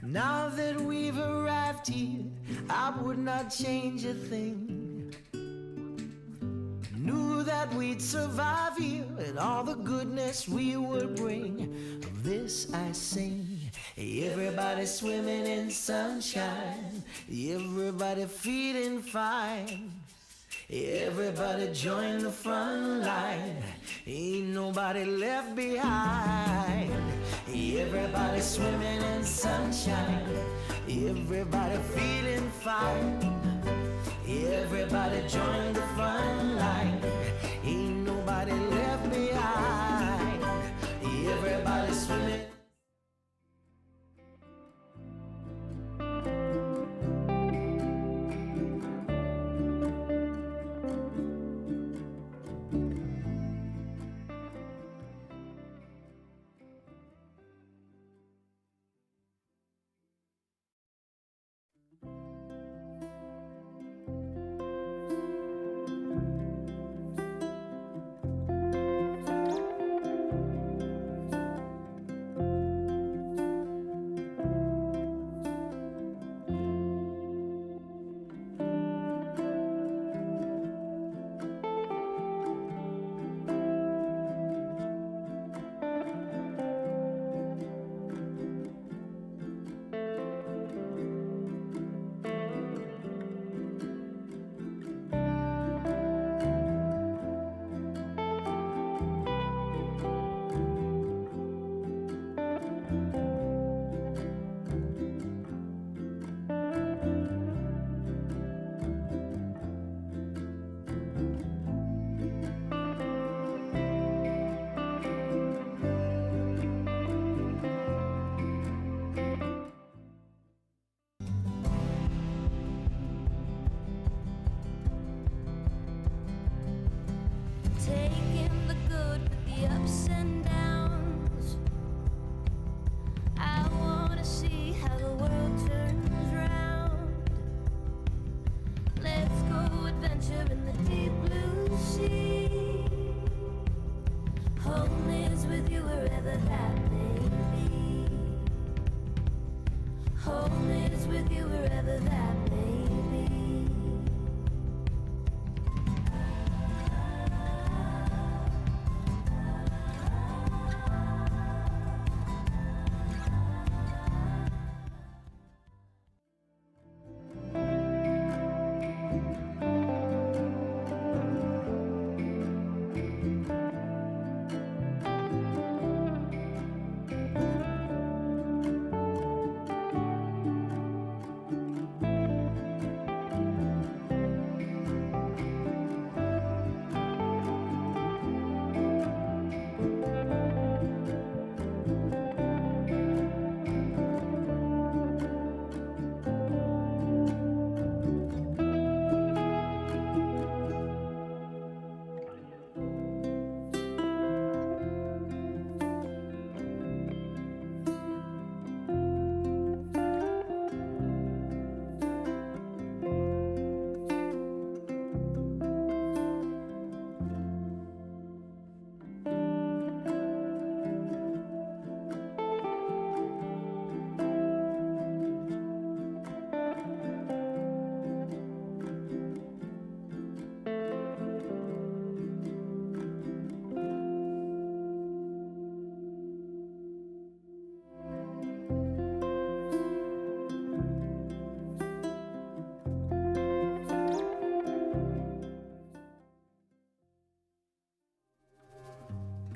Now that we've arrived here, I would not change a thing. Knew that we'd survive here and all the goodness we would bring. Of this I sing. Everybody swimming in sunshine, everybody feeling fine. Everybody join the front line, ain't nobody left behind. Everybody swimming in sunshine, everybody feeling fine. Everybody join the front line, ain't nobody left behind. Everybody swimming. Taking the good with the ups and downs. I wanna see how the world turns round. Let's go adventure in the deep blue sea. Home is with you wherever that may be. Home is with you wherever that may be.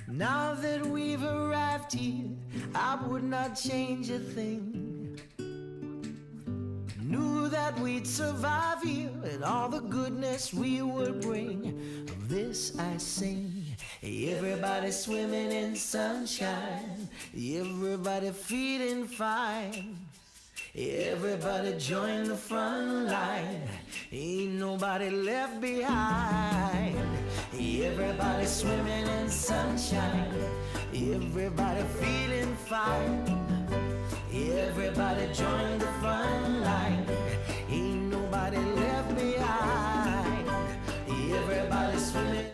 Now that we've arrived here, I would not change a thing. Knew that we'd survive here and all the goodness we would bring. Of this I sing. Everybody swimming in sunshine, everybody feeling fine. Everybody join the front line, ain't nobody left behind. Everybody swimming in sunshine, everybody feeling fine. Everybody join the front line, ain't nobody left behind. Everybody swimming.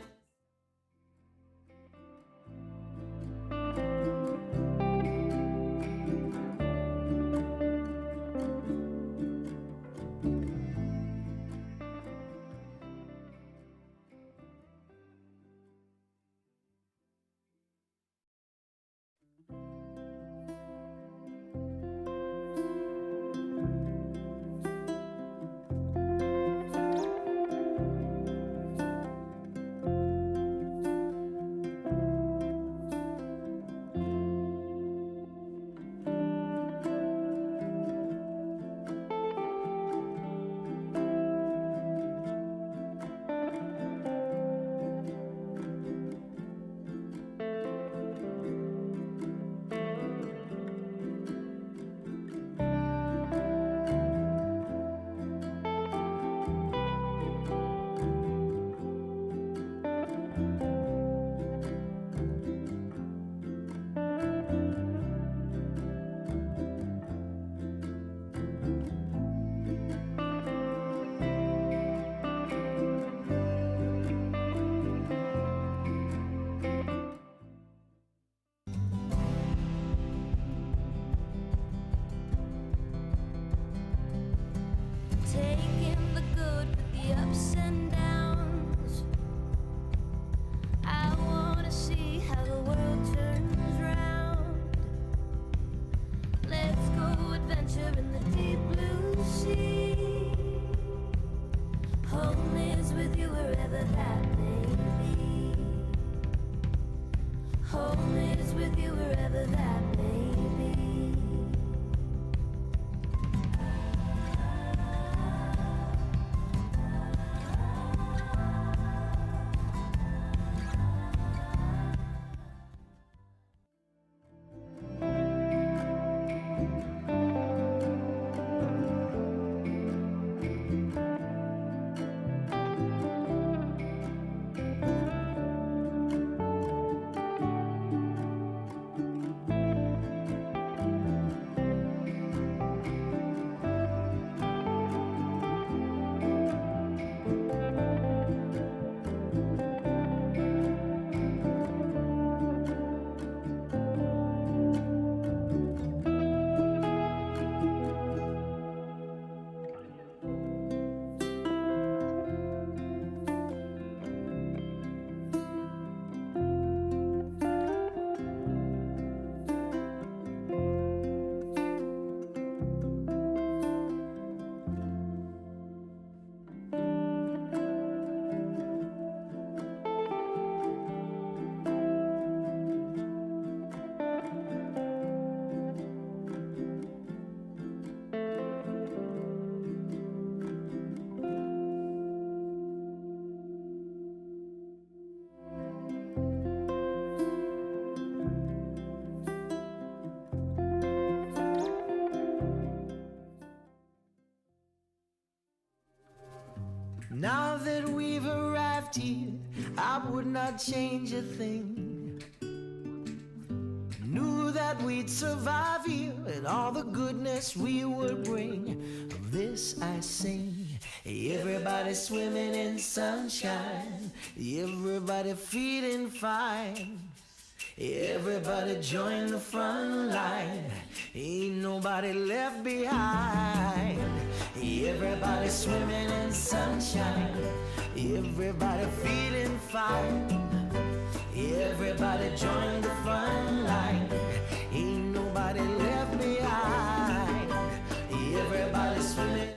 with you wherever that may be. Now that we've arrived here, I would not change a thing. Knew that we'd survive here and all the goodness we would bring. Of this I sing. Everybody swimming in sunshine, everybody feeling fine. Everybody join the front line, ain't nobody left behind. Everybody swimming in sunshine, everybody feeling fine. Everybody join the front line, ain't nobody left behind. Everybody swimming.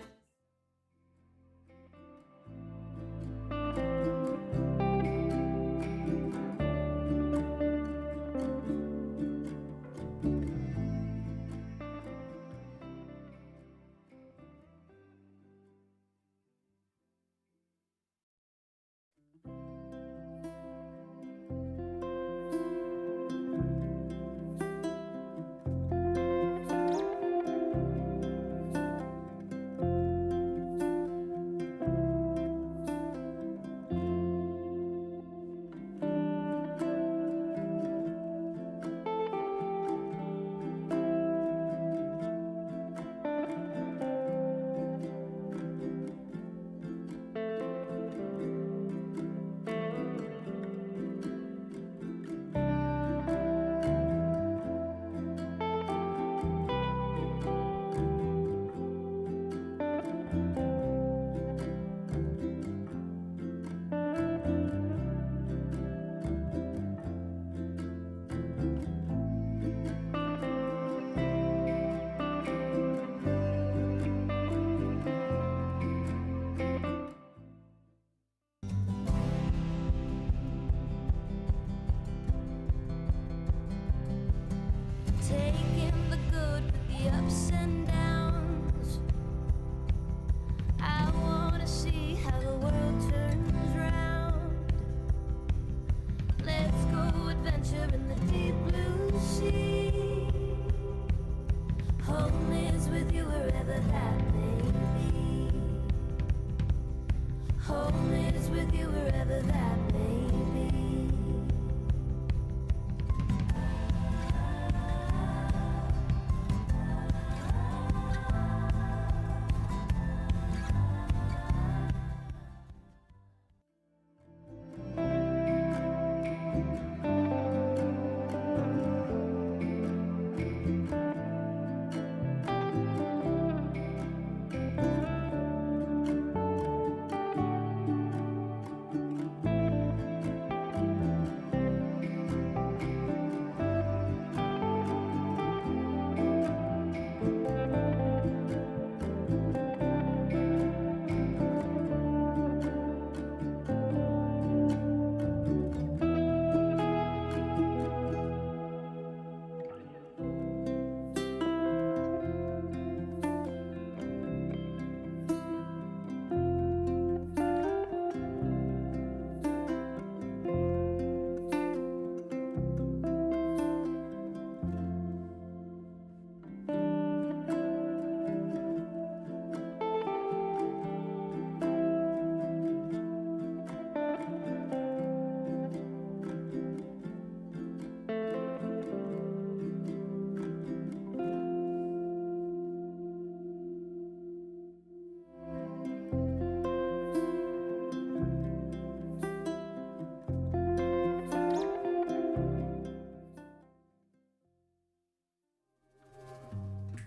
Taking the good with the ups and downs. I wanna see how the world turns round. Let's go adventure in the deep blue sea. Home is with you wherever that may be. Home is with you wherever that may be.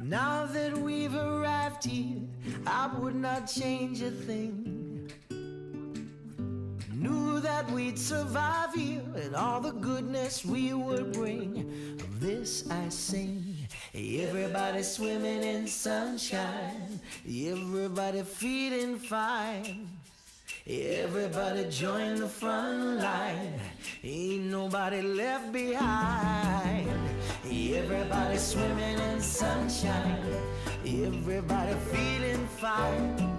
Now that we've arrived here, I would not change a thing. Knew that we'd survive here and all the goodness we would bring. Of this I sing. Everybody swimming in sunshine, everybody feeling fine. Everybody join the front line, ain't nobody left behind. Everybody swimming in sunshine, everybody feeling fine.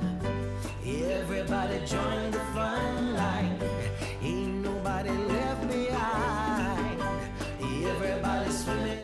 Everybody join the front line, ain't nobody left behind. Everybody swimming.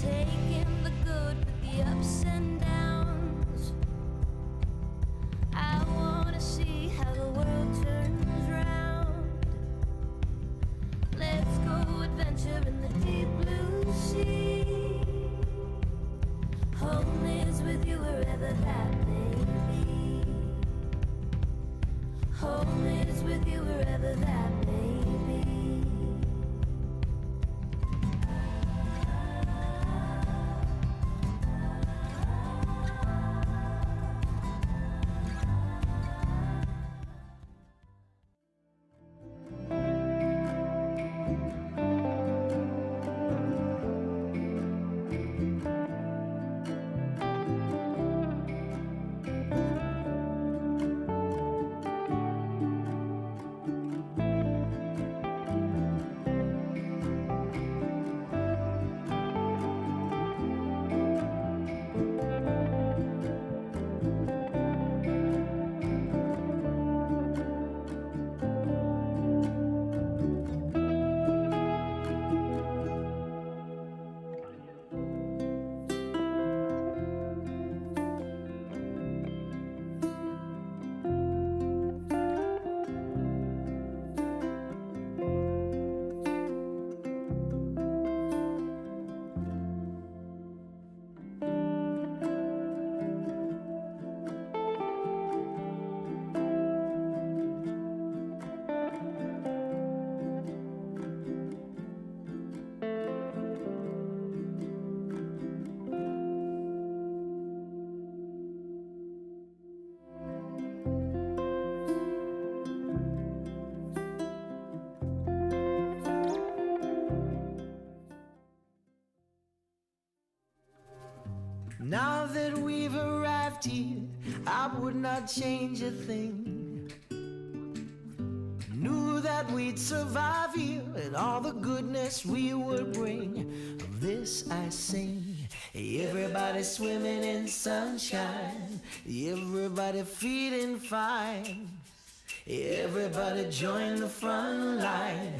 Taking the good with the ups and downs. I wanna see how the world turns round. Let's go adventure in the deep blue sea. Home is with you wherever that may be. Home is with you wherever that may be. Now that we've arrived here, I would not change a thing. Knew that we'd survive here and all the goodness we would bring. Of this I sing. Everybody swimming in sunshine, everybody feeling fine. Everybody join the front line,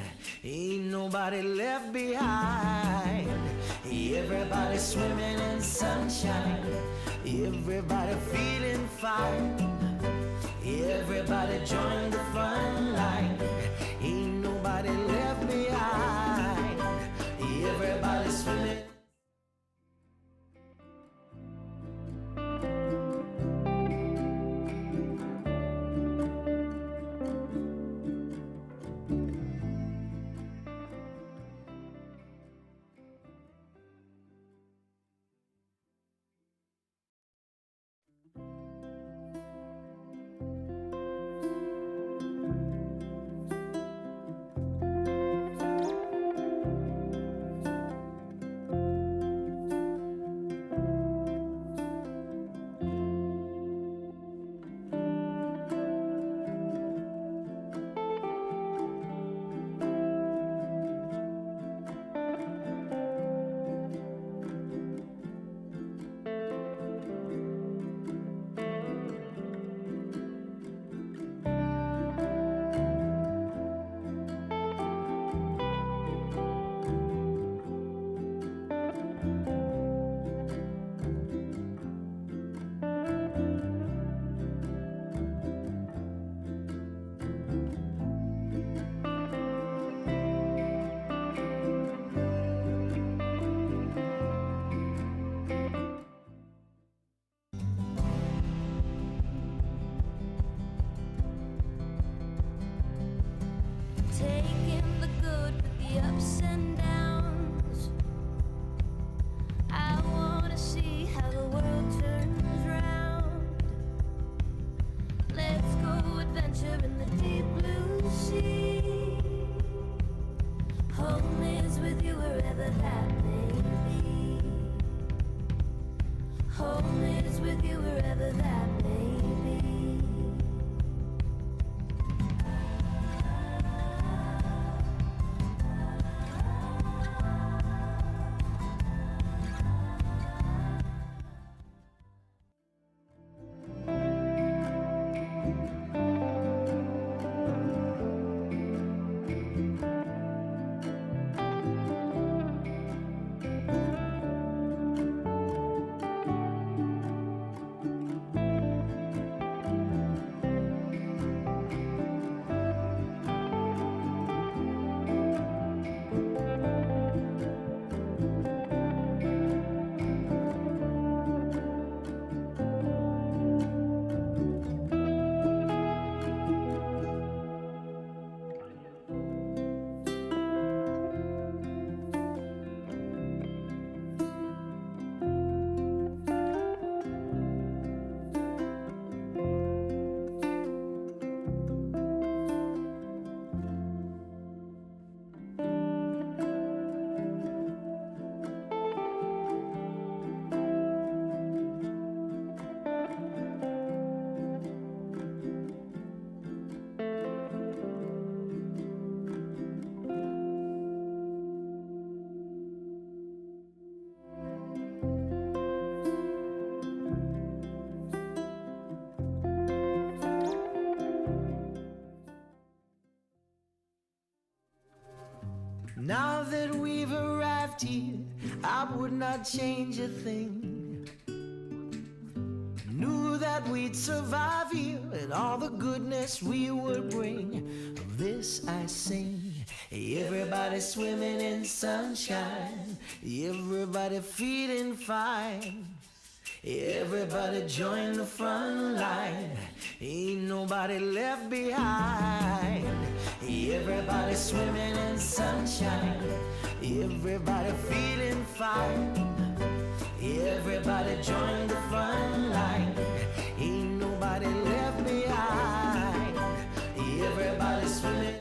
ain't nobody left behind. Everybody swimming in sunshine, everybody feeling fine. Everybody join the front line, ain't nobody left behind. Everybody swimming. with you wherever that may be. Now that we've arrived here, I would not change a thing. Knew that we'd survive here and all the goodness we would bring. Of this I sing. Everybody swimming in sunshine, everybody feeling fine. Everybody join the front line, ain't nobody left behind. Everybody swimming in sunshine, everybody feeling fine. Everybody join the front line, ain't nobody left behind. Everybody swimming.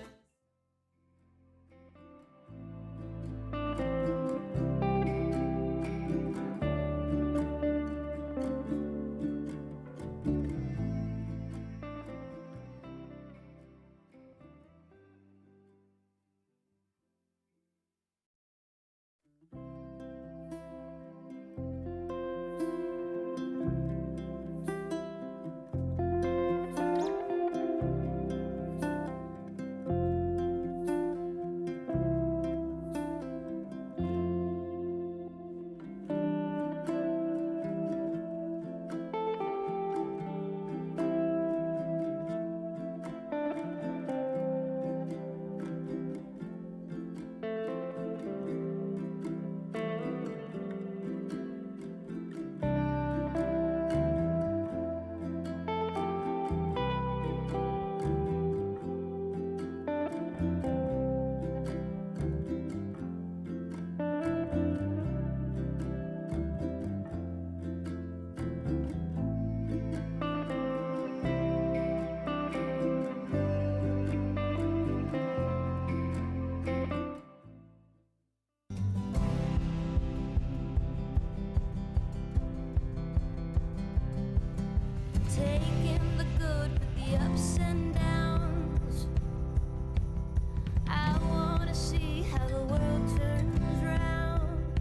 Taking the good with the ups and downs. I wanna see how the world turns round.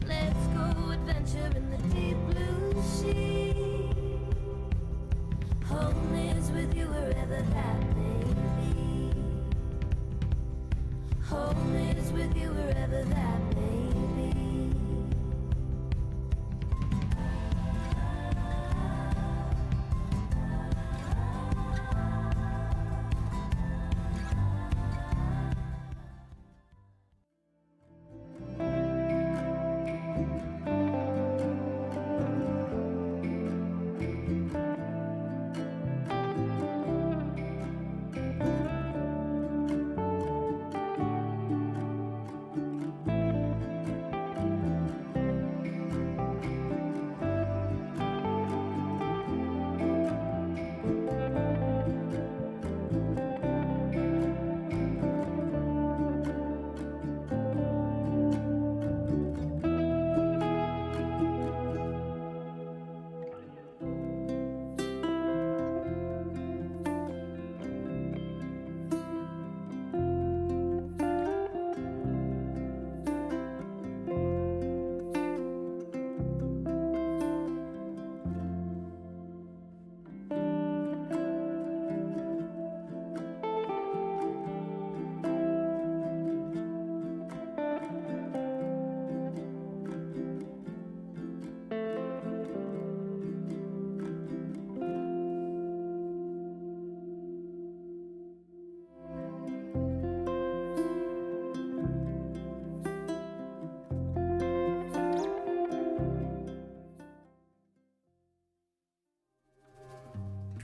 Let's go adventure in the deep blue sea. Home is with you wherever that may be. Home is with you wherever that may be.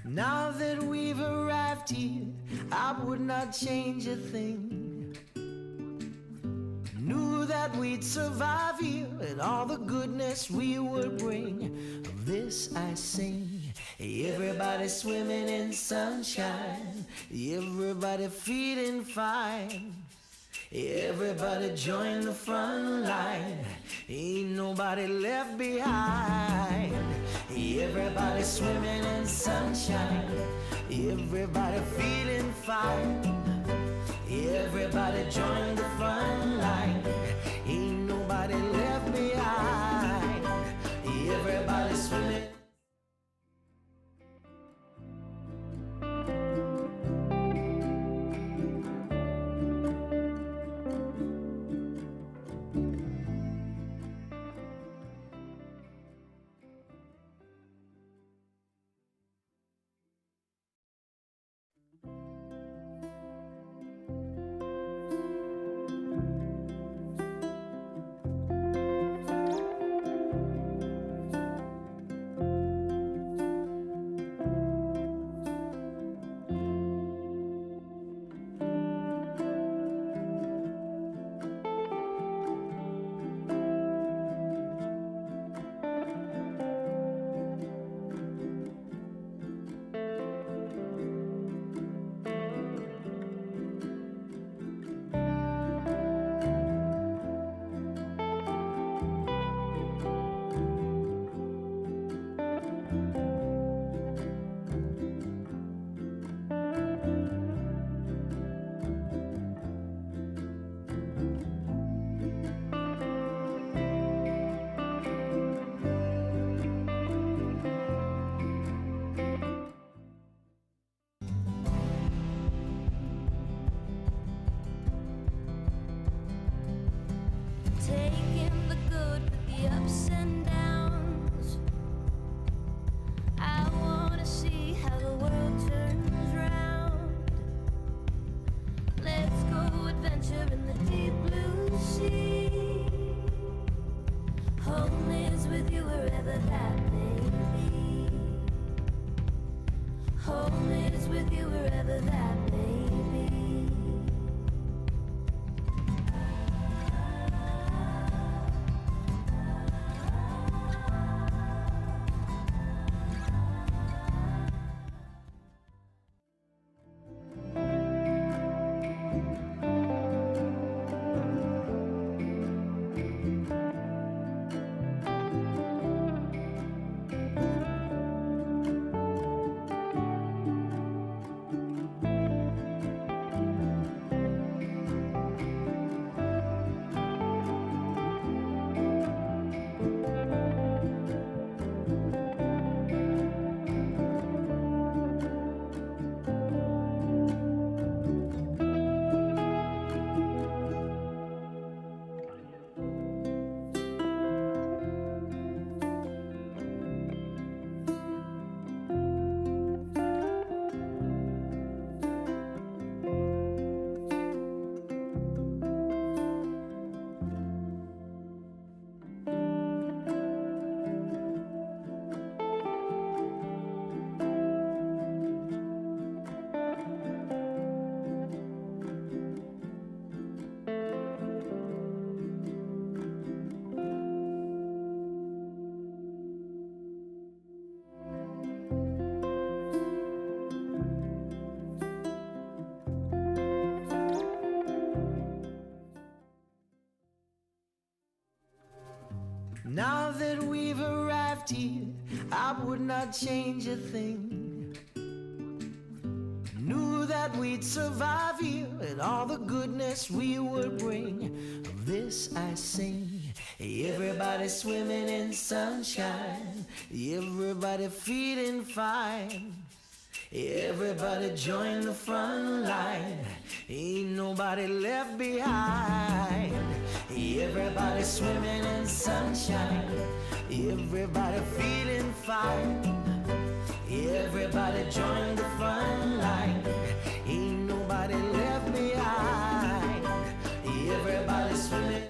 Now that we've arrived here, I would not change a thing. Knew that we'd survive here and all the goodness we would bring. Of this I sing. Everybody swimming in sunshine, everybody feeling fine. Everybody join the front line, ain't nobody left behind. Everybody swimming in sunshine, everybody feeling fine. Everybody join the front line, ain't nobody left behind. Everybody swimming. Taking the good with the ups and downs. I wanna see how the world turns round. Let's go adventure in the deep blue sea. Home is with you wherever that may be. Home is with you wherever that may be. Now that we've arrived here, I would not change a thing. Knew that we'd survive here and all the goodness we would bring. Of this I sing. Everybody swimming in sunshine, everybody feeling fine. Everybody join the front line, ain't nobody left behind. Everybody swimming in sunshine, everybody feeling fine. Everybody join the front line, ain't nobody left behind. Everybody swimming.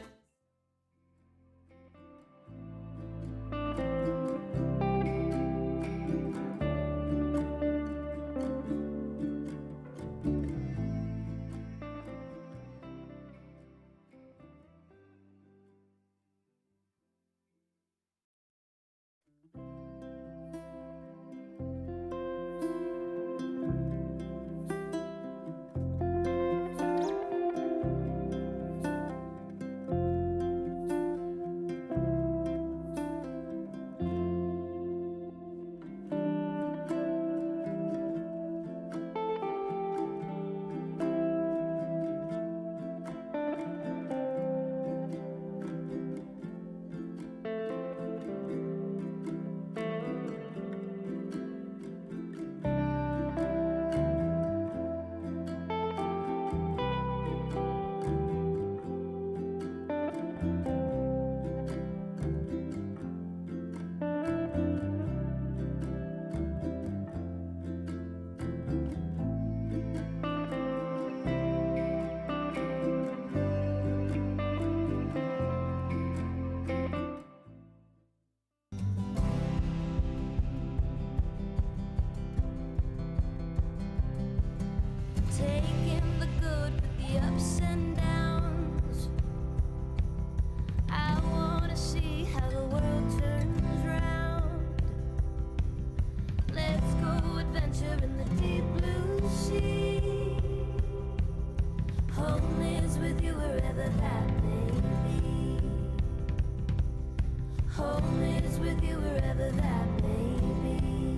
with you wherever that may be.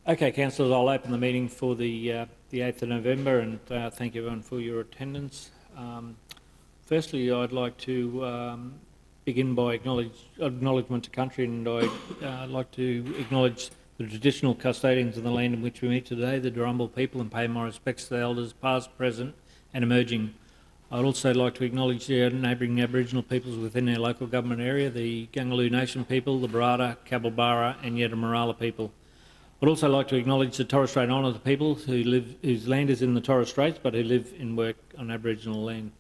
Okay, councillors, I'll open the meeting for the 8th of November, and thank everyone for your attendance. Firstly, I'd like to begin by acknowledgement to country, and I'd like to acknowledge the traditional custodians of the land in which we meet today, the Darumbal people, and pay my respects to the elders past, present and emerging. I'd also like to acknowledge the neighbouring Aboriginal peoples within our local government area, the Gungaloo Nation people, the Barada, Cabelbarra and Yeddamarala people. I'd also like to acknowledge the Torres Strait Islander people whose land is in the Torres Straits but who live and work on Aboriginal land.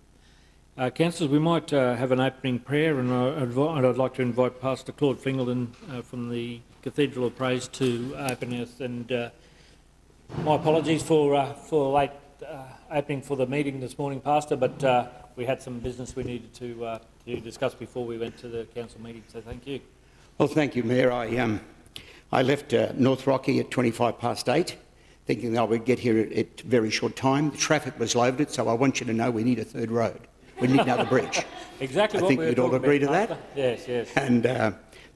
Councillors, we might have an opening prayer, and I'd like to invite Pastor Claude Fingleton from the Cathedral of Praise to open us. And my apologies for late opening for the meeting this morning, Pastor, but we had some business we needed to discuss before we went to the council meeting, so thank you. Well, thank you, Mayor. I left North Rocky at 8:25, thinking that I would get here at a very short time. The traffic was loaded, so I want you to know we need a third road. We need another bridge. Exactly. I think we'd all agree to that. Yes, yes. And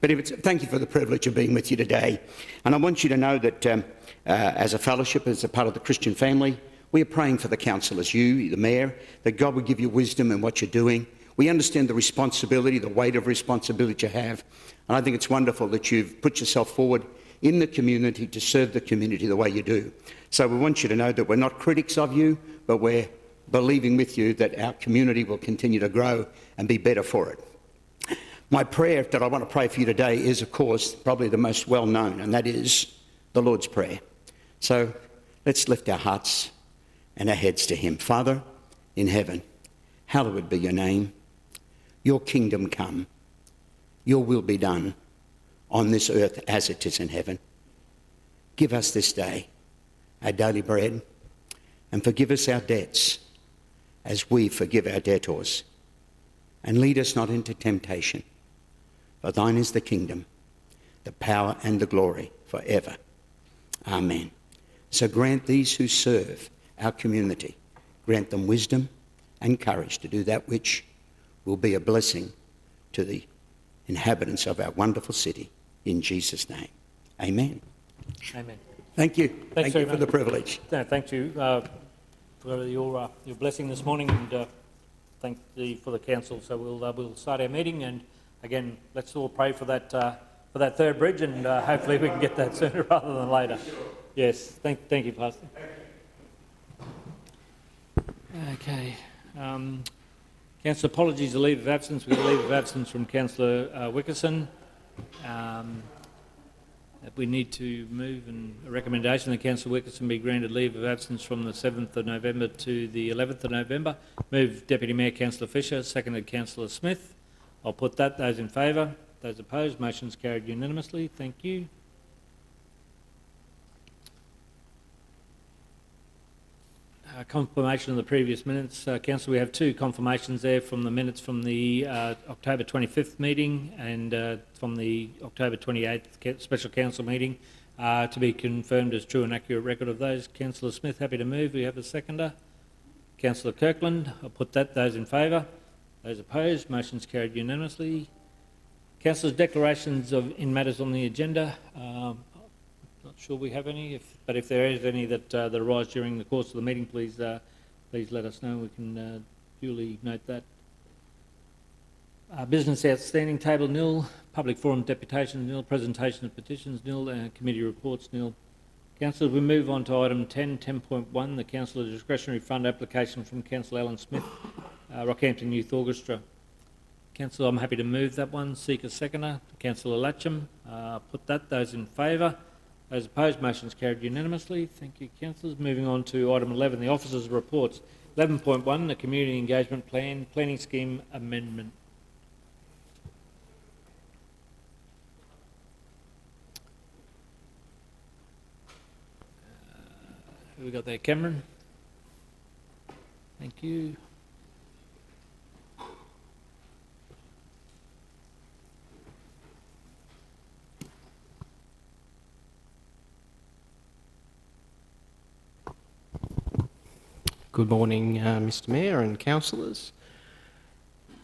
thank you for the privilege of being with you today. And I want you to know that as a fellowship, as a part of the Christian family, we are praying for the councillors, you, the Mayor, that God will give you wisdom in what you're doing. We understand the responsibility, the weight of responsibility you have. And I think it's wonderful that you've put yourself forward in the community to serve the community the way you do. So we want you to know that we're not critics of you, but we're believing with you that our community will continue to grow and be better for it. My prayer that I want to pray for you today is, of course, probably the most well-known, and that is the Lord's Prayer. So let's lift our hearts and our heads to him. Father in heaven, hallowed be your name. Your kingdom come. Your will be done on this earth as it is in heaven. Give us this day our daily bread, and forgive us our debts as we forgive our debtors. And lead us not into temptation, for thine is the kingdom, the power and the glory forever. Amen. So grant these who serve our community, grant them wisdom and courage to do that which will be a blessing to the inhabitants of our wonderful city. In Jesus' name. Amen. Amen. Thank you. Thanks Thank you very for much. the privilege. No, thank you for your blessing this morning, and thank for the council. So we'll start our meeting, and again, let's all pray for that third bridge, and hopefully we can get that sooner rather than later. Yes, thank you, Pastor. Okay. Councillor, apologies, a leave of absence. We've got a leave of absence from Councillor Wickerson. We need to move a recommendation that Councillor Wickerson be granted leave of absence from the 7th of November to the 11th of November. Move Deputy Mayor Councillor Fisher, seconded Councillor Smith. I'll put that. Those in favour? Those opposed? Motion's carried unanimously. Thank you. Confirmation of the previous minutes. Council, we have two confirmations there from the minutes from the October 25th meeting and from the October 28th Special Council meeting to be confirmed as true and accurate record of those. Councillor Smith, happy to move. We have a seconder. Councillor Kirkland, I'll put that. Those in favour? Those opposed? Motion's carried unanimously. Councillors' declarations in matters on the agenda. Not sure we have any, but if there is any that arise during the course of the meeting, please let us know. We can duly note that. Business outstanding, table nil. Public forum deputations nil. Presentation of petitions nil. Committee reports nil. Councillors, we move on to item 10.1, the Councillor Discretionary Fund application from Councillor Alan Smith, Rockhampton Youth Orchestra. Councillor, I'm happy to move that one. Seek a seconder. Councillor Latcham, put that. Those in favour? Those opposed? Motion's carried unanimously. Thank you, councillors. Moving on to item 11, the officers' reports. 11.1, the Community Engagement Plan, Planning Scheme Amendment. Who we got there? Cameron? Thank you. Good morning, Mr Mayor and councillors.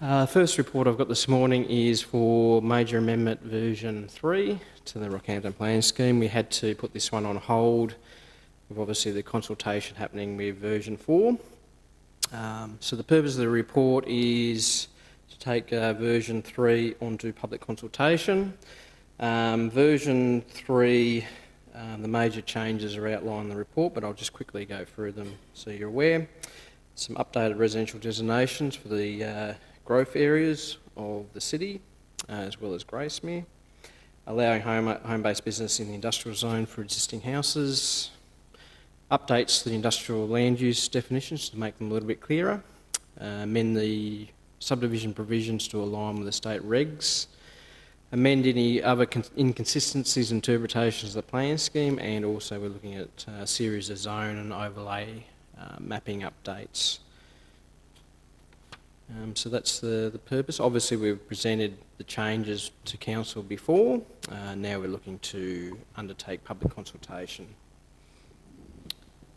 First report I've got this morning is for Major Amendment version 3 to the Rockhampton Plan Scheme. We had to put this one on hold with obviously the consultation happening with version 4. So the purpose of the report is to take version 3 onto public consultation. Version 3, the major changes are outlined in the report, but I'll just quickly go through them so you're aware. Some updated residential designations for the growth areas of the city, as well as Gracemere. Allowing home-based business in the industrial zone for existing houses. Updates to the industrial land use definitions to make them a little bit clearer. Amend the subdivision provisions to align with the state regs. Amend any other inconsistencies and interpretations of the plan scheme, and also we're looking at a series of zone and overlay mapping updates. So that's the purpose. Obviously we've presented the changes to council before. Now we're looking to undertake public consultation.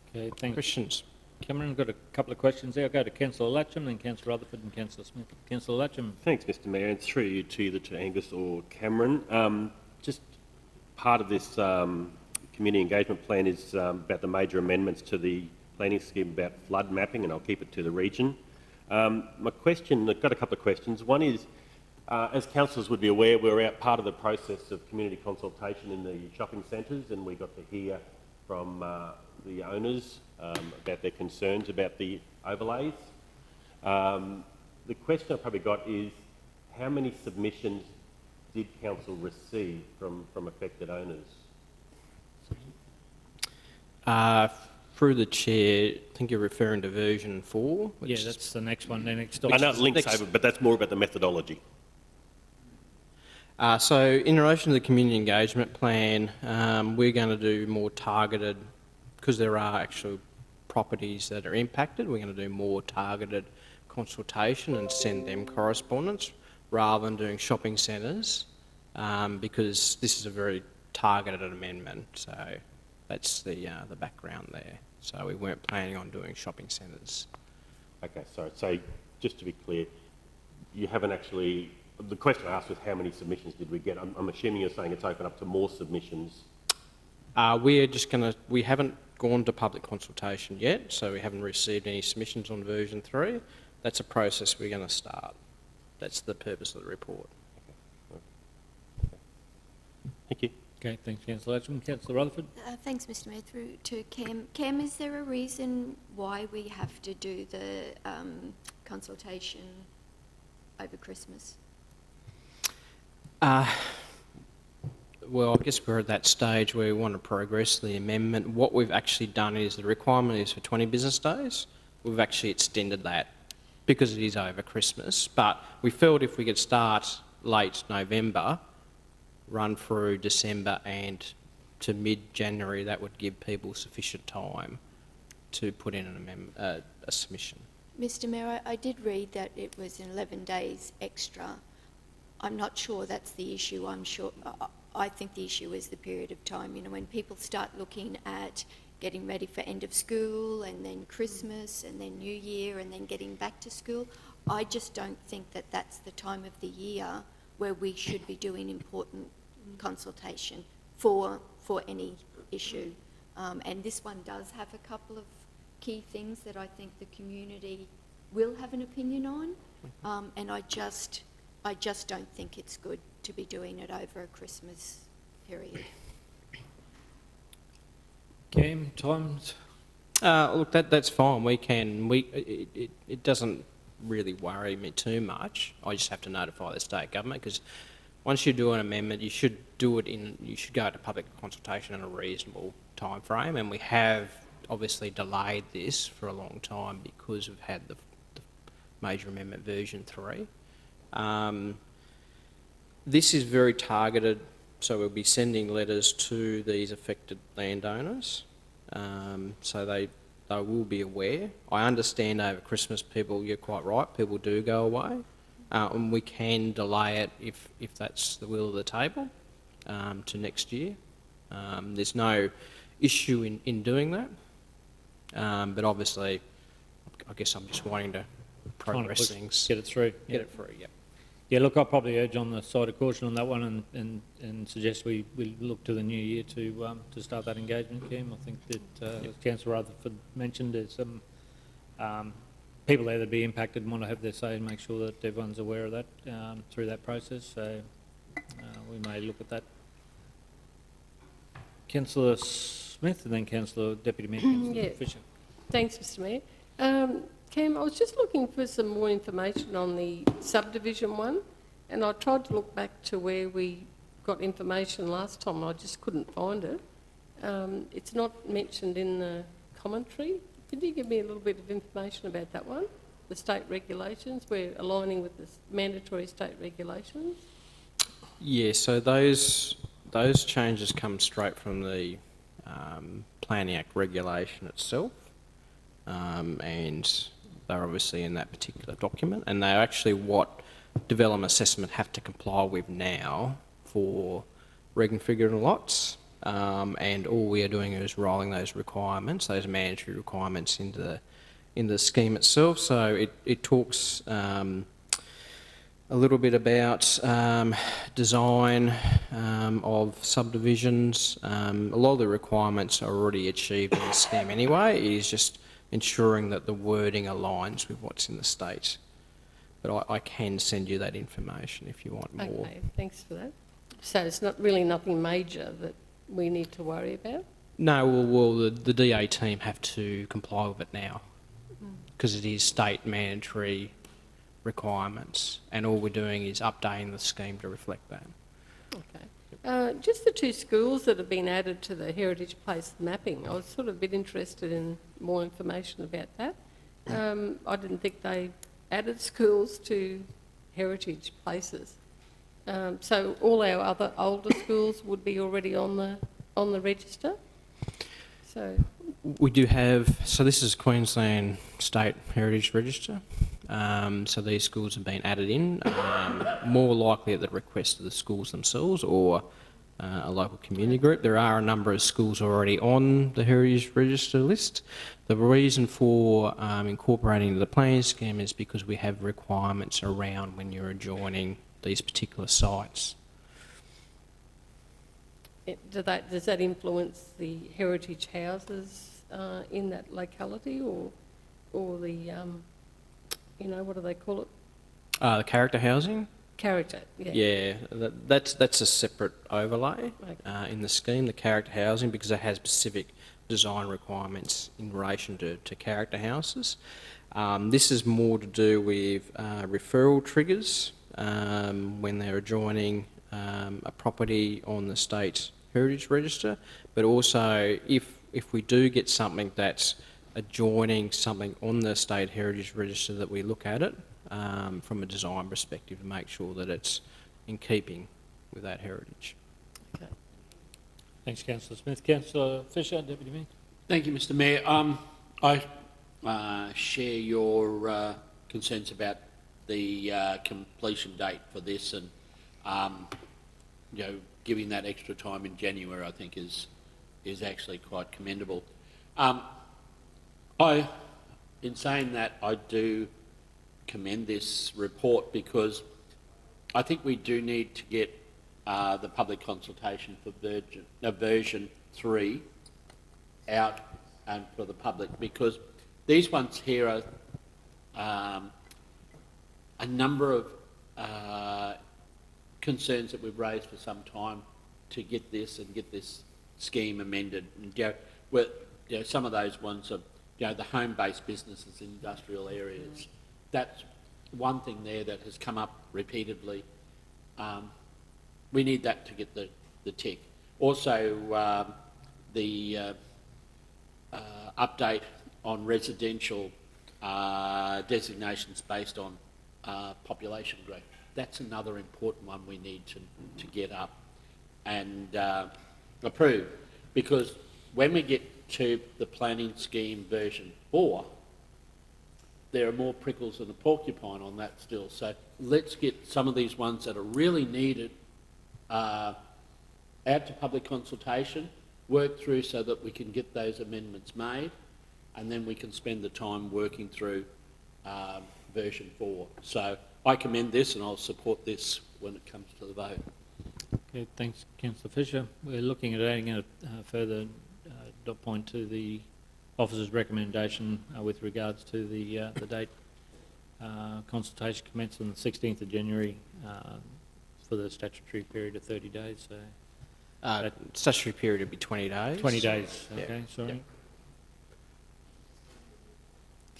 Okay, thanks. Questions? Cameron, I've got a couple of questions there. I'll go to Councillor Latcham, then Councillor Rutherford and Councillor Smith. Councillor Latcham. Thanks, Mr Mayor, and through you to either to Angus or Cameron. Just part of this community engagement plan is about the major amendments to the planning scheme about flood mapping, and I'll keep it to the region. My question, I've got a couple of questions. One is, as councillors would be aware, we're out part of the process of community consultation in the shopping centres, and we got to hear from the owners about their concerns about the overlays. The question I've probably got is, how many submissions did council receive from affected owners? Through the chair, I think you're referring to version 4. Yeah, that's the next one. The next I know it links over, but that's more about the methodology. So in relation to the community engagement plan, we're going to do more targeted, because there are actual properties that are impacted, we're going to do more targeted consultation and send them correspondence rather than doing shopping centres, because this is a very targeted amendment. So that's the background there. So we weren't planning on doing shopping centres. Okay, sorry. So just to be clear, you haven't actually... The question I asked was how many submissions did we get? I'm assuming you're saying it's open up to more submissions. We haven't gone to public consultation yet, so we haven't received any submissions on version 3. That's a process we're going to start. That's the purpose of the report. Okay. Thank you. Okay, thanks, Councillor Latcham. Councillor Rutherford. Thanks, Mr Mayor. Through to Cam. Cam, is there a reason why we have to do the consultation over Christmas? Well, I guess we're at that stage where we want to progress the amendment. What we've actually done is the requirement is for 20 business days. We've actually extended that because it is over Christmas. But we felt if we could start late November, run through December and to mid-January, that would give people sufficient time to put in an amendment, a submission. Mr Mayor, I did read that it was 11 days extra. I'm not sure that's the issue. I think the issue is the period of time. You know, when people start looking at getting ready for end of school and then Christmas and then New Year and then getting back to school, I just don't think that that's the time of the year where we should be doing important consultation for any issue. And this one does have a couple of key things that I think the community will have an opinion on, and I just don't think it's good to be doing it over a Christmas period. Cam, times? Look, that's fine. It doesn't really worry me too much. I just have to notify the state government, because once you do an amendment, you should go to public consultation in a reasonable time frame, and we have obviously delayed this for a long time because we've had the major amendment version 3. This is very targeted, so we'll be sending letters to these affected landowners, so they will be aware. I understand over Christmas you're quite right, people do go away, and we can delay it if that's the will of the table to next year. There's no issue in doing that, but obviously I guess I'm just wanting to trying to progress push- things. Get it through. Get it through, yep. Yeah, look, I'll probably urge on the side of caution on that one and suggest we look to the new year to start that engagement, Kim. I think that, as Councillor Rutherford mentioned, there's some people there that be impacted and want to have their say and make sure that everyone's aware of that through that process. So we may look at that. Councillor Smith and then Councillor Deputy Mayor Councillor Yeah. Fisher. Thanks, Mr Mayor. Cam, I was just looking for some more information on the subdivision one, and I tried to look back to where we got information last time, and I just couldn't find it. It's not mentioned in the commentary. Could you give me a little bit of information about that one? The state regulations, we're aligning with the mandatory state regulations. Yeah, so those changes come straight from the Planning Act regulation itself, and they're obviously in that particular document, and they're actually what development assessment have to comply with now for reconfiguring lots, and all we are doing is rolling those requirements, those mandatory requirements into the scheme itself. So it talks a little bit about design of subdivisions. A lot of the requirements are already achieved in the scheme anyway. It is just ensuring that the wording aligns with what's in the state. But I can send you that information if you want more. Okay, thanks for that. So it's not really nothing major that we need to worry about? No, well the DA team have to comply with it now because it is state mandatory requirements, and all we're doing is updating the scheme to reflect that. Okay. Just the two schools that have been added to the Heritage Place mapping, I was sort of a bit interested in more information about that. I didn't think they added schools to heritage places. So all our other older schools would be already on the register? So We do have, so this is Queensland State Heritage Register. So these schools have been added in, more likely at the request of the schools themselves or a local community group. There are a number of schools already on the Heritage Register list. The reason for incorporating the planning scheme is because we have requirements around when you're adjoining these particular sites. does that influence the heritage houses in that locality or the, what do they call it? The character housing? Character, yeah. Yeah, that's a separate overlay Okay. in the scheme, the character housing, because it has specific design requirements in relation to character houses. This is more to do with referral triggers when they're adjoining a property on the state heritage register, but also if we do get something that's adjoining something on the state heritage register, that we look at it from a design perspective to make sure that it's in keeping with that heritage. Okay. Thanks, Councillor Smith. Councillor Fisher, Deputy Mayor. Thank you, Mr Mayor. I share your concerns about the completion date for this, and giving that extra time in January, I think is actually quite commendable. In saying that, I do commend this report because I think we do need to get the public consultation for version 3 out and for the public, because these ones here are a number of concerns that we've raised for some time to get this scheme amended. And some of those ones are the home-based businesses in industrial areas. That's one thing there that has come up repeatedly. We need that to get the tick. Also, the update on residential designations based on population growth. That's another important one we need to get up and approve, because when we get to the planning scheme version 4, there are more prickles than a porcupine on that still. So let's get some of these ones that are really needed out to public consultation, work through so that we can get those amendments made, and then we can spend the time working through version 4. So I commend this and I'll support this when it comes to the vote. Okay, thanks, Councillor Fisher. We're looking at adding a further dot point to the officer's recommendation with regards to the date. Consultation commenced on the 16th of January for the statutory period of 30 days. So Statutory period would be 20 days. 20 days. Yeah. Okay, sorry. Yeah.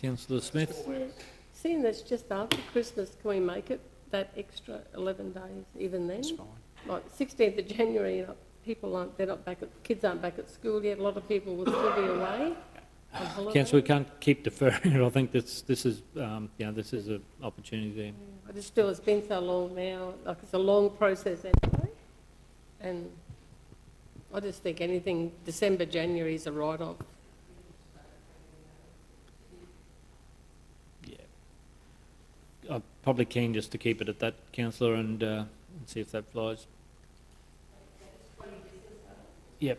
Councillor Smith. Seeing that's just after Christmas, can we make it that extra 11 days even then? That's fine. Like 16th of January, you know, kids aren't back at school yet. A lot of people will still be away on holiday. Councillor, we can't keep deferring it. I think this is this is an opportunity there. I just feel it's been so long now, like it's a long process anyway. And I just think anything December, January is a write-off. Yeah. I'm probably keen just to keep it at that, Councillor, and see if that flies. Yep.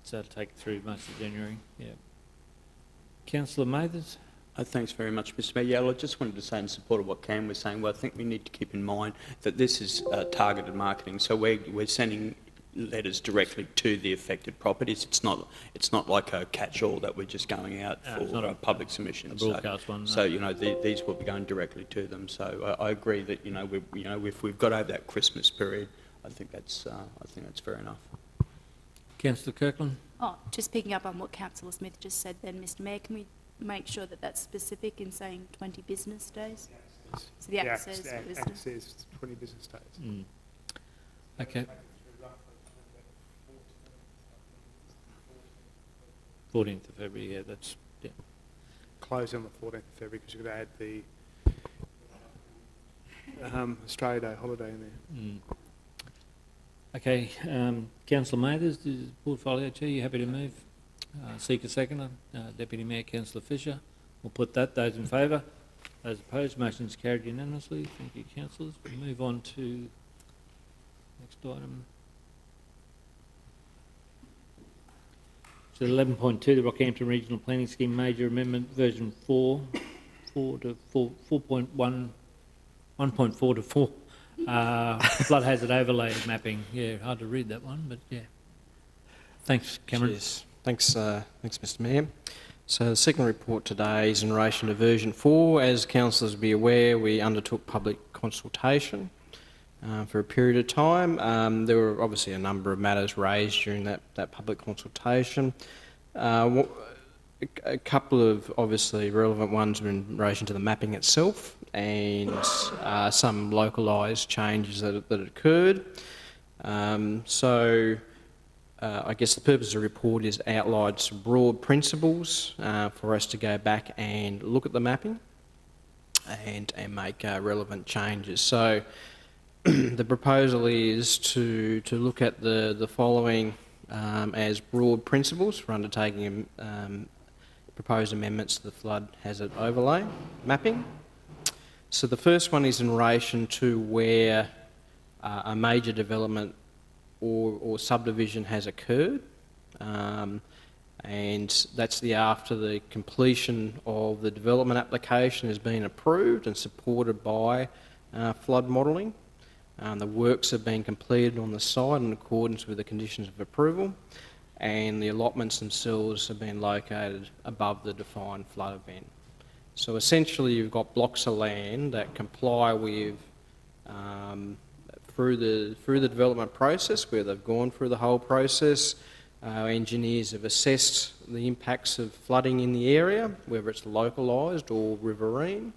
So it'll take through most of January, yeah. Councillor Mathers? Thanks very much, Mr Mayor. Yeah, I just wanted to say in support of what Cam was saying, well, I think we need to keep in mind that this is targeted marketing, so we're sending letters directly to the affected properties. It's not like a catch-all that we're just going out for public submission. A broadcast one. So you know, these will be going directly to them. So I agree that if we've got over that Christmas period, I think that's fair enough. Councillor Kirkland? Oh, just picking up on what Councillor Smith just said then, Mr Mayor, can we make sure that that's specific in saying 20 business days? So the Act says wisdom. Act says 20 business days. Mm. Okay. 14th of February, yeah, that's, yeah. Close on the 14th of February because you've got to add the Australia Day holiday in there. Mm. Okay, Councillor Mathers, Portfolio Chair, you happy to move? Seek a seconder. Deputy Mayor Councillor Fisher. We'll put that. Those in favour? Those opposed? Motion is carried unanimously. Thank you, councillors. We'll move on to next item. So 11.2, the Rockhampton Regional Planning Scheme Major Amendment version 4.4 to 4. Flood hazard overlay mapping. Yeah, hard to read that one, but yeah. Thanks, Cameron. Cheers. Thanks, Mr Mayor. So the second report today is in relation to version 4. As councillors will be aware, we undertook public consultation for a period of time. There were obviously a number of matters raised during that public consultation. A couple of obviously relevant ones were in relation to the mapping itself and some localised changes that occurred. I guess the purpose of the report is outline some broad principles for us to go back and look at the mapping and make relevant changes. So the proposal is to look at the following as broad principles for undertaking proposed amendments to the flood hazard overlay mapping. So the first one is in relation to where a major development or subdivision has occurred, and that's after the completion of the development application has been approved and supported by flood modelling. The works have been completed on the site in accordance with the conditions of approval, and the allotments themselves have been located above the defined flood event. So essentially you've got blocks of land that comply with through the development process, where they've gone through the whole process. Our engineers have assessed the impacts of flooding in the area, whether it's localised or riverine.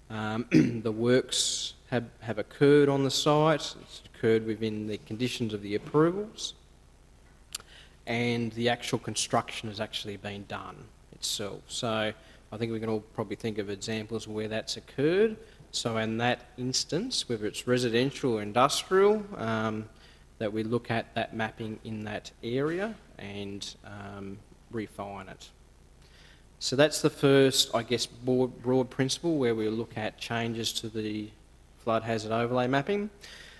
The works have occurred on the site, it's occurred within the conditions of the approvals, and the actual construction has actually been done itself. So I think we can all probably think of examples where that's occurred. So in that instance, whether it's residential or industrial, that we look at that mapping in that area and refine it. So that's the first, I guess, broad principle where we look at changes to the flood hazard overlay mapping.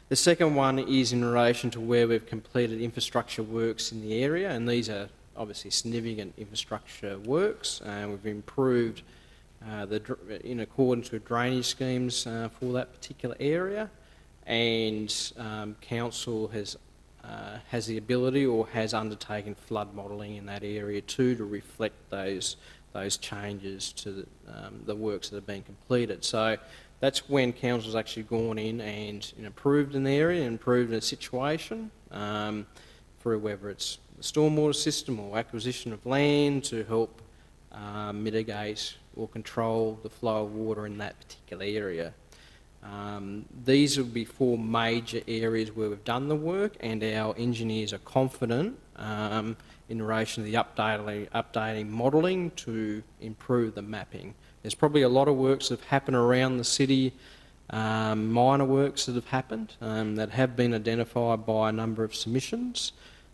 The second one is in relation to where we've completed infrastructure works in the area, and these are obviously significant infrastructure works, and we've improved in accordance with drainage schemes for that particular area, and council has the ability or has undertaken flood modelling in that area too to reflect those changes to the works that have been completed. So that's when council's actually gone in and improved an area, improved a situation for whether it's the stormwater system or acquisition of land to help mitigate or control the flow of water in that particular area. These will be 4 major areas where we've done the work, and our engineers are confident in relation to the updating modelling to improve the mapping. There's probably a lot of works that have happened around the city, minor works that have happened that have been identified by a number of submissions,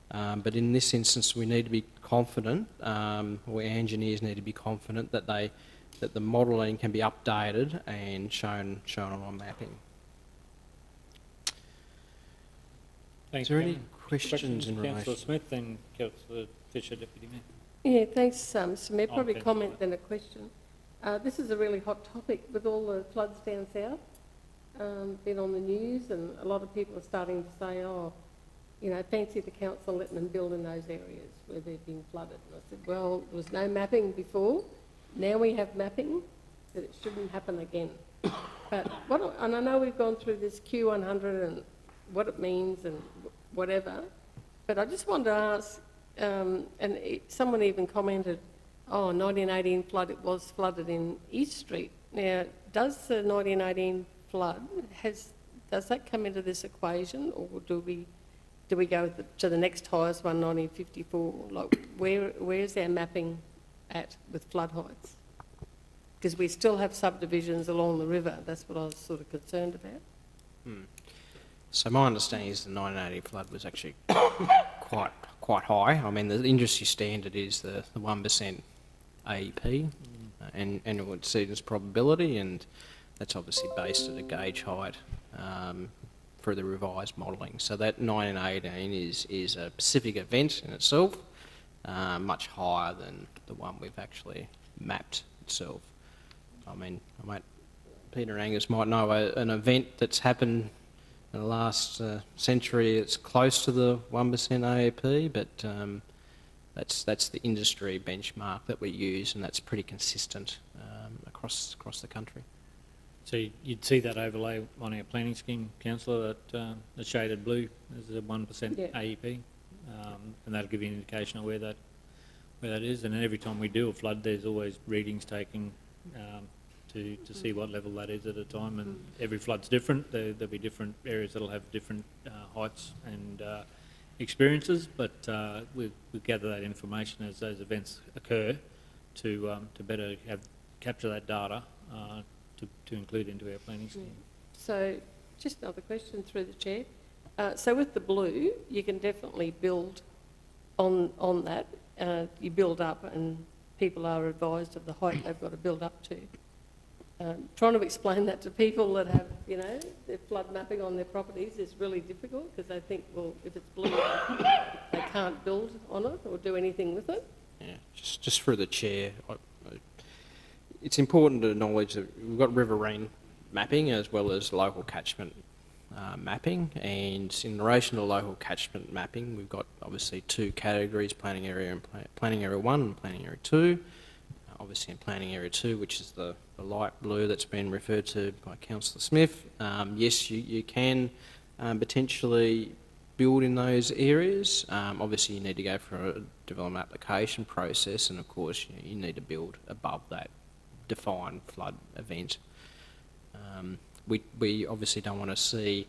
but in this instance we need to be confident, or our engineers need to be confident that the modelling can be updated and shown on mapping. Thanks, Is there any Cameron. questions in relation? Councillor Smith and Councillor Fisher, Deputy Mayor. Yeah, thanks, Mr Mayor. Probably thanks, comment Mayor. then a question. This is a really hot topic with all the floods down south. Been on the news, and a lot of people are starting to say, oh, you know, fancy the council letting them build in those areas where they're being flooded. And I said, well, there was no mapping before. Now we have mapping, that it shouldn't happen again. But and I know we've gone through this Q100 and what it means and whatever, but I just wanted to ask, someone even commented, oh, 1918 flood, it was flooded in East Street. Now, does the 1918 flood, does that come into this equation, or do we go to the next highest one, 1954? Like, where's our mapping at with flood heights? Because we still have subdivisions along the river. That's what I was sort of concerned about. So my understanding is the 1980 flood was actually quite high. I mean, the industry standard is the 1% AEP, and annual exceedance probability, and that's obviously based at a gauge height for the revised modelling. So that 1918 is a specific event in itself, much higher than the one we've actually mapped itself. I mean, Peter Angus might know an event that's happened in the last century. It's close to the 1% AEP, but that's the industry benchmark that we use, and that's pretty consistent across the country. So you'd see that overlay on our planning scheme, Councillor, that the shaded blue is a 1% Yeah. AEP, and that'll give you an indication of where that is. And every time we do a flood, there's always readings taken to see what level that is at a time. And every flood's different. There'll be different areas that'll have different heights and experiences, but we'll gather that information as those events occur to better capture that data to include into our planning scheme. So, just another question through the chair. So with the blue, you can definitely build on that. You build up, and people are advised of the height they've got to build up to. Trying to explain that to people that have, you know, their flood mapping on their properties is really difficult, because they think, well, if it's blue, they can't build on it or do anything with it. Yeah, just through the chair, it's important to acknowledge that we've got riverine mapping as well as local catchment mapping, and in relation to local catchment mapping, we've got obviously 2 categories: planning area and planning area 1 and planning area 2. Obviously in planning area 2, which is the light blue that's been referred to by Councillor Smith, yes, you can potentially build in those areas. Obviously you need to go for a development application process, and of course you need to build above that defined flood event. We obviously don't want to see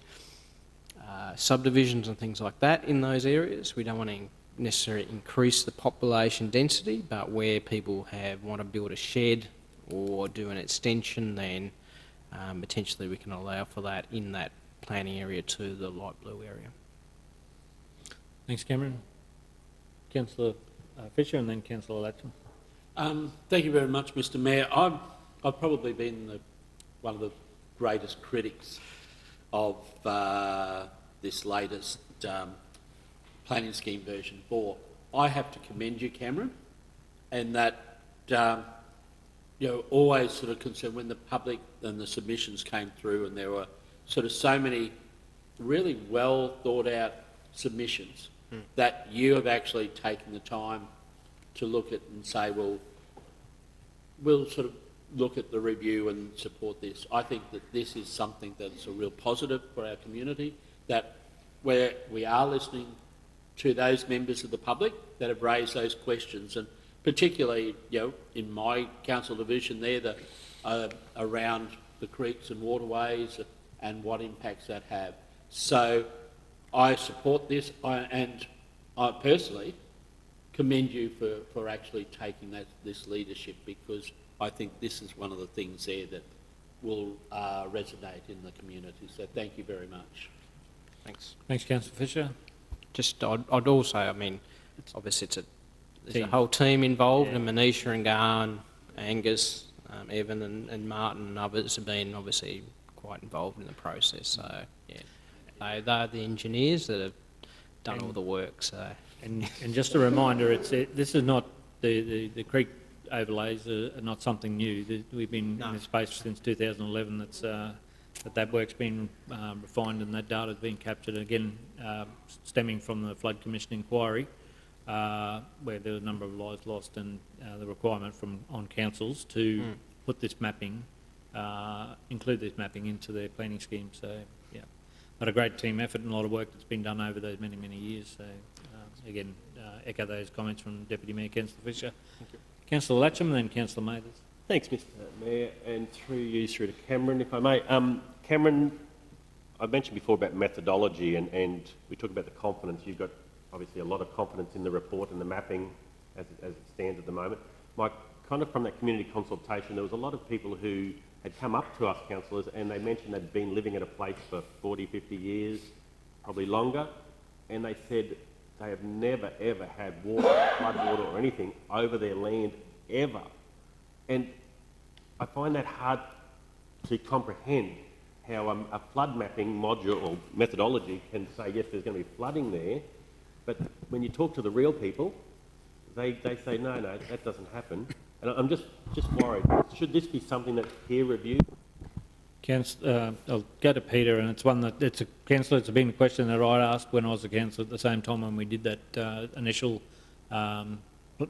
subdivisions and things like that in those areas. We don't want to necessarily increase the population density, but where people want to build a shed or do an extension, then potentially we can allow for that in that planning area to the light blue area. Thanks, Cameron. Councillor Fisher and then Councillor Latcham. Thank you very much, Mr Mayor. I've probably been one of the greatest critics of this latest planning scheme version 4. I have to commend you, Cameron, and that always sort of concerned when the public and the submissions came through and there were sort of so many really well thought out submissions that you have actually taken the time to look at and say, well, we'll sort of look at the review and support this. I think that this is something that's a real positive for our community, that where we are listening to those members of the public that have raised those questions, and particularly, in my council division there, around the creeks and waterways and what impacts that have. So I support this, and I personally commend you for actually taking this leadership, because I think this is one of the things there that will resonate in the community. So thank you very much. Thanks. Thanks, Councillor Fisher. Just, I'd also, I mean, obviously there's a whole team involved, and Manisha and Garn, Angus, Evan and Martin and others have been obviously quite involved in the process. So, yeah, they're the engineers that have done all the work. So, and just a reminder, this is not the creek overlays are not something new. We've been in this space since 2011. That work's been refined and that data's been captured again, stemming from the Flood Commission inquiry, where there were a number of lives lost, and the requirement on councils to put this mapping, include this mapping into their planning scheme. So, yeah, but a great team effort and a lot of work that's been done over those many, many years. So, again, echo those comments from Deputy Mayor Councillor Fisher. Thank you. Councillor Latcham and then Councillor Mathers. Thanks, Mr Mayor, and through to Cameron, if I may. Cameron, I mentioned before about methodology, and we talked about the confidence. You've got obviously a lot of confidence in the report and the mapping as it stands at the moment. Kind of from that community consultation, there was a lot of people who had come up to us, councillors, and they mentioned they'd been living at a place for 40, 50 years, probably longer, and they said they have never, ever had water, flood water or anything over their land, ever. And I find that hard to comprehend how a flood mapping module or methodology can say, yes, there's going to be flooding there, but when you talk to the real people, they say, no, that doesn't happen. And I'm just worried. Should this be something that's peer reviewed? I'll go to Peter, and it's one that councillor. It's been a question that I asked when I was a councillor at the same time when we did that initial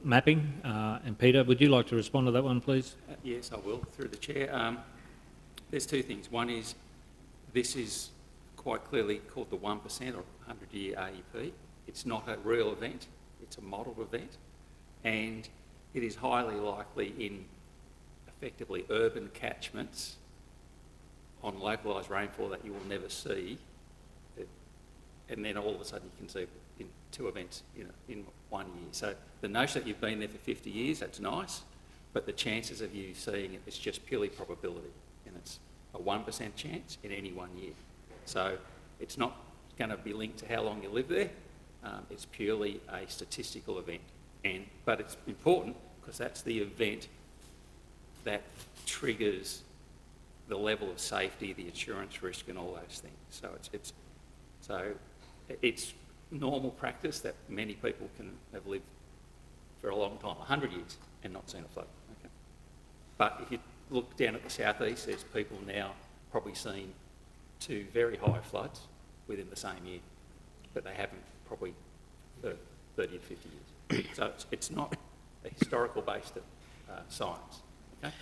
mapping. And Peter, would you like to respond to that one, please? Yes, I will, through the chair. There's two things. One is this is quite clearly called the 1% or 100-year AEP. It's not a real event. It's a modelled event. And it is highly likely in effectively urban catchments on localised rainfall that you will never see. And then all of a sudden you can see in two events in 1 year. So the notion that you've been there for 50 years, that's nice, but the chances of you seeing it is just purely probability. And it's a 1% chance in any 1 year. So it's not going to be linked to how long you live there. It's purely a statistical event. But it's important because that's the event that triggers the level of safety, the insurance risk and all those things. So it's normal practice that many people have lived for a long time, 100 years, and not seen a flood. Okay? But if you look down at the southeast, there's people now probably seen 2 very high floods within the same year, but they haven't probably for 30 to 50 years. So it's not a historical based science. Okay?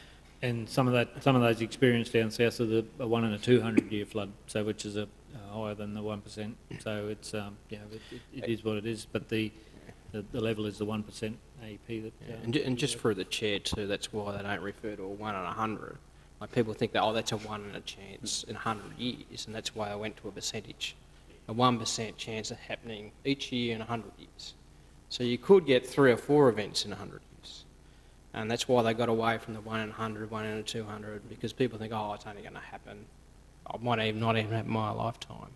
And some of those experienced down south are a 1 in a 200-year flood, so which is higher than the 1%. So it's it is what it is. But the level is the 1% AEP. That and just for the chair too, that's why they don't refer to a 1 in 100. Like people think that that's a 1 in a chance in 100 years, and that's why I went to a percentage, a 1% chance of happening each year in 100 years. So you could get 3 or 4 events in 100 years. And that's why they got away from the 1 in 100, 1 in a 200, because people think, it's only going to happen. I might even not even happen in my lifetime.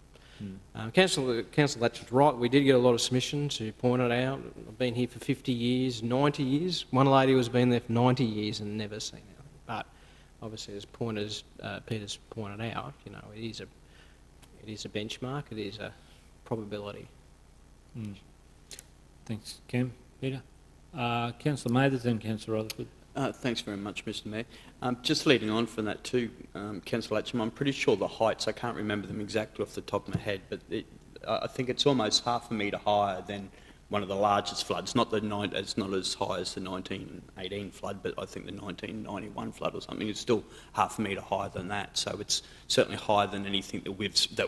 Councillor Latcham's right. We did get a lot of submissions who pointed out, I've been here for 50 years, 90 years. One lady was been there for 90 years and never seen anything. But obviously, as Peter's pointed out, it is a benchmark. It is a probability. Thanks, Cam. Peter. Councillor Mathers and Councillor Rutherford. Thanks very much, Mr Mayor. Just leading on from that too, Councillor Latcham, I'm pretty sure the heights, I can't remember them exactly off the top of my head, but I think it's almost half a metre higher than one of the largest floods. It's not as high as the 1918 flood, but I think the 1991 flood or something is still half a metre higher than that. So it's certainly higher than anything that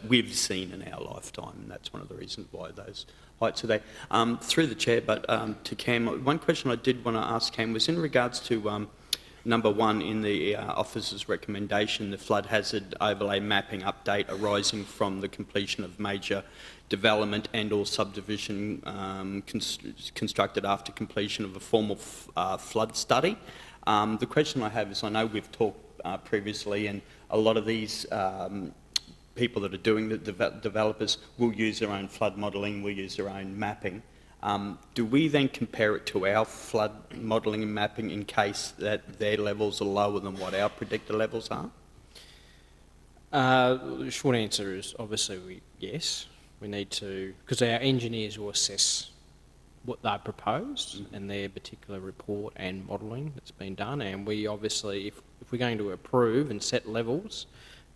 we've seen in our lifetime, and that's one of the reasons why those heights are there. Through the chair, but to Cam, one question I did want to ask Cam was in regards to number 1 in the officer's recommendation, the flood hazard overlay mapping update arising from the completion of major development and or subdivision constructed after completion of a formal flood study. The question I have is, I know we've talked previously, and a lot of these people that are doing the developers will use their own flood modelling, will use their own mapping. Do we then compare it to our flood modelling and mapping in case that their levels are lower than what our predicted levels are? The short answer is obviously yes. We need to, because our engineers will assess what they proposed and their particular report and modelling that's been done, and we obviously, if we're going to approve and set levels,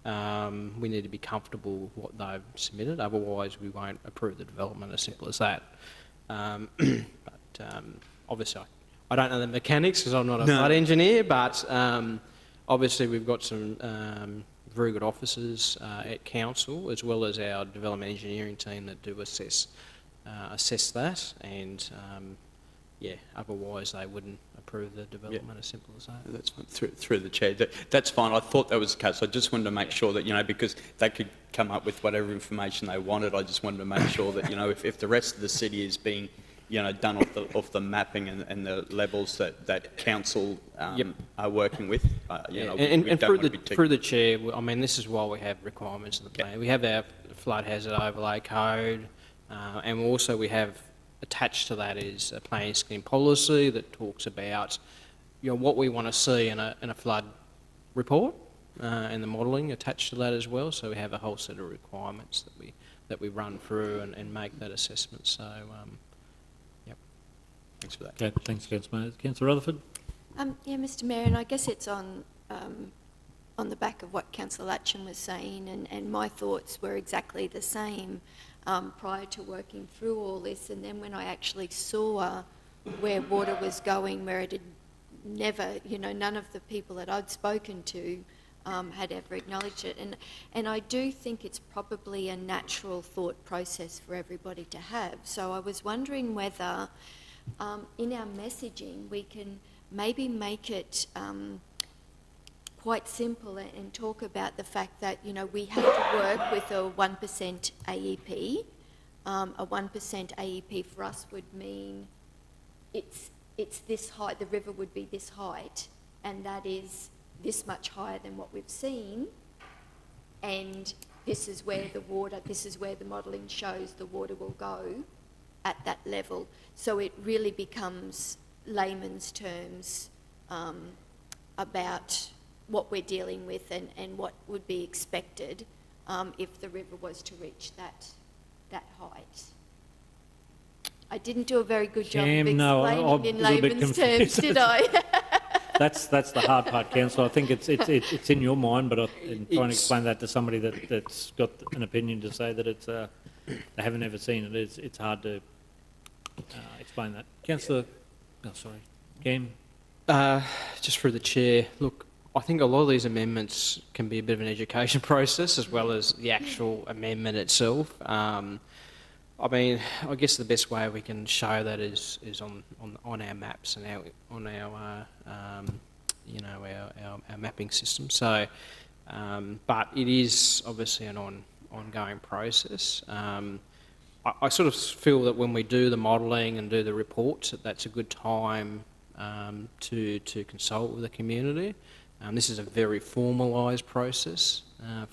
we need to be comfortable with what they've submitted, otherwise we won't approve the development, as simple as that. Obviously I don't know the mechanics because I'm not a flood engineer, but obviously we've got some very good officers at council, as well as our development engineering team that do assess that, and yeah, otherwise they wouldn't approve the development, as simple as that. That's fine. Through the chair. That's fine. I thought that was the case. I just wanted to make sure that, because they could come up with whatever information they wanted. I just wanted to make sure that, if the rest of the city is being, done off the mapping and the levels that council are working with, and through the chair, I mean, this is why we have requirements in the plan. We have our flood hazard overlay code, and also we have attached to that is a planning scheme policy that talks about what we want to see in a flood report, and the modelling attached to that as well. So we have a whole set of requirements that we run through and make that assessment. So yep, thanks for that. Okay, thanks, Councillor Rutherford. Yeah, Mr Mayor, and I guess it's on the back of what Councillor Latcham was saying, and my thoughts were exactly the same. Prior to working through all this, and then when I actually saw where water was going, where it had never, none of the people that I'd spoken to had ever acknowledged it. And I do think it's probably a natural thought process for everybody to have. So I was wondering whether in our messaging we can maybe make it quite simple and talk about the fact that, we have to work with a 1% AEP. A 1% AEP for us would mean it's this height, the river would be this height, and that is this much higher than what we've seen, and this is where the modelling shows the water will go at that level. So it really becomes layman's terms about what we're dealing with and what would be expected if the river was to reach that height. I didn't do a very good job of explaining in layman's terms, did I? That's the hard part, Councillor. I think it's in your mind, but in trying to explain that to somebody that's got an opinion to say that it's they haven't ever seen it, it's hard to explain that. Councillor, Cam. Just through the chair, look, I think a lot of these amendments can be a bit of an education process as well as the actual amendment itself. I mean, I guess the best way we can show that is on our maps and on our mapping system. So, but it is obviously an ongoing process. I sort of feel that when we do the modelling and do the reports, that's a good time to consult with the community. This is a very formalised process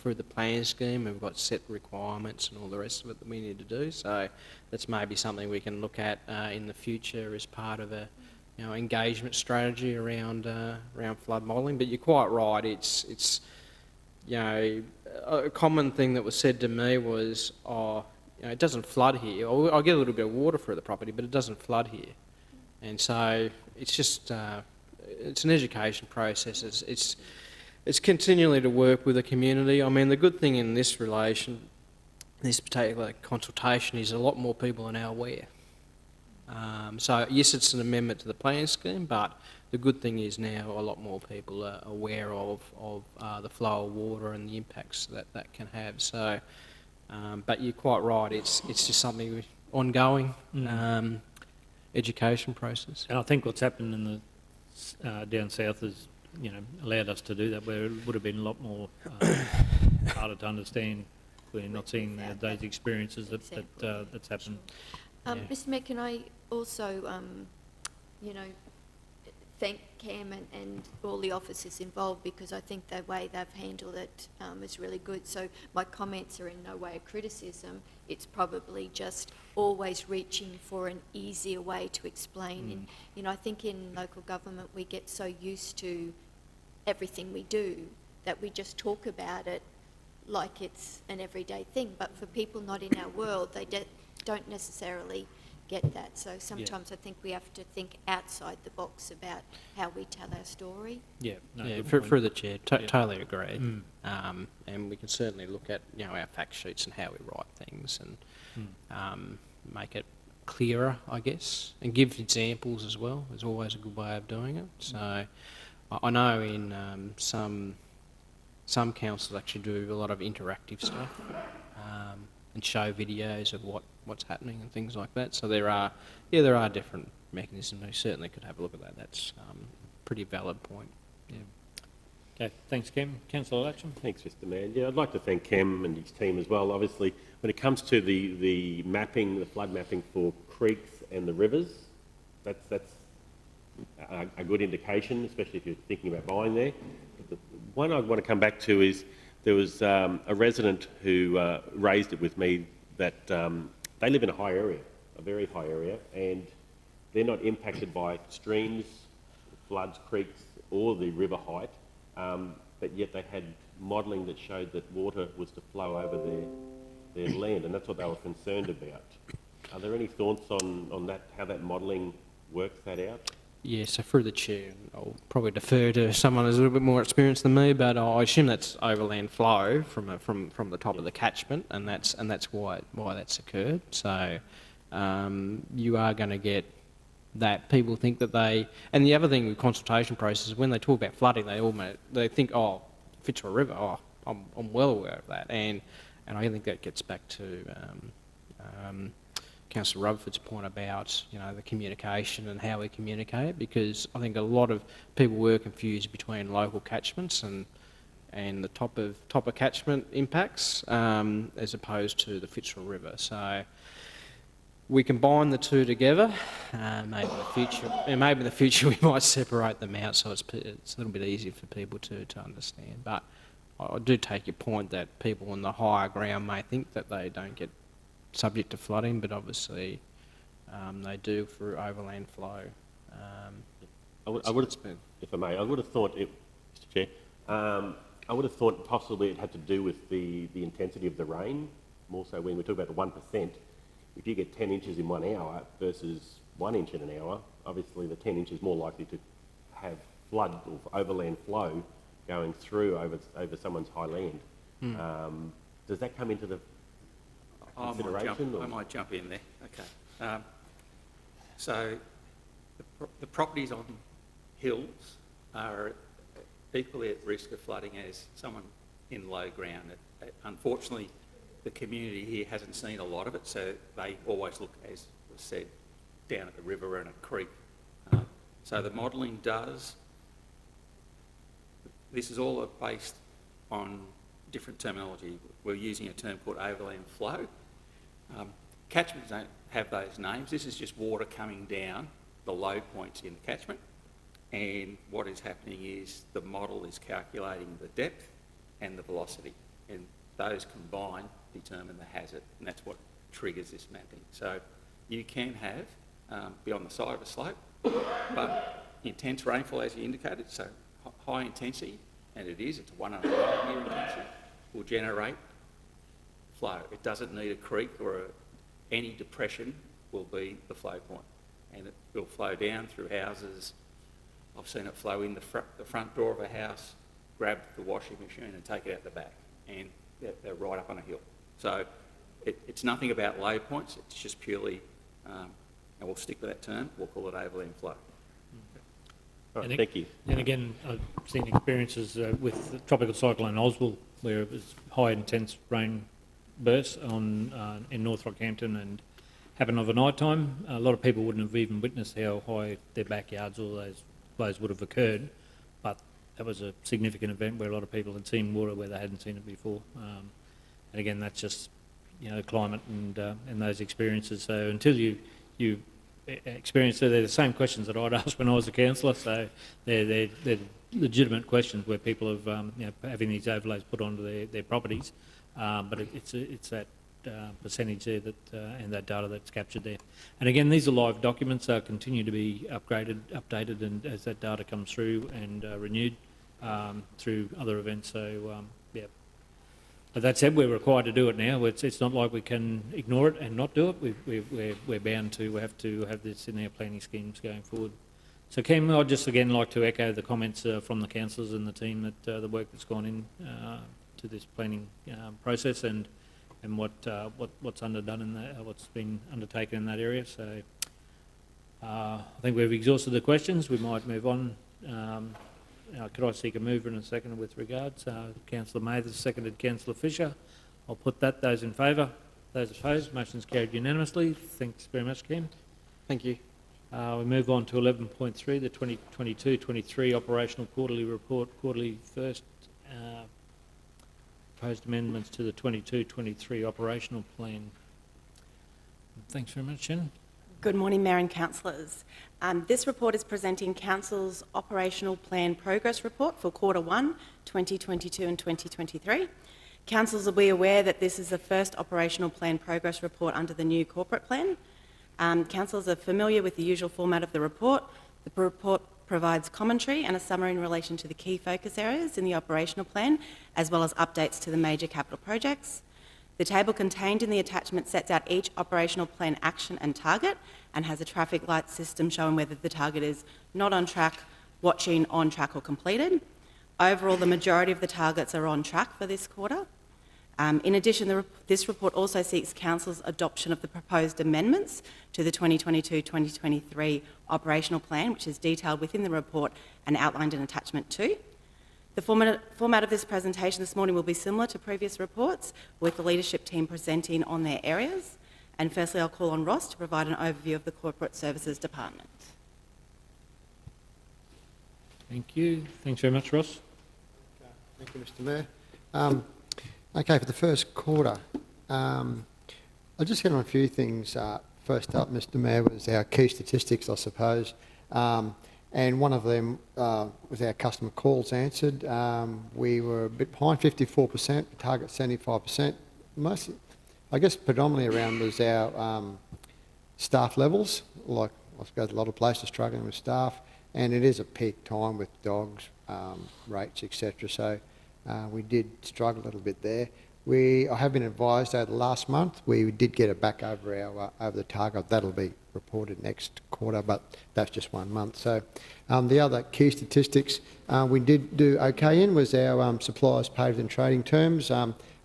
through the plan scheme. We've got set requirements and all the rest of it that we need to do. So that's maybe something we can look at in the future as part of a engagement strategy around flood modelling. But you're quite right. It's a common thing that was said to me was, it doesn't flood here. I'll get a little bit of water through the property, but it doesn't flood here. And so it's just it's an education process. It's continually to work with the community. I mean, the good thing in this particular consultation is a lot more people are now aware. So yes, it's an amendment to the planning scheme, but the good thing is now a lot more people are aware of the flow of water and the impacts that can have. So, but you're quite right. It's just something ongoing education process. And I think what's happened in the down south has, allowed us to do that, where it would have been a lot more harder to understand. We're not seeing those experiences that's happened. Mr Mayor, can I also, thank Cam and all the officers involved, because I think the way they've handled it is really good. So my comments are in no way a criticism. It's probably just always reaching for an easier way to explain. And, I think in local government we get so used to everything we do that we just talk about it like it's an everyday thing. But for people not in our world, they don't necessarily get that. So sometimes I think we have to think outside the box about how we tell our story. Through the chair, totally agree. And we can certainly look at our fact sheets and how we write things and make it clearer, I guess, and give examples as well. Is always a good way of doing it. So I know in some councils actually do a lot of interactive stuff and show videos of what's happening and things like that. So there are different mechanisms. We certainly could have a look at that. That's a pretty valid point. Okay, thanks, Cam. Councillor Latcham. Thanks, Mr Mayor. Yeah, I'd like to thank Cam and his team as well. Obviously, when it comes to the mapping, the flood mapping for creeks and the rivers, that's a good indication, especially if you're thinking about buying there. But the one I want to come back to is there was a resident who raised it with me that they live in a high area, a very high area, and they're not impacted by streams, floods, creeks, or the river height, but yet they had modelling that showed that water was to flow over their land, and that's what they were concerned about. Are there any thoughts on that, how that modelling works that out? Yeah, so through the chair, I'll probably defer to someone who's a little bit more experienced than me, but I assume that's overland flow from the top of the catchment, and that's why that's occurred. So you are going to get that people think that they, and the other thing with consultation processes, when they talk about flooding, they think, oh, Fitzroy River, oh, I'm well aware of that, and I think that gets back to Councillor Rutherford's point about the communication and how we communicate, because I think a lot of people were confused between local catchments and the top of catchment impacts as opposed to the Fitzroy River. So we combine the two together. Maybe in the future we might separate them out so it's a little bit easier for people to understand. But I do take your point that people on the higher ground may think that they don't get subject to flooding, but obviously they do through overland flow. I would have, if I may, I would have thought, Mr Chair, I would have thought possibly it had to do with the intensity of the rain, more so when we talk about the 1%. If you get 10 inches in 1 hour versus 1 inch in an hour, obviously the 10 inches is more likely to have flood or overland flow going through over someone's high land. Does that come into the consideration? I might jump in there. Okay. So the properties on hills are equally at risk of flooding as someone in low ground. Unfortunately, the community here hasn't seen a lot of it, so they always look, as was said, down at the river and a creek. So the modelling does, this is all based on different terminology. We're using a term called overland flow. Catchments don't have those names. This is just water coming down the low points in the catchment, and what is happening is the model is calculating the depth and the velocity, and those combined determine the hazard, and that's what triggers this mapping. So you can have, be on the side of a slope, but intense rainfall, as you indicated, so high intensity, and it's a 1.5 year intensity, will generate flow. It doesn't need a creek or any depression will be the flow point, and it will flow down through houses, I've seen it flow in the front door of a house, grab the washing machine and take it out the back, and they're right up on a hill. So it's nothing about low points, it's just purely, and we'll stick with that term, we'll call it overland flow. All right, And thank you. And again, I've seen experiences with the tropical cyclone Oswald, where it was high intense rain bursts in North Rockhampton and happened overnight time. A lot of people wouldn't have even witnessed how high their backyards or those flows would have occurred, but that was a significant event where a lot of people had seen water where they hadn't seen it before. And again, that's just, you know, climate and those experiences. So until you experience it, they're the same questions that I'd asked when I was a councillor. So they're legitimate questions where people have you know, having these overlays put onto their properties, but it's that percentage there that and that data that's captured there. And again, these are live documents. They'll continue to be updated, and as that data comes through and renewed through other events. So yeah. But that said, we're required to do it now. It's not like we can ignore it and not do it. We're bound to have this in our planning schemes going forward. So, Kim, I'd just again like to echo the comments from the councillors and the team that the work that's gone in to this planning process and what's underdone in that, what's been undertaken in that area. So, I think we've exhausted the questions. We might move on. Could I seek a mover and a seconder with regards? Councillor Mathers, seconded Councillor Fisher. I'll put that. Those in favour? Those opposed? Motion's carried unanimously. Thanks very much, Kim. Thank you. We move on to 11.3, the 2022-23 operational quarterly report, quarterly first proposed amendments to the 22-23 operational plan. Thanks very much, Shannon. Good morning, Mayor and councillors. This report is presenting Council's Operational Plan Progress Report for Quarter 1, 2022 and 2023. Councils will be aware that this is the first Operational Plan Progress Report under the new corporate plan. Councillors are familiar with the usual format of the report. The report provides commentary and a summary in relation to the key focus areas in the operational plan, as well as updates to the major capital projects. The table contained in the attachment sets out each operational plan action and target and has a traffic light system showing whether the target is not on track, watching, on track or completed. Overall, the majority of the targets are on track for this quarter. In addition, this report also seeks Council's adoption of the proposed amendments to the 2022-2023 operational plan, which is detailed within the report and outlined in attachment 2. The format of this presentation this morning will be similar to previous reports, with the leadership team presenting on their areas. And firstly, I'll call on Ross to provide an overview of the Corporate Services Department. Thank you. Thanks very much, Ross. Thank you, Mr Mayor. Okay, for the first quarter, I'll just get on a few things. First up, Mr Mayor, was our key statistics, I suppose. And one of them was our customer calls answered. We were a bit behind, 54%, target 75%. Mostly, I guess predominantly around was our staff levels. Like, I suppose a lot of places struggling with staff, and it is a peak time with dogs, rates, etc. So we did struggle a little bit there. I have been advised over the last month we did get it back over the target. That'll be reported next quarter, but that's just 1 month. So the other key statistics we did do okay in was our suppliers paid within trading terms.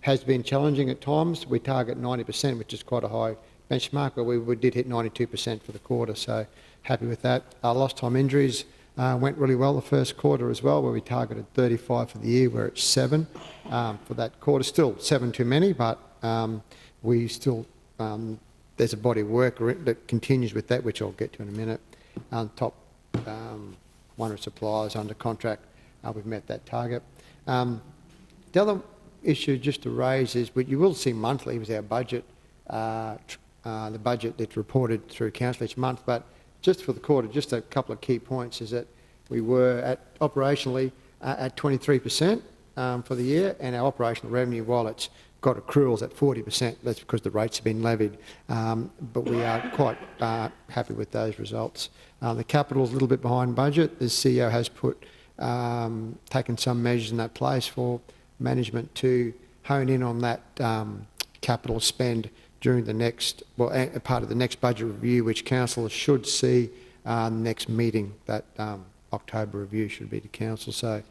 Has been challenging at times. We target 90%, which is quite a high benchmark, but we did hit 92% for the quarter, so happy with that. Our lost time injuries went really well the first quarter as well, where we targeted 35 for the year. We're at 7 for that quarter. Still 7 too many, but we still, there's a body of work that continues with that, which I'll get to in a minute. Top 100 suppliers under contract, we've met that target. The other issue just to raise is what you will see monthly was our budget, the budget that's reported through council each month, but just for the quarter, just a couple of key points is that we were at operationally at 23% for the year, and our operational revenue, while it's got accruals at 40%, that's because the rates have been levied, but we are quite happy with those results. The capital's a little bit behind budget. The CEO has taken some measures in that place for management to hone in on that capital spend during the next, part of the next budget review, which councillors should see next meeting that October review should be to council. So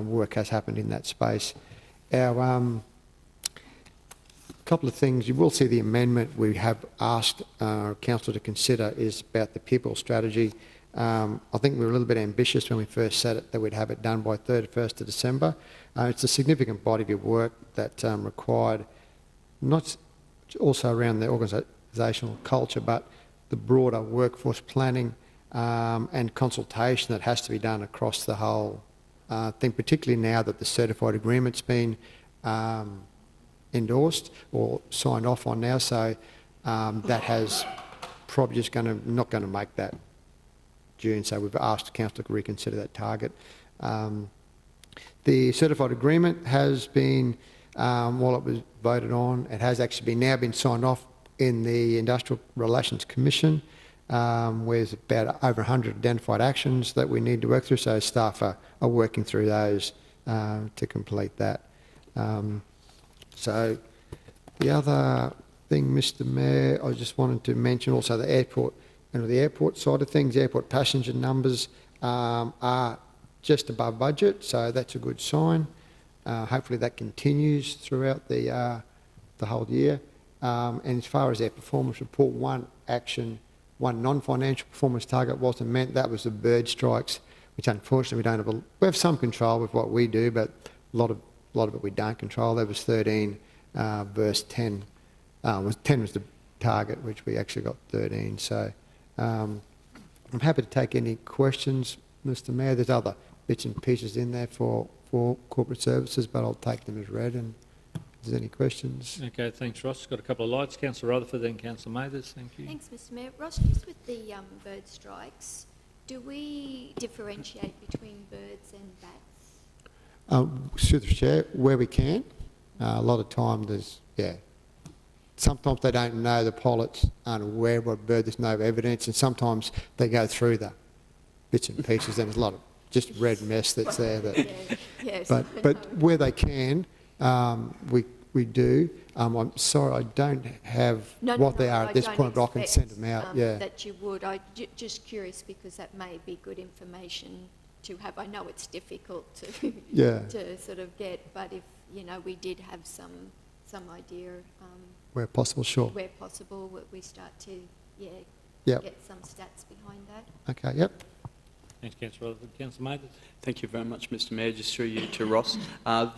work has happened in that space. Our couple of things, you will see the amendment we have asked council to consider is about the people strategy. I think we were a little bit ambitious when we first said it, that we'd have it done by 31st of December. It's a significant body of work that required not also around the organisational culture, but the broader workforce planning and consultation that has to be done across the whole thing, particularly now that the certified agreement's been endorsed or signed off on now. So that has probably just not going to make that June. So we've asked council to reconsider that target. The certified agreement has been, while it was voted on, it has actually now been signed off in the Industrial Relations Commission, where there's about over 100 identified actions that we need to work through. So staff are working through those to complete that. So the other thing, Mr. Mayor, I just wanted to mention also the airport, the airport side of things. The airport passenger numbers are just above budget, so that's a good sign. Hopefully that continues throughout the whole year. And as far as their performance report, one non-financial performance target wasn't met. That was the bird strikes, which unfortunately we don't have. We have some control with what we do, but a lot of it we don't control. There was 13 versus 10. 10 was the target, which we actually got 13. So I'm happy to take any questions, Mr. Mayor. There's other bits and pieces in there for corporate services, but I'll take them as read. And if there's any questions. Okay, thanks, Ross. Got a couple of lights. Councillor Rutherford, then Councillor Mathers. Thank you. Thanks, Mr. Mayor. Ross, just with the bird strikes, do we differentiate between birds and bats? Through the chair, where we can. A lot of time sometimes they don't know, the pilots aren't aware of what bird, there's no evidence, and sometimes they go through the bits and pieces and there's a lot of just red mess that's there. Yes. But where they can, we do. I'm sorry, I don't have what they are at this point, but I can send them out. That you would. I'm just curious because that may be good information to have. I know it's difficult to to sort of get, but if we did have some idea. Where possible, sure. Where possible, we start to get some stats behind that. Okay. Yep. Thanks, Councillor Rutherford. Councillor Mathers. Thank you very much, Mr. Mayor. Just through you to Ross.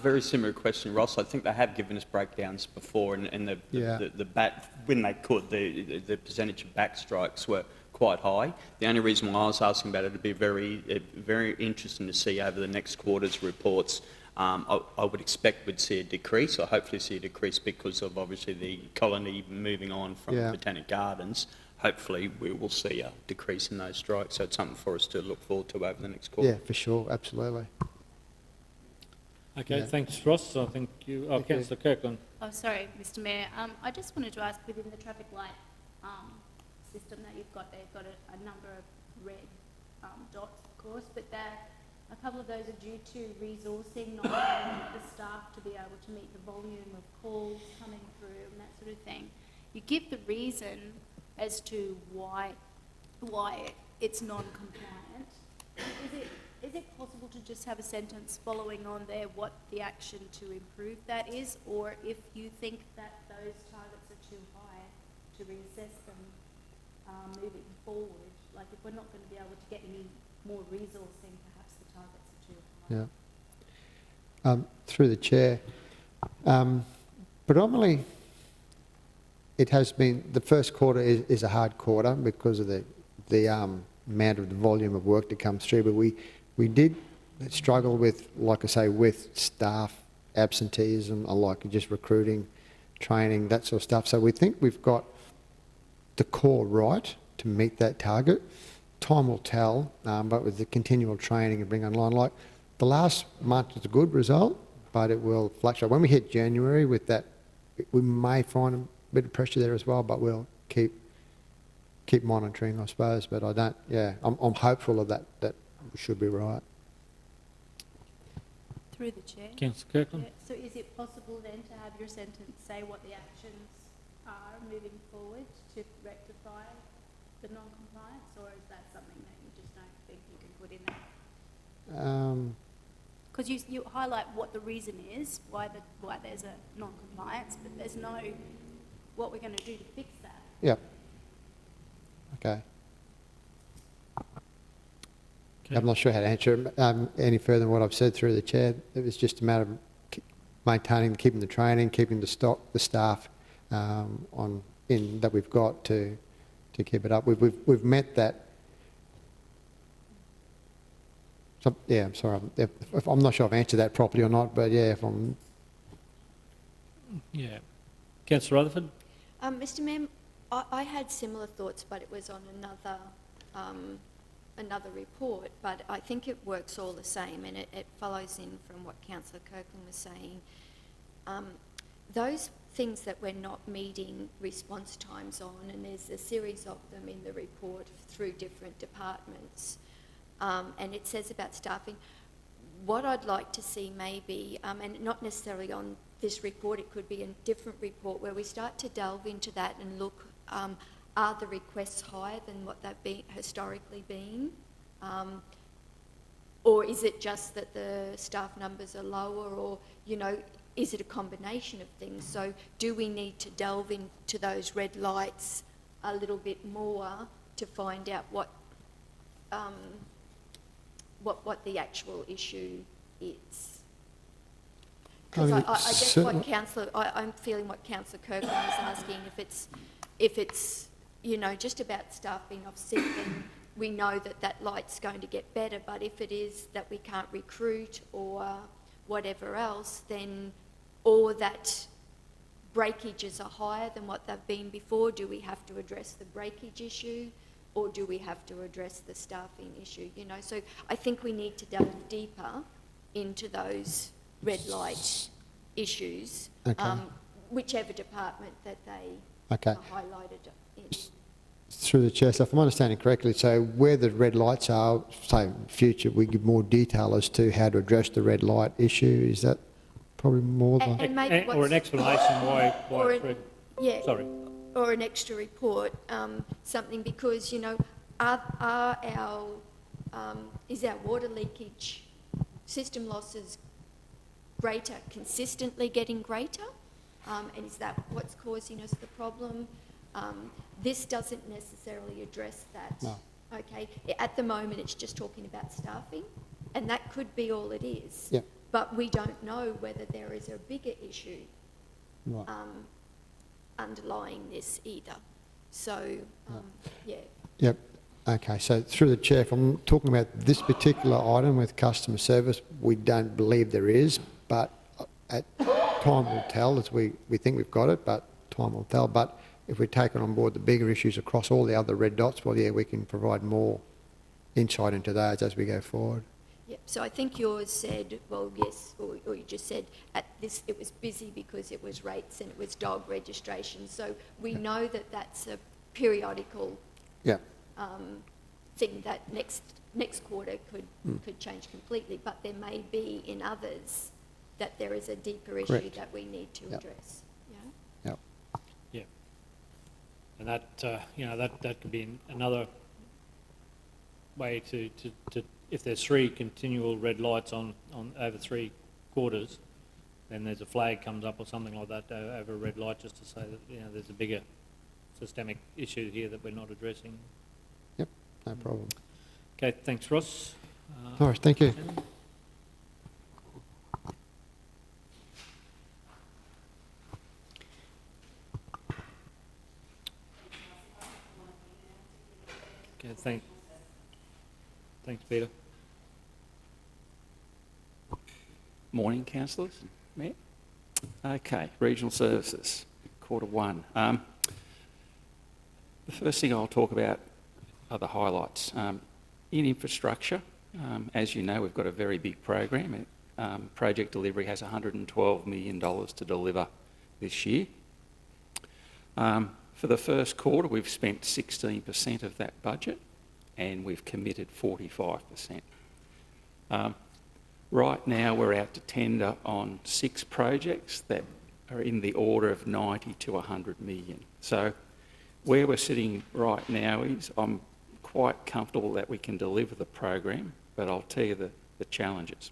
Very similar question, Ross. I think they have given us breakdowns before, and the bat, when they could, the percentage of back strikes were quite high. The only reason why I was asking about it would be very interesting to see over the next quarter's reports. I would expect we'd see a decrease, or hopefully see a decrease because of obviously the colony moving on from Botanic Gardens. Hopefully we will see a decrease in those strikes, so it's something for us to look forward to over the next quarter. Yeah, for sure, absolutely. Okay, thanks, Ross. I think you... Oh, Councillor Kirkland. Oh, sorry, Mr. Mayor. I just wanted to ask, within the traffic light system that you've got there, you've got a number of red dots, of course, but a couple of those are due to resourcing, not having the staff to be able to meet the volume of calls coming through and that sort of thing. You give the reason as to why it's non-compliant. Is it possible to just have a sentence following on there what the action to improve that is, or if you think that those targets are too high, to reassess them moving forward? Like if we're not going to be able to get any more resourcing, perhaps the targets are too high. Yeah. Through the chair, predominantly it has been, the first quarter is a hard quarter because of the amount of the volume of work that comes through, but we did struggle with, like I say, with staff absenteeism, like just recruiting, training, that sort of stuff. So we think we've got the core right to meet that target. Time will tell, but with the continual training and bring online, like the last month was a good result, but it will fluctuate. When we hit January with that, we may find a bit of pressure there as well, but we'll keep monitoring, I suppose. But I don't, I'm hopeful of that we should be right. Through the chair. Councillor Kirkland. Yeah. So is it possible then to have your sentence say what the actions are moving forward to rectify the non-compliance, or is that something that you just don't think you can put in there? Because you highlight what the reason is, why there's a non-compliance, but there's no what we're going to do to fix that. Yeah. Okay. I'm not sure how to answer any further than what I've said through the chair. It was just a matter of maintaining, keeping the training, keeping the staff that we've got to keep it up. We've met that. So, yeah, I'm sorry. If I'm not sure I've answered that properly or not, but yeah, if I'm. Yeah. Councillor Rutherford? Mr Mayor, I had similar thoughts, but it was on another report, but I think it works all the same, and it follows in from what Councillor Kirkland was saying. Those things that we're not meeting response times on, and there's a series of them in the report through different departments, and it says about staffing. What I'd like to see maybe, and not necessarily on this report, it could be a different report where we start to delve into that and look, are the requests higher than what they've historically been? Or is it just that the staff numbers are lower, or, you know, is it a combination of things? So do we need to delve into those red lights a little bit more to find out what the actual issue is? Because I guess I'm feeling what Councillor Kirkland is asking, if it's you know, just about staff being off sick, then we know that light's going to get better. But if it is that we can't recruit or whatever else, then, or that breakages are higher than what they've been before, do we have to address the breakage issue, or do we have to address the staffing issue? You know, so I think we need to delve deeper into those red light issues, Okay. Whichever department that they Okay. are highlighted in. Through the chair, so if I'm understanding correctly, so where the red lights are, say in future, we give more detail as to how to address the red light issue. Is that probably more than... And maybe Or an explanation why or it's red. Yeah. Sorry. Or an extra report, something, because, you know, is our water leakage system losses greater, consistently getting greater? And is that what's causing us the problem? This doesn't necessarily address that. No. Okay, at the moment it's just talking about staffing, and that could be all it is. Yep. But we don't know whether there is a bigger issue Right. underlying this either. So, yeah. Yep. Okay, so through the chair, if I'm talking about this particular item with customer service, we don't believe there is, but at time will tell, as we think we've got it, but time will tell. But if we're taking on board the bigger issues across all the other red dots, well, yeah, we can provide more insight into those as we go forward. Yep. So I think yours said, well, yes, or you just said at this it was busy because it was rates and it was dog registration. So we know that that's a periodical Yeah. thing that next quarter could change completely, but there may be in others that there is a deeper issue Correct. that we need to Yep. address. Yeah. Yep. Yeah. And that, you know, that could be another way to if there's 3 continual red lights on over 3 quarters, then there's a flag comes up or something like that over a red light, just to say that, you know, there's a bigger systemic issue here that we're not addressing. Yep, no problem. Okay, thanks, Ross. All right, thank you. Okay, thanks, Peter. Morning, councillors. Mayor. Okay, regional services, Q1. The first thing I'll talk about are the highlights. In infrastructure, as you know, we've got a very big program. Project delivery has $112 million to deliver this year. For the first quarter, we've spent 16% of that budget, and we've committed 45%. Right now, we're out to tender on 6 projects that are in the order of 90 to 100 million. So where we're sitting right now is I'm quite comfortable that we can deliver the program, but I'll tell you the challenges.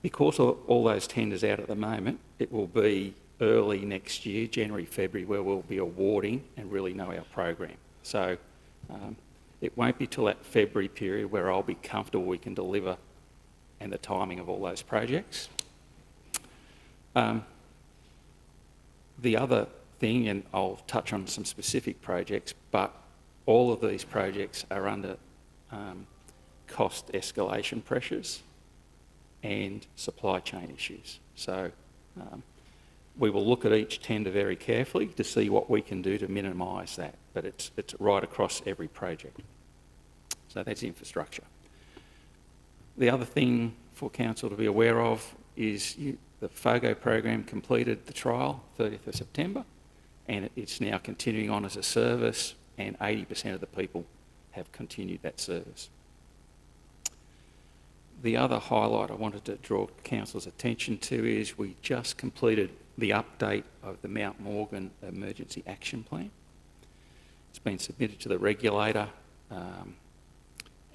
Because of all those tenders out at the moment, it will be early next year, January, February, where we'll be awarding and really know our program. So it won't be till that February period where I'll be comfortable we can deliver and the timing of all those projects. The other thing, and I'll touch on some specific projects, but all of these projects are under cost escalation pressures and supply chain issues. So we will look at each tender very carefully to see what we can do to minimise that, but it's right across every project. So that's infrastructure. The other thing for Council to be aware of is the FOGO program completed the trial 30th of September, and it's now continuing on as a service, and 80% of the people have continued that service. The other highlight I wanted to draw Council's attention to is we just completed the update of the Mount Morgan Emergency Action Plan. It's been submitted to the regulator,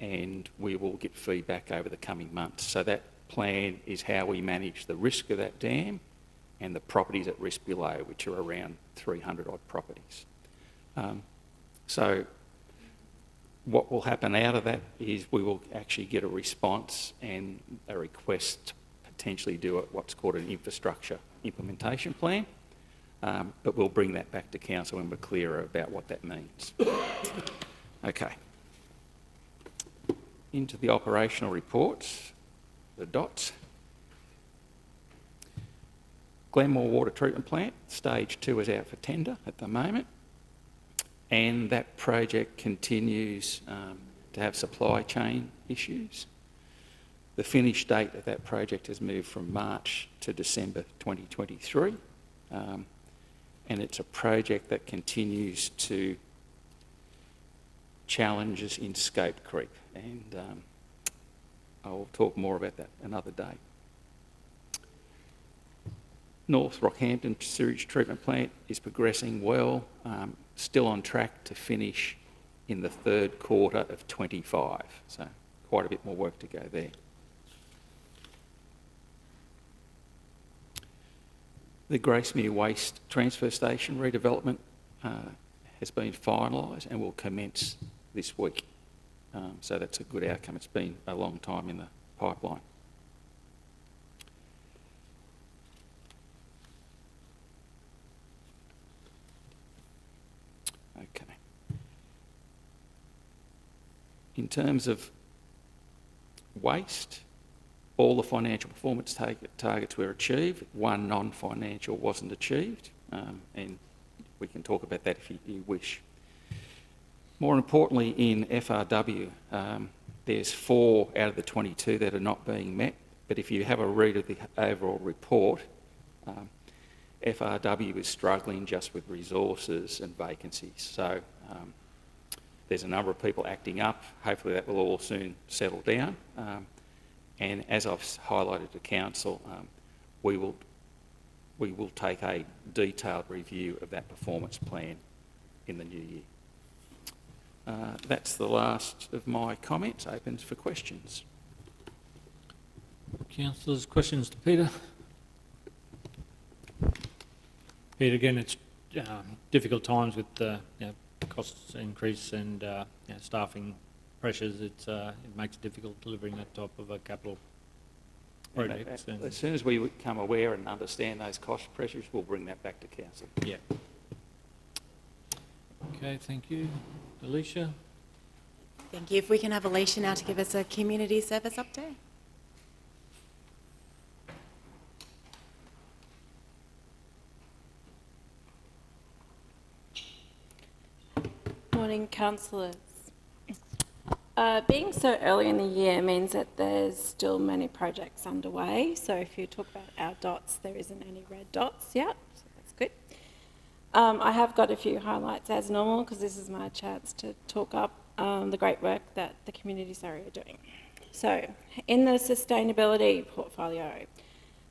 and we will get feedback over the coming months. So that plan is how we manage the risk of that dam and the properties at risk below, which are around 300 odd properties. So what will happen out of that is we will actually get a response and a request to potentially do what's called an infrastructure implementation plan, but we'll bring that back to Council when we're clearer about what that means. Okay. Into the operational reports, the dots. Glenmore Water Treatment Plant, stage 2 is out for tender at the moment, and that project continues to have supply chain issues. The finish date of that project has moved from March to December 2023, and it's a project that continues to challenges in scope creep, and I'll talk more about that another day. North Rockhampton Sewage Treatment Plant is progressing well, still on track to finish in the third quarter of 25, so quite a bit more work to go there. The Gracemere Waste Transfer Station redevelopment has been finalised and will commence this week. So that's a good outcome. It's been a long time in the pipeline. Okay. In terms of waste, all the financial performance targets were achieved. One non-financial wasn't achieved, and we can talk about that if you wish. More importantly, in FRW, there's 4 out of the 22 that are not being met, but if you have a read of the overall report, FRW is struggling just with resources and vacancies. So there's a number of people acting up. Hopefully that will all soon settle down. And as I've highlighted to Council, we will take a detailed review of that performance plan in the new year. That's the last of my comments. Open for questions. Councillors, questions to Peter? Peter, again, it's difficult times with costs increase and staffing pressures. It makes it difficult delivering that type of a capital project. As soon as we become aware and understand those cost pressures, we'll bring that back to Council. Yeah. Okay, thank you. Alicia? Thank you. If we can have Alicia now to give us a community service update. Morning, councillors. Being so early in the year means that there's still many projects underway. So if you talk about our dots, there isn't any red dots yet, so that's good. I have got a few highlights as normal because this is my chance to talk up the great work that the communities are doing. So in the sustainability portfolio,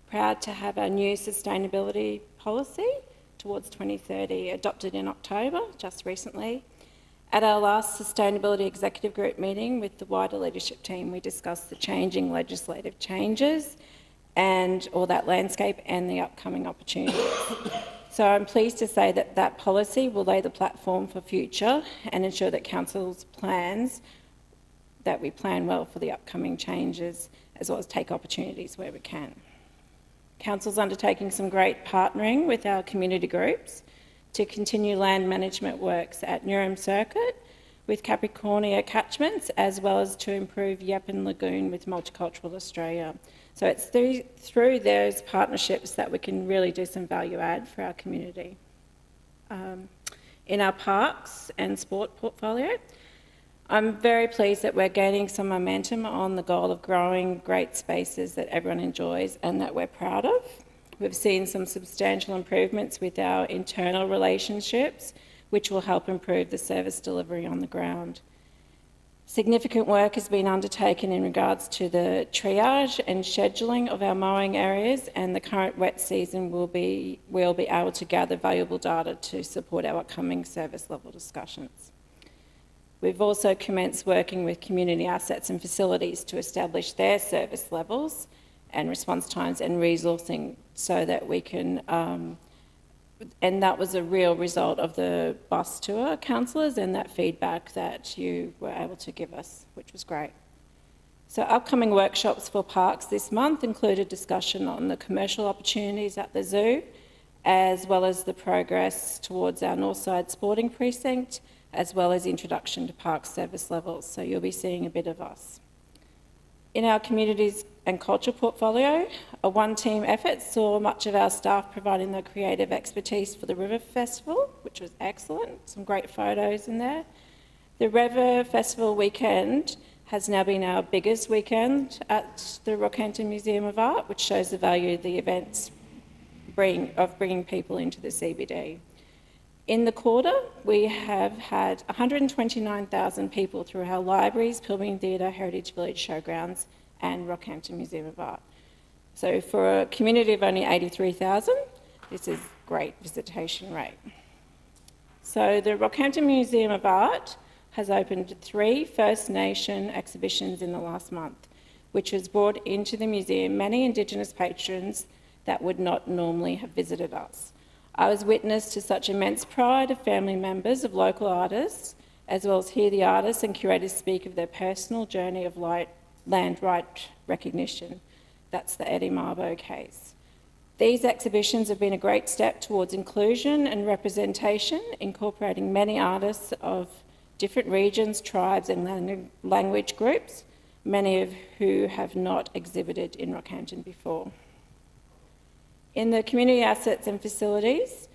proud to have a new sustainability policy towards 2030 adopted in October, just recently. At our last Sustainability Executive Group meeting with the wider leadership team, we discussed the changing legislative changes and all that landscape and the upcoming opportunities. So I'm pleased to say that that policy will lay the platform for future and ensure that Council's plans, that we plan well for the upcoming changes, as well as take opportunities where we can. Council's undertaking some great partnering with our community groups to continue land management works at Newham Circuit with Capricornia catchments, as well as to improve Yappin Lagoon with Multicultural Australia. So it's through those partnerships that we can really do some value add for our community. In our parks and sport portfolio, I'm very pleased that we're gaining some momentum on the goal of growing great spaces that everyone enjoys and that we're proud of. We've seen some substantial improvements with our internal relationships, which will help improve the service delivery on the ground. Significant work has been undertaken in regards to the triage and scheduling of our mowing areas, and the current wet season we'll be able to gather valuable data to support our upcoming service level discussions. We've also commenced working with community assets and facilities to establish their service levels and response times and resourcing so that we can, and that was a real result of the bus tour, councillors, and that feedback that you were able to give us, which was great. So upcoming workshops for parks this month include a discussion on the commercial opportunities at the zoo, as well as the progress towards our Northside Sporting Precinct, as well as introduction to park service levels. So you'll be seeing a bit of us. In our communities and culture portfolio, a one-team effort saw much of our staff providing the creative expertise for the River Festival, which was excellent, some great photos in there. The River Festival weekend has now been our biggest weekend at the Rockhampton Museum of Art, which shows the value the events bring of bringing people into the CBD. In the quarter, we have had 129,000 people through our libraries, Pilbeam Theatre, Heritage Village Showgrounds and Rockhampton Museum of Art. So for a community of only 83,000, this is great visitation rate. So the Rockhampton Museum of Art has opened 3 First Nation exhibitions in the last month, which has brought into the museum many Indigenous patrons that would not normally have visited us. I was witness to such immense pride of family members of local artists, as well as hear the artists and curators speak of their personal journey of land right recognition. That's the Eddie Mabo case. These exhibitions have been a great step towards inclusion and representation, incorporating many artists of different regions, tribes and language groups, many of who have not exhibited in Rockhampton before. In the community assets and facilities,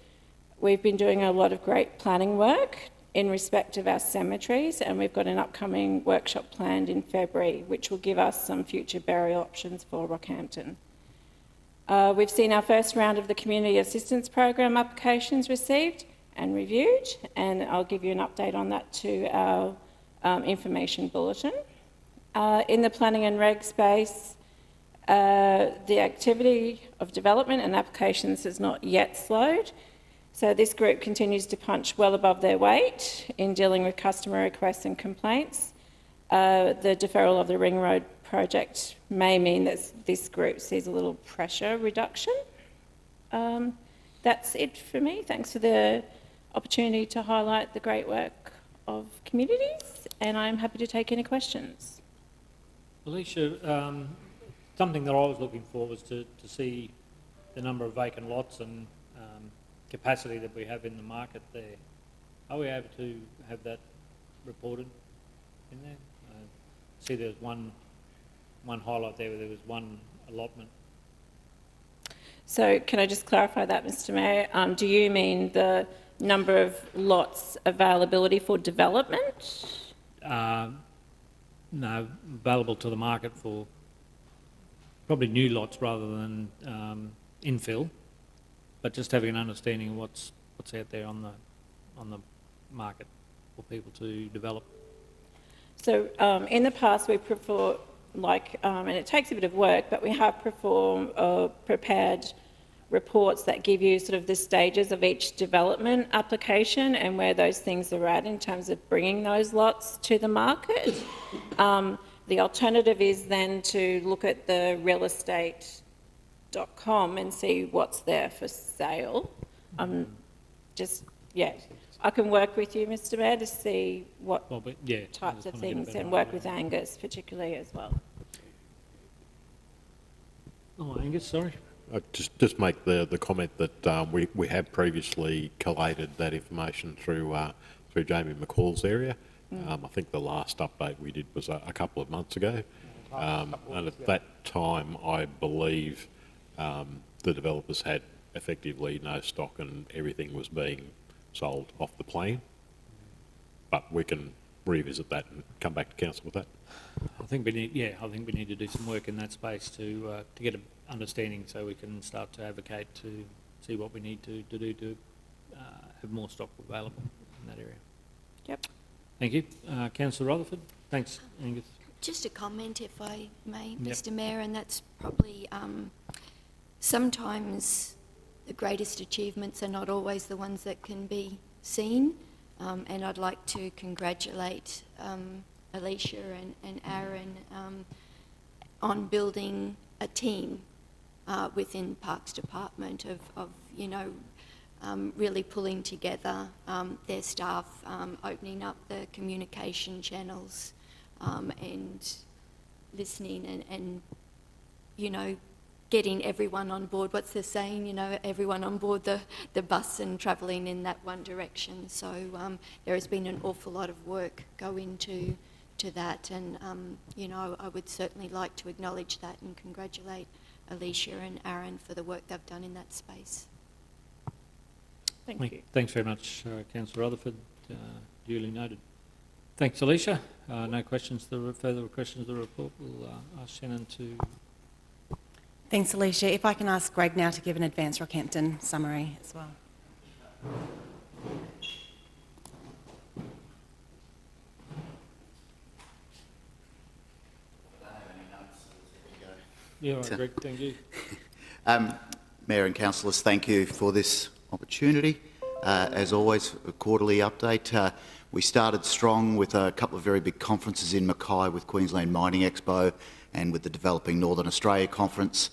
we've been doing a lot of great planning work in respect of our cemeteries, and we've got an upcoming workshop planned in February, which will give us some future burial options for Rockhampton. We've seen our first round of the Community Assistance Program applications received and reviewed, and I'll give you an update on that to our information bulletin. In the planning and reg space, the activity of development and applications has not yet slowed, so this group continues to punch well above their weight in dealing with customer requests and complaints. The deferral of the Ring Road project may mean that this group sees a little pressure reduction. That's it for me. Thanks for the opportunity to highlight the great work of communities, and I'm happy to take any questions. Alicia, something that I was looking for was to see the number of vacant lots and capacity that we have in the market there. Are we able to have that reported in there? See there's one highlight there where there was one allotment. So can I just clarify that, Mr Mayor? Do you mean the number of lots availability for development? No, available to the market for probably new lots rather than infill, but just having an understanding of what's out there on the market for people to develop. So in the past we and it takes a bit of work, but we have prepared reports that give you sort of the stages of each development application and where those things are at in terms of bringing those lots to the market. The alternative is then to look at the realestate.com and see what's there for sale. I can work with you, Mr. Mayor, to see what types of things, and work with Angus particularly as well. Oh, Angus, sorry. Just make the comment that we have previously collated that information through Jamie McCall's area. I think the last update we did was a couple of months ago, and at that time I believe the developers had effectively no stock and everything was being sold off the plan. But we can revisit that and come back to council with that. I think we need to do some work in that space to get an understanding, so we can start to advocate to see what we need to do to have more stock available in that area. Yep. Thank you. Councillor Rutherford. Thanks, Angus. Just a comment, if I may, Yep. Mr. Mayor, and that's probably sometimes the greatest achievements are not always the ones that can be seen, and I'd like to congratulate Alicia and Aaron on building a team within Parks Department of really pulling together their staff, opening up the communication channels, and listening and getting everyone on board. What's the saying? Everyone on board the bus and travelling in that one direction. So there has been an awful lot of work go into that, and I would certainly like to acknowledge that and congratulate Alicia and Aaron for the work they've done in that space. Thank you. Thanks very much, Councillor Rutherford. Duly noted. Thanks, Alicia. No questions. Further questions of the report. We'll ask Shannon to. Thanks, Alicia. If I can ask Greg now to give an advance Rockhampton summary as well. Yeah, all right, Greg, thank you. Mayor and councillors, thank you for this opportunity. As always, a quarterly update. We started strong with a couple of very big conferences in Mackay with Queensland Mining Expo and with the Developing Northern Australia Conference.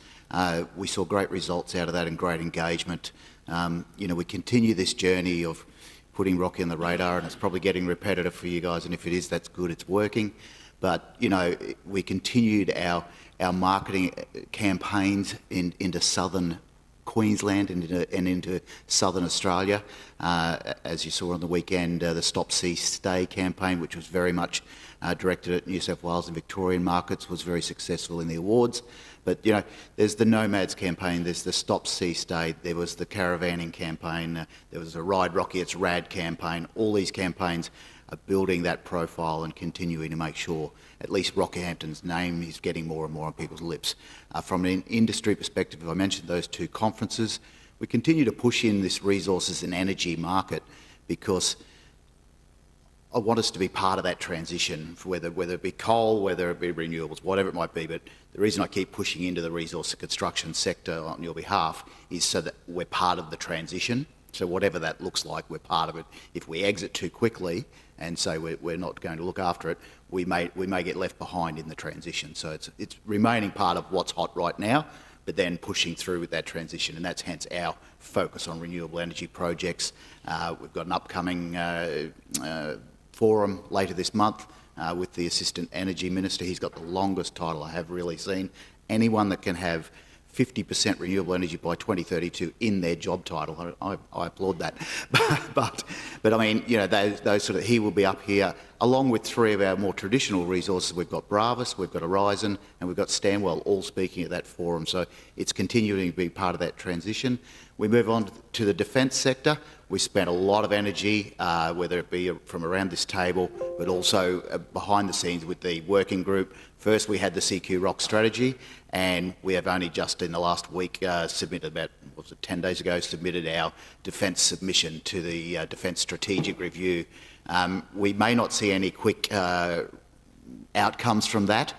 We saw great results out of that and great engagement. We continue this journey of putting Rocky on the radar, and it's probably getting repetitive for you guys, and if it is, that's good, it's working. But, we continued our marketing campaigns into southern Queensland and into southern Australia. As you saw on the weekend, the Stop Sea Stay campaign, which was very much directed at New South Wales and Victorian markets, was very successful in the awards. But, there's the Nomads campaign, there's the Stop Sea Stay, there was the Caravanning campaign, there was the Ride Rocky It's Rad campaign. All these campaigns are building that profile and continuing to make sure at least Rockhampton's name is getting more and more on people's lips. From an industry perspective, I mentioned those two conferences. We continue to push in this resources and energy market because I want us to be part of that transition, for whether it be coal, whether it be renewables, whatever it might be. But the reason I keep pushing into the resource and construction sector on your behalf is so that we're part of the transition. So whatever that looks like, we're part of it. If we exit too quickly and say we're not going to look after it, we may get left behind in the transition. So it's remaining part of what's hot right now, but then pushing through with that transition, and that's hence our focus on renewable energy projects. We've got an upcoming forum later this month with the Assistant Energy Minister. He's got the longest title I have really seen. Anyone that can have 50% renewable energy by 2032 in their job title. I applaud that. but I mean, those sort of, he will be up here along with three of our more traditional resources. We've got Bravus, we've got Horizon, and we've got Stanwell all speaking at that forum. So it's continuing to be part of that transition. We move on to the defence sector. We spent a lot of energy, whether it be from around this table, but also behind the scenes with the working group. First, we had the CQ Rock strategy, and we have only just in the last week submitted, about 10 days ago, submitted our defence submission to the Defence Strategic Review. We may not see any quick outcomes from that.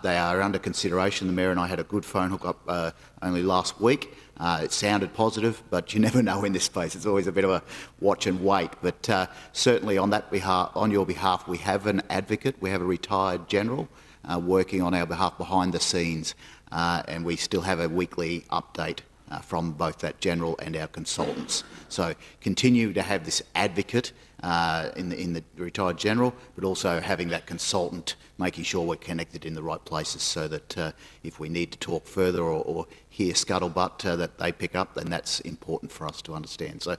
They are under consideration. The Mayor and I had a good phone hook-up only last week, It sounded positive, but you never know in this space. It's always a bit of a watch and wait. But certainly on your behalf, we have an advocate. We have a retired general working on our behalf behind the scenes, and we still have a weekly update from both that general and our consultants. So continue to have this advocate in the retired general, but also having that consultant making sure we're connected in the right places, so that if we need to talk further or hear scuttlebutt that they pick up, then that's important for us to understand. So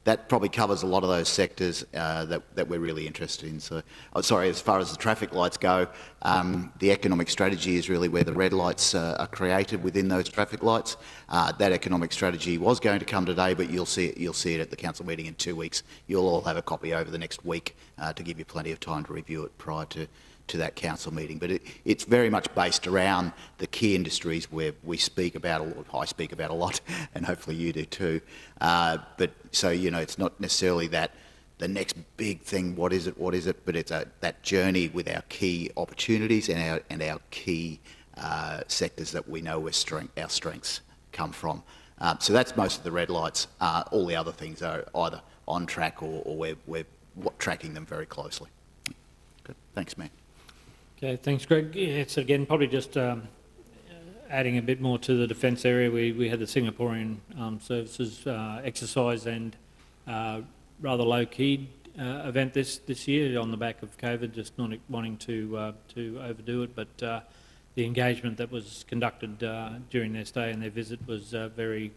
that probably covers a lot of those sectors that we're really interested in. So, sorry, as far as the traffic lights go, the economic strategy is really where the red lights are created within those traffic lights. That economic strategy was going to come today, but you'll see it at the council meeting in 2 weeks. You'll all have a copy over the next week to give you plenty of time to review it prior to that council meeting. But it's very much based around the key industries where we speak about, I speak about a lot, and hopefully you do too. But so, it's not necessarily that the next big thing, what is it, but it's that journey with our key opportunities and our key sectors that we know where our strengths come from. So that's most of the red lights. All the other things are either on track or we're tracking them very closely. Good. Thanks, Mayor. Okay, thanks, Greg. Yeah, it's again probably just adding a bit more to the defence area. We had the Singaporean Services exercise and rather low-key event this year on the back of COVID, just not wanting to overdo it. But the engagement that was conducted during their stay and their visit was very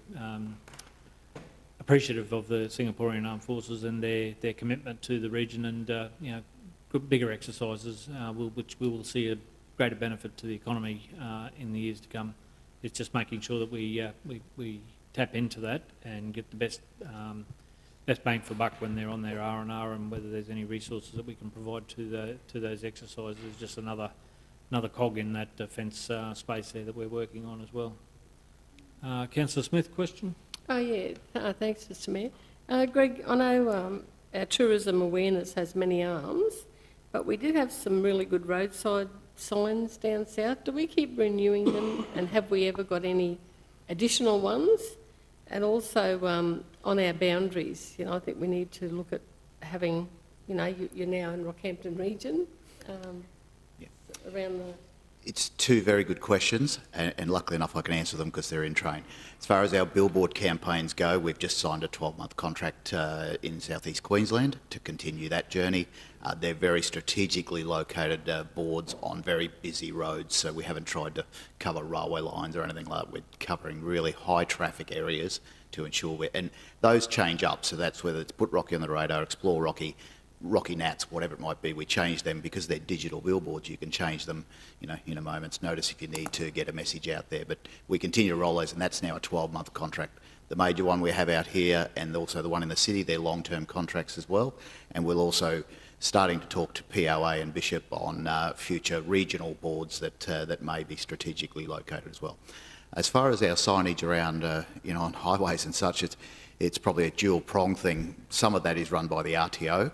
appreciative of the Singaporean Armed Forces and their commitment to the region, and bigger exercises, which we will see a greater benefit to the economy in the years to come. It's just making sure that we tap into that and get the best bang for buck when they're on their R&R, and whether there's any resources that we can provide to those exercises is just another cog in that defence space there that we're working on as well. Councillor Smith, question? Oh yeah, thanks, Mr Mayor. Greg, I know our tourism awareness has many arms, but we did have some really good roadside signs down south. Do we keep renewing them, and have we ever got any additional ones? And also on our boundaries, I think we need to look at having, you're now in Rockhampton region, around the... It's two very good questions, and luckily enough I can answer them because they're in train. As far as our billboard campaigns go, we've just signed a 12-month contract in southeast Queensland to continue that journey. They're very strategically located boards on very busy roads, so we haven't tried to cover railway lines or anything like that. We're covering really high traffic areas to ensure and those change up, so that's whether it's Put Rocky on the Radar, Explore Rocky, Rocky Nats, whatever it might be, we change them because they're digital billboards. You can change them, in a moment's notice if you need to get a message out there. But we continue to roll those, and that's now a 12-month contract. The major one we have out here, and also the one in the city, they're long-term contracts as well. And we'll also starting to talk to POA and Bishop on future regional boards that may be strategically located as well. As far as our signage around, on highways and such, it's probably a dual-prong thing. Some of that is run by the RTO.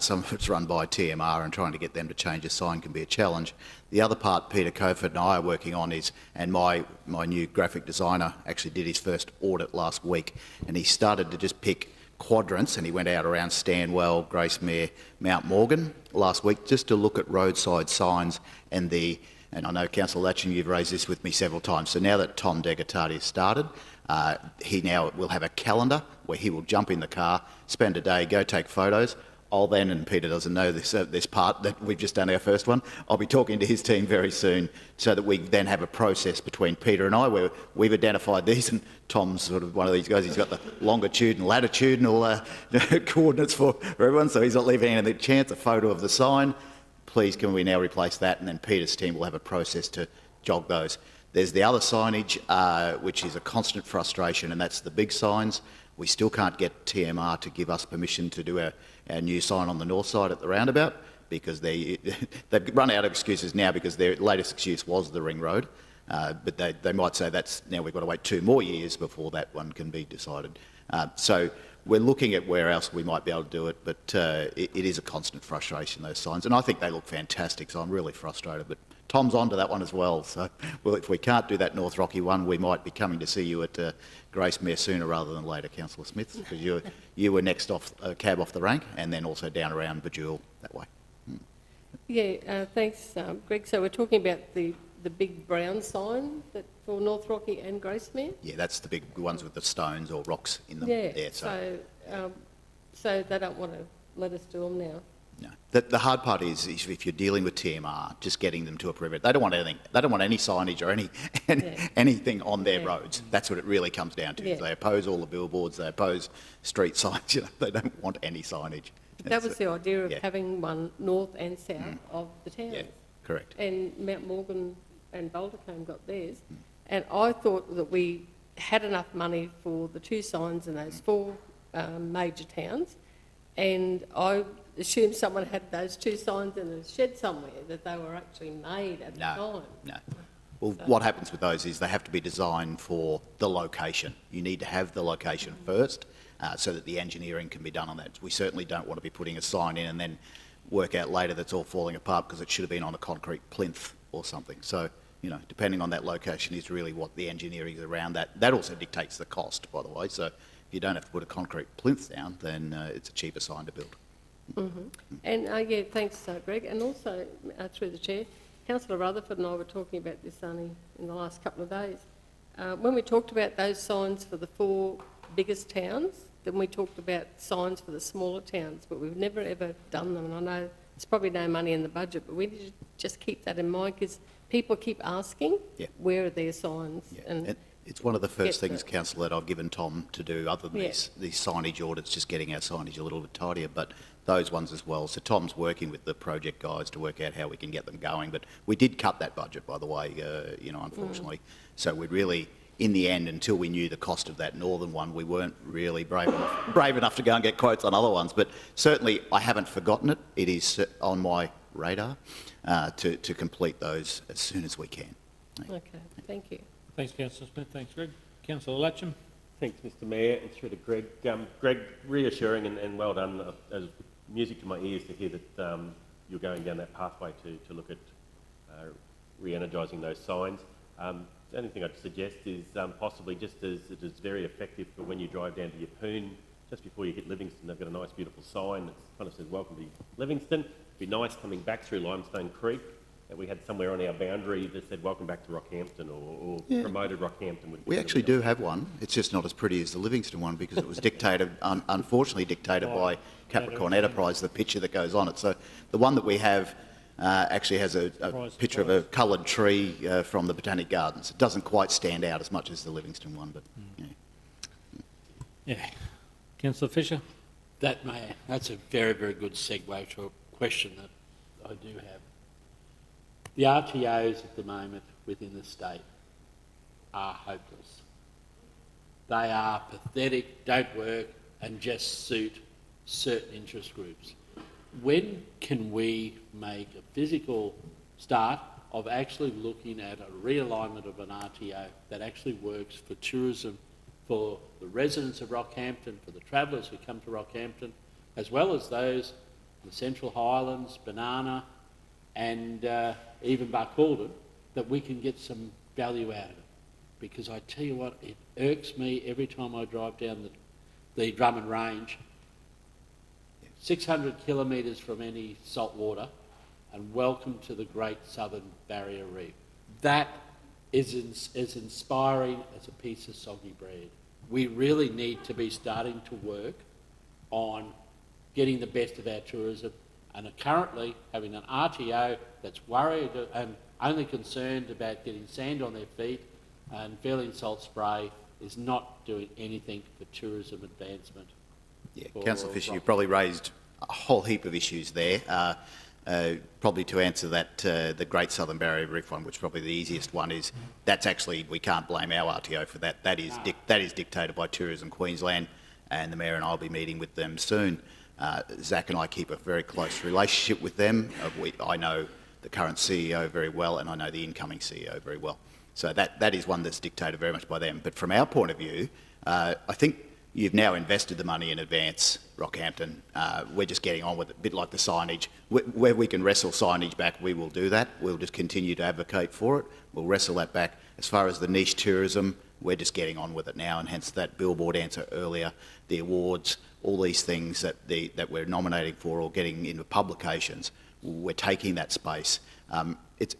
Some of it's run by TMR, and trying to get them to change a sign can be a challenge. The other part Peter Coford and I are working on is, and my new graphic designer actually did his first audit last week, and he started to just pick quadrants, and he went out around Stanwell, Gracemere, Mount Morgan last week just to look at roadside signs and I know Councillor Latchin, you've raised this with me several times, so now that Tom Degatati has started, he now will have a calendar where he will jump in the car, spend a day, go take photos. I'll then, and Peter doesn't know this part, that we've just done our first one, I'll be talking to his team very soon so that we then have a process between Peter and I where we've identified these, and Tom's sort of one of these guys, he's got the longitude and latitudinal coordinates for everyone, so he's not leaving any chance, a photo of the sign. Please can we now replace that, and then Peter's team will have a process to jog those. There's the other signage, which is a constant frustration, and that's the big signs. We still can't get TMR to give us permission to do our new sign on the north side at the roundabout because they've run out of excuses now because their latest excuse was the ring road. But they might say that's now we've got to wait 2 more years before that one can be decided. So we're looking at where else we might be able to do it, but it is a constant frustration, those signs. And I think they look fantastic, so I'm really frustrated, but Tom's onto that one as well. So, well, if we can't do that North Rocky one, we might be coming to see you at Gracemere sooner rather than later, Councillor Smith, because you were next off cab off the rank, and then also down around Bajul that way. Yeah, thanks, Greg. So we're talking about the big brown sign that for North Rocky and Gracemere? Yeah, that's the big ones with the stones or rocks in them. Yeah, so they don't want to let us do them now? No. The hard part is if you're dealing with TMR, just getting them to approve it. They don't want anything. They don't want any signage or anything on their roads. That's what it really comes down to. Yeah. They oppose all the billboards. They oppose street signs. You know, they don't want any signage. That was the idea of having one north and south of the town. Yeah, correct. And Mount Morgan and Bouldercombe got theirs. And I thought that we had enough money for the 2 signs in those 4 major towns. And I assumed someone had those 2 signs in a shed somewhere, that they were actually made at the time. No. Well, what happens with those is they have to be designed for the location. You need to have the location first so that the engineering can be done on that. We certainly don't want to be putting a sign in and then work out later that's all falling apart because it should have been on a concrete plinth or something. So, you know, depending on that location is really what the engineering is around that. That also dictates the cost, by the way. So if you don't have to put a concrete plinth down, then it's a cheaper sign to build. And yeah, thanks, Greg. And also, through the chair, Councillor Rutherford and I were talking about this only in the last couple of days. When we talked about those signs for the 4 biggest towns, then we talked about signs for the smaller towns, but we've never ever done them. And I know there's probably no money in the budget, but we need to just keep that in mind because people keep asking where are their signs. And it's one of the first things, Councillor, that I've given Tom to do, other than these signage audits, just getting our signage a little bit tidier, but those ones as well. So Tom's working with the project guys to work out how we can get them going. But we did cut that budget, by the way, you know, unfortunately. So we'd really, in the end, until we knew the cost of that northern one, we weren't really brave enough to go and get quotes on other ones. But certainly, I haven't forgotten it. It is on my radar to complete those as soon as we can. Okay, thank you. Thanks, Councillor Smith. Thanks, Greg. Councillor Latcham. Thanks, Mr Mayor, and through to Greg. Greg, reassuring and well done. As music to my ears to hear that you're going down that pathway to look at re-energising those signs. The only thing I'd suggest is possibly just as it is very effective for when you drive down to Yeppoon, just before you hit Livingston, they've got a nice beautiful sign that kind of says, "Welcome to Livingston." It'd be nice coming back through Limestone Creek that we had somewhere on our boundary that said, "Welcome back to Rockhampton," or promoted Rockhampton. We actually do have one. It's just not as pretty as the Livingston one because it was dictated, unfortunately dictated by Capricorn Enterprise, the picture that goes on it. So the one that we have actually has a picture of a coloured tree from the Botanic Gardens. It doesn't quite stand out as much as the Livingston one, but yeah. Councillor Fisher. That's a very, very good segue to a question that I do have. The RTOs at the moment within the state are hopeless. They are pathetic, don't work, and just suit certain interest groups. When can we make a physical start of actually looking at a realignment of an RTO that actually works for tourism, for the residents of Rockhampton, for the travellers who come to Rockhampton, as well as those in the Central Highlands, Banana, and even Barcaldine, that we can get some value out of it. Because I tell you what, it irks me every time I drive down the Drummond Range, 600 kilometres from any salt water, and welcome to the Great Southern Barrier Reef. That is as inspiring as a piece of soggy bread. We really need to be starting to work on getting the best of our tourism, and are currently having an RTO that's worried and only concerned about getting sand on their feet and feeling salt spray is not doing anything for tourism advancement. yeah, Councillor Fisher, you probably raised a whole heap of issues there. Probably to answer that, the Great Southern Barrier Reef one, which is probably the easiest one, is that's actually, we can't blame our RTO for that. That is dictated by Tourism Queensland, and the Mayor and I will be meeting with them soon. Zach and I keep a very close relationship with them. I know the current CEO very well, and I know the incoming CEO very well. So that is one that's dictated very much by them. But from our point of view, I think you've now invested the money in advance Rockhampton. We're just getting on with it, a bit like the signage. Where we can wrestle signage back, we will do that. We'll just continue to advocate for it. We'll wrestle that back. As far as the niche tourism, we're just getting on with it now, and hence that billboard answer earlier, the awards, all these things that we're nominating for or getting into publications, we're taking that space. It's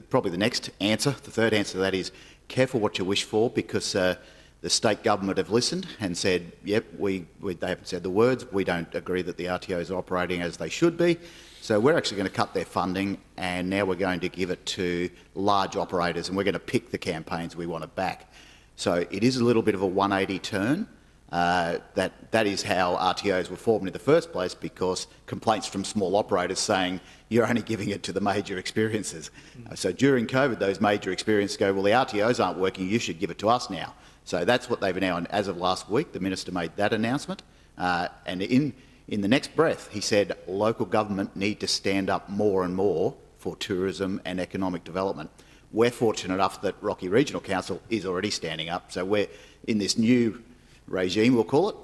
probably the next answer, the third answer to that is careful what you wish for, because the state government have listened and said, yep, they haven't said the words, we don't agree that the RTOs are operating as they should be. So we're actually going to cut their funding, and now we're going to give it to large operators, and we're going to pick the campaigns we want to back. So it is a little bit of a 180 turn. That is how RTOs were formed in the first place, because complaints from small operators saying you're only giving it to the major experiences. So during COVID, those major experiences go, well, the RTOs aren't working, you should give it to us now. So that's what they've announced. As of last week, the Minister made that announcement. And in the next breath, he said local government need to stand up more and more for tourism and economic development. We're fortunate enough that Rocky Regional Council is already standing up. So we're in this new regime, we'll call it,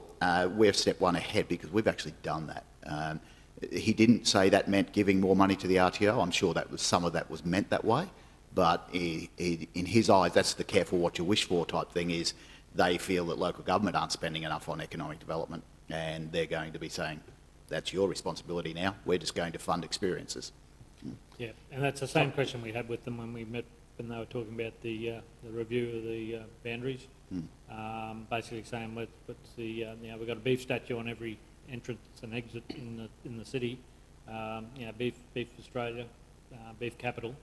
we're step one ahead because we've actually done that. He didn't say that meant giving more money to the RTO. I'm sure that was some of that was meant that way. But in his eyes, that's the careful what you wish for type thing, is they feel that local government aren't spending enough on economic development, and they're going to be saying, that's your responsibility now, we're just going to fund experiences. Yeah, and that's the same question we had with them when we met, when they were talking about the review of the boundaries. Basically saying, what's the, you know, we've got a beef statue on every entrance and exit in the city, you know, beef Australia, beef capital.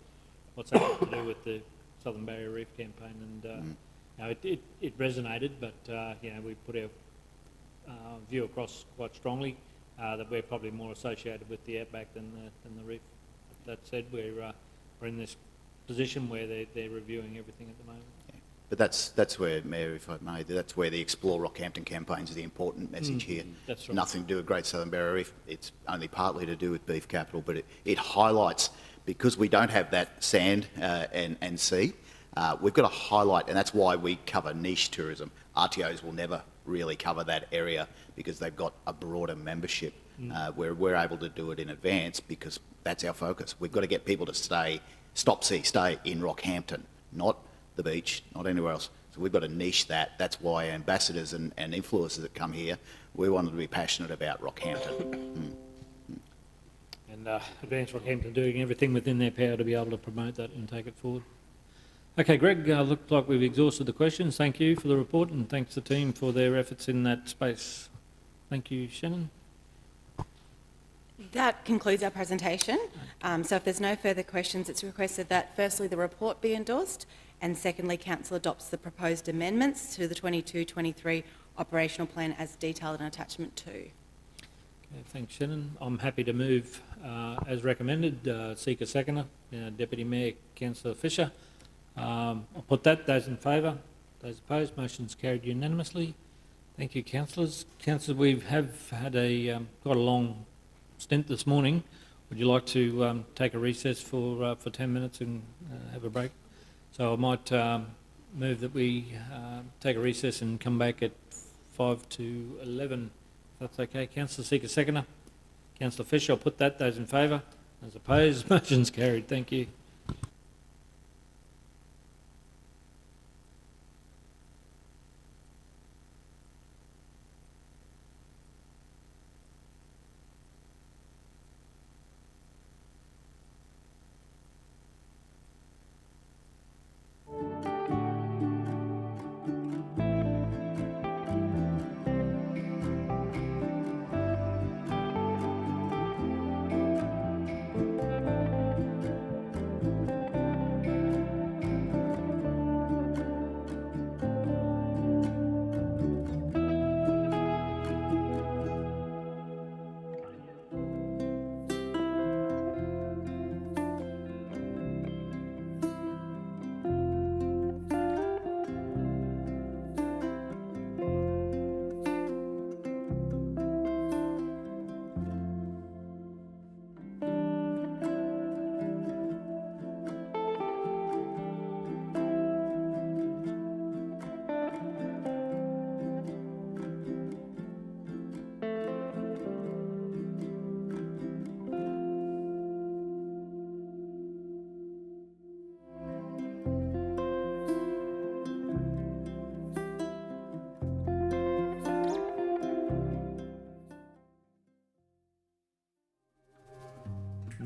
What's that got to do with the Southern Barrier Reef campaign? And you know, it resonated, but you know, we put our view across quite strongly that we're probably more associated with the outback than the reef. That said, we're in this position where they're reviewing everything at the moment. Yeah. But that's where, Mayor, if I may, that's where the Explore Rockhampton campaign is the important message here. That's right. Nothing to do with Great Southern Barrier Reef. It's only partly to do with beef capital, but it highlights, because we don't have that sand and sea, we've got to highlight, and that's why we cover niche tourism. RTOs will never really cover that area because they've got a broader membership. Where we're able to do it in advance because that's our focus. We've got to get people to stay in Rockhampton, not the beach, not anywhere else. So we've got to niche that. That's why ambassadors and influencers that come here, we want them to be passionate about Rockhampton. And Advance Rockhampton doing everything within their power to be able to promote that and take it forward. Okay, Greg, looks like we've exhausted the questions. Thank you for the report, and thanks to the team for their efforts in that space. Thank you, Shannon. That concludes our presentation. So if there's no further questions, it's requested that firstly the report be endorsed, and secondly Council adopts the proposed amendments to the 22-23 operational plan as detailed in attachment 2. Okay, thanks, Shannon. I'm happy to move as recommended. Seek a seconder, Deputy Mayor Councillor Fisher. I'll put that. Those in favour? Those opposed? Motion's carried unanimously. Thank you, councillors. Councillors, we have had quite a long stint this morning. Would you like to take a recess for 10 minutes and have a break? So I might move that we take a recess and come back at 5 to 11. If that's okay. Councillor Seeker, seconder. Councillor Fisher, I'll put that. Those in favour? Those opposed? Motion's carried. Thank you.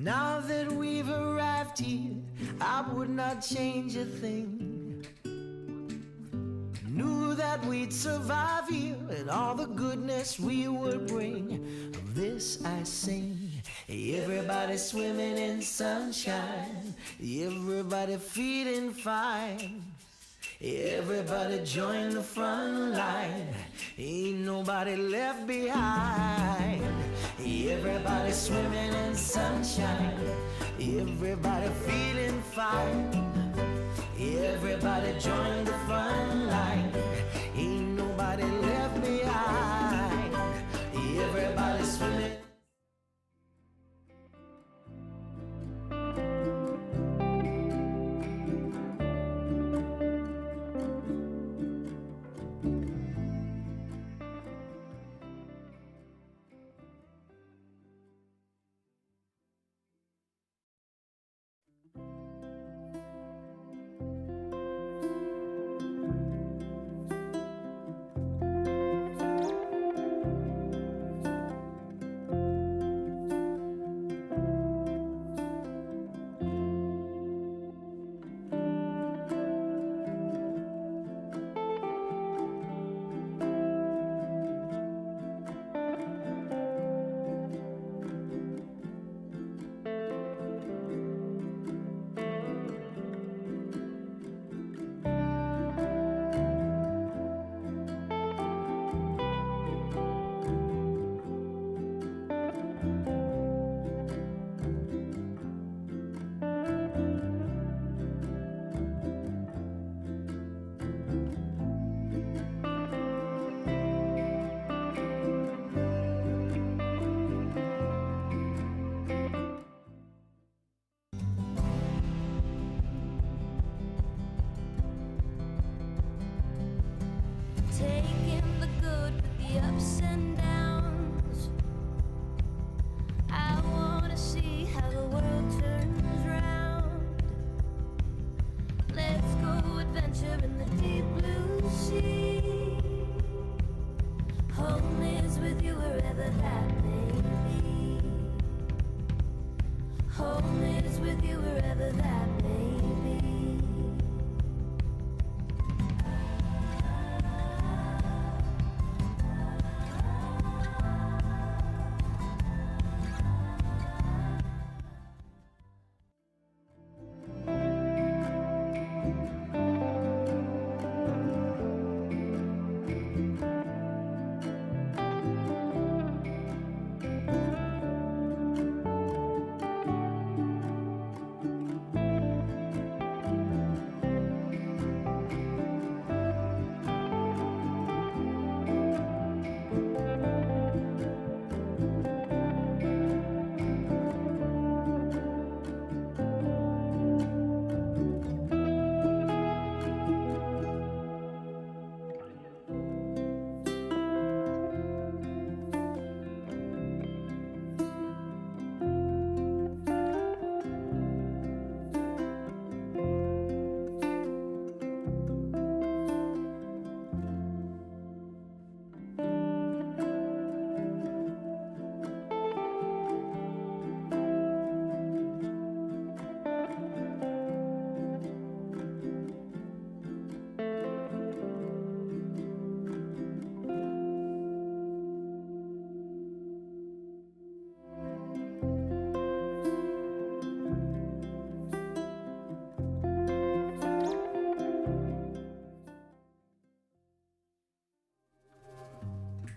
Now that we've arrived here, I would not change a thing. Knew that we'd survive here and all the goodness we would bring. Of this I sing. Everybody swimming in sunshine, everybody feeling fine. Everybody join the front line, ain't nobody left behind. Everybody swimming in sunshine, everybody feeling fine. Everybody join the front line, ain't nobody left behind. Everybody swimming. Taking the good with the ups and downs. I wanna see how the world turns round. Let's go adventure in the deep blue sea. Home is with you wherever that may be. Home is with you wherever that may be.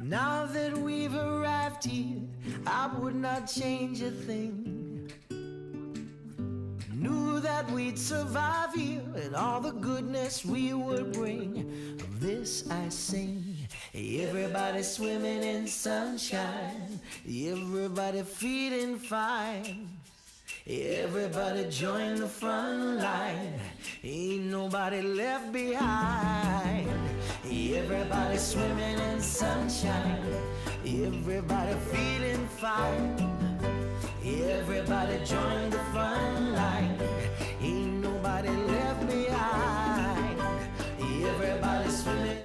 Now that we've arrived here, I would not change a thing. Knew that we'd survive here and all the goodness we would bring. Of this I sing. Everybody swimming in sunshine, everybody feeling fine. Everybody join the front line, ain't nobody left behind. Everybody swimming in sunshine, everybody feeling fine. Everybody join the front line, ain't nobody left behind. Everybody swimming.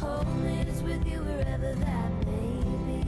Home is with you wherever that may be.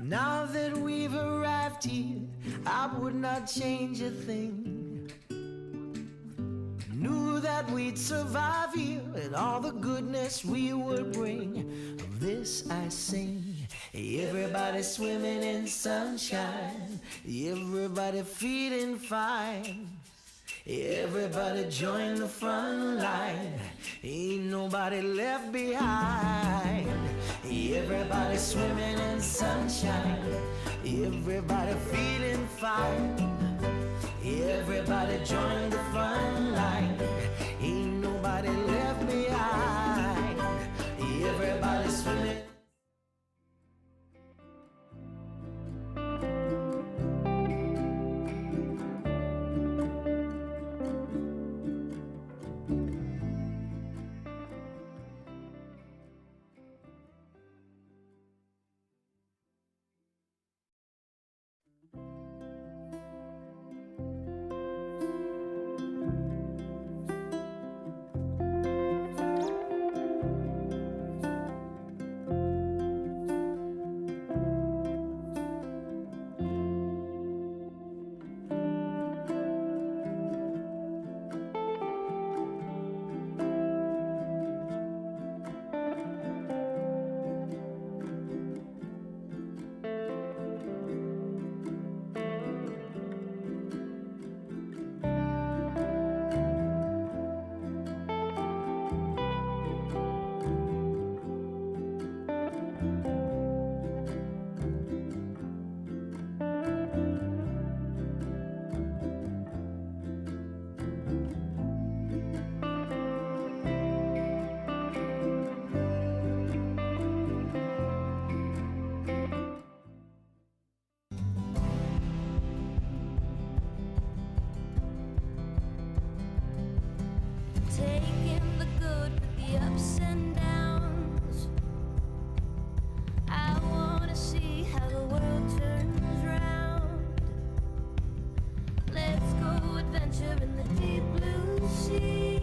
Now that we've arrived here, I would not change a thing. Knew that we'd survive here and all the goodness we would bring. Of this I sing. Everybody swimming in sunshine, everybody feeling fine. Everybody join the front line, ain't nobody left behind. Everybody swimming in sunshine, everybody feeling fine. Everybody join the front line, ain't nobody left behind. Everybody swimming. Taking the good with the ups and downs. I wanna see how the world turns round. Let's go adventure in the deep blue sea.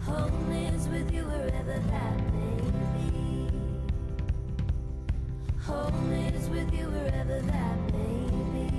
Home is with you wherever that may be. Home is with you wherever that may be.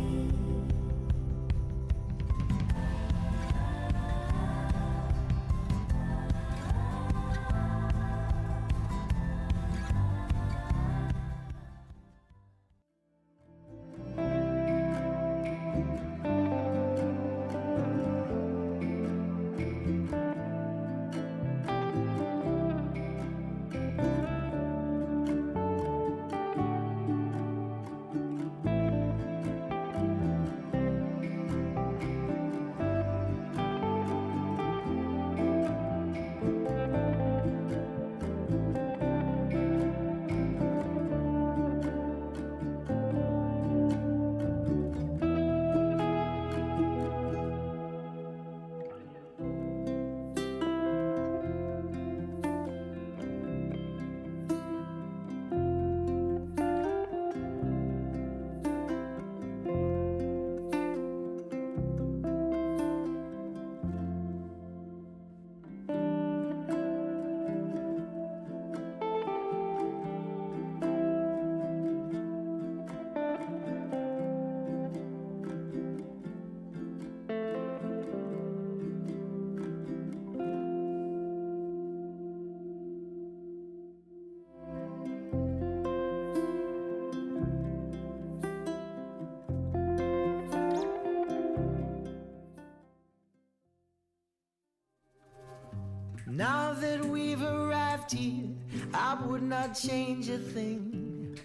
Now that we've arrived here, I would not change a thing.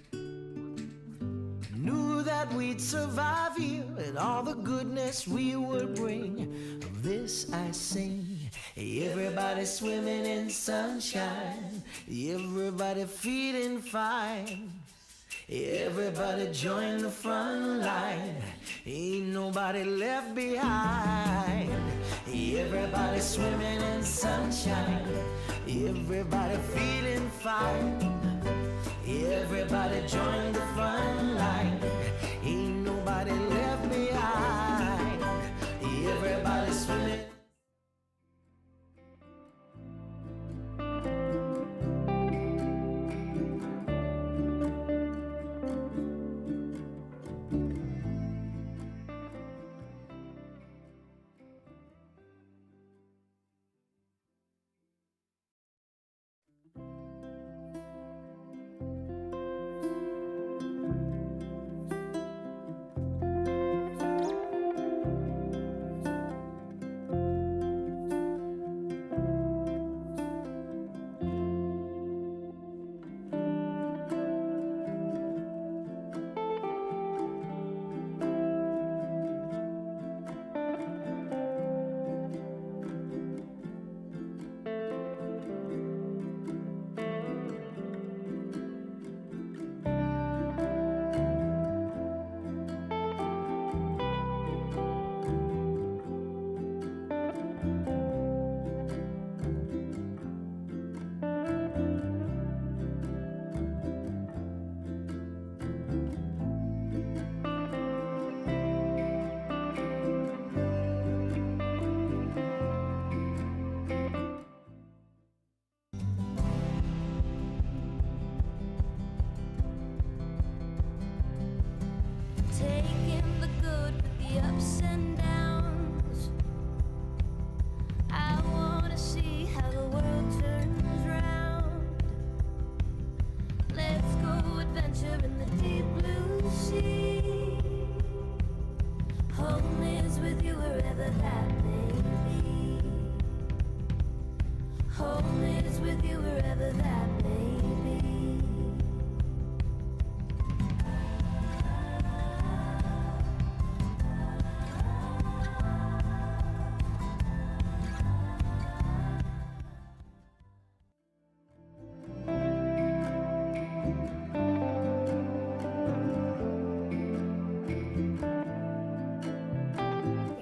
Knew that we'd survive here and all the goodness we would bring. Of this I sing. Everybody swimming in sunshine, everybody feeling fine. Everybody join the front line, ain't nobody left behind. Everybody swimming in sunshine, everybody feeling fine. Everybody join the front line, ain't nobody left behind. Everybody swimming. Taking the good with the ups and downs. I wanna see how the world turns round. Let's go adventure in the deep blue sea. Home is with you wherever that may be. Home is with you wherever that may be.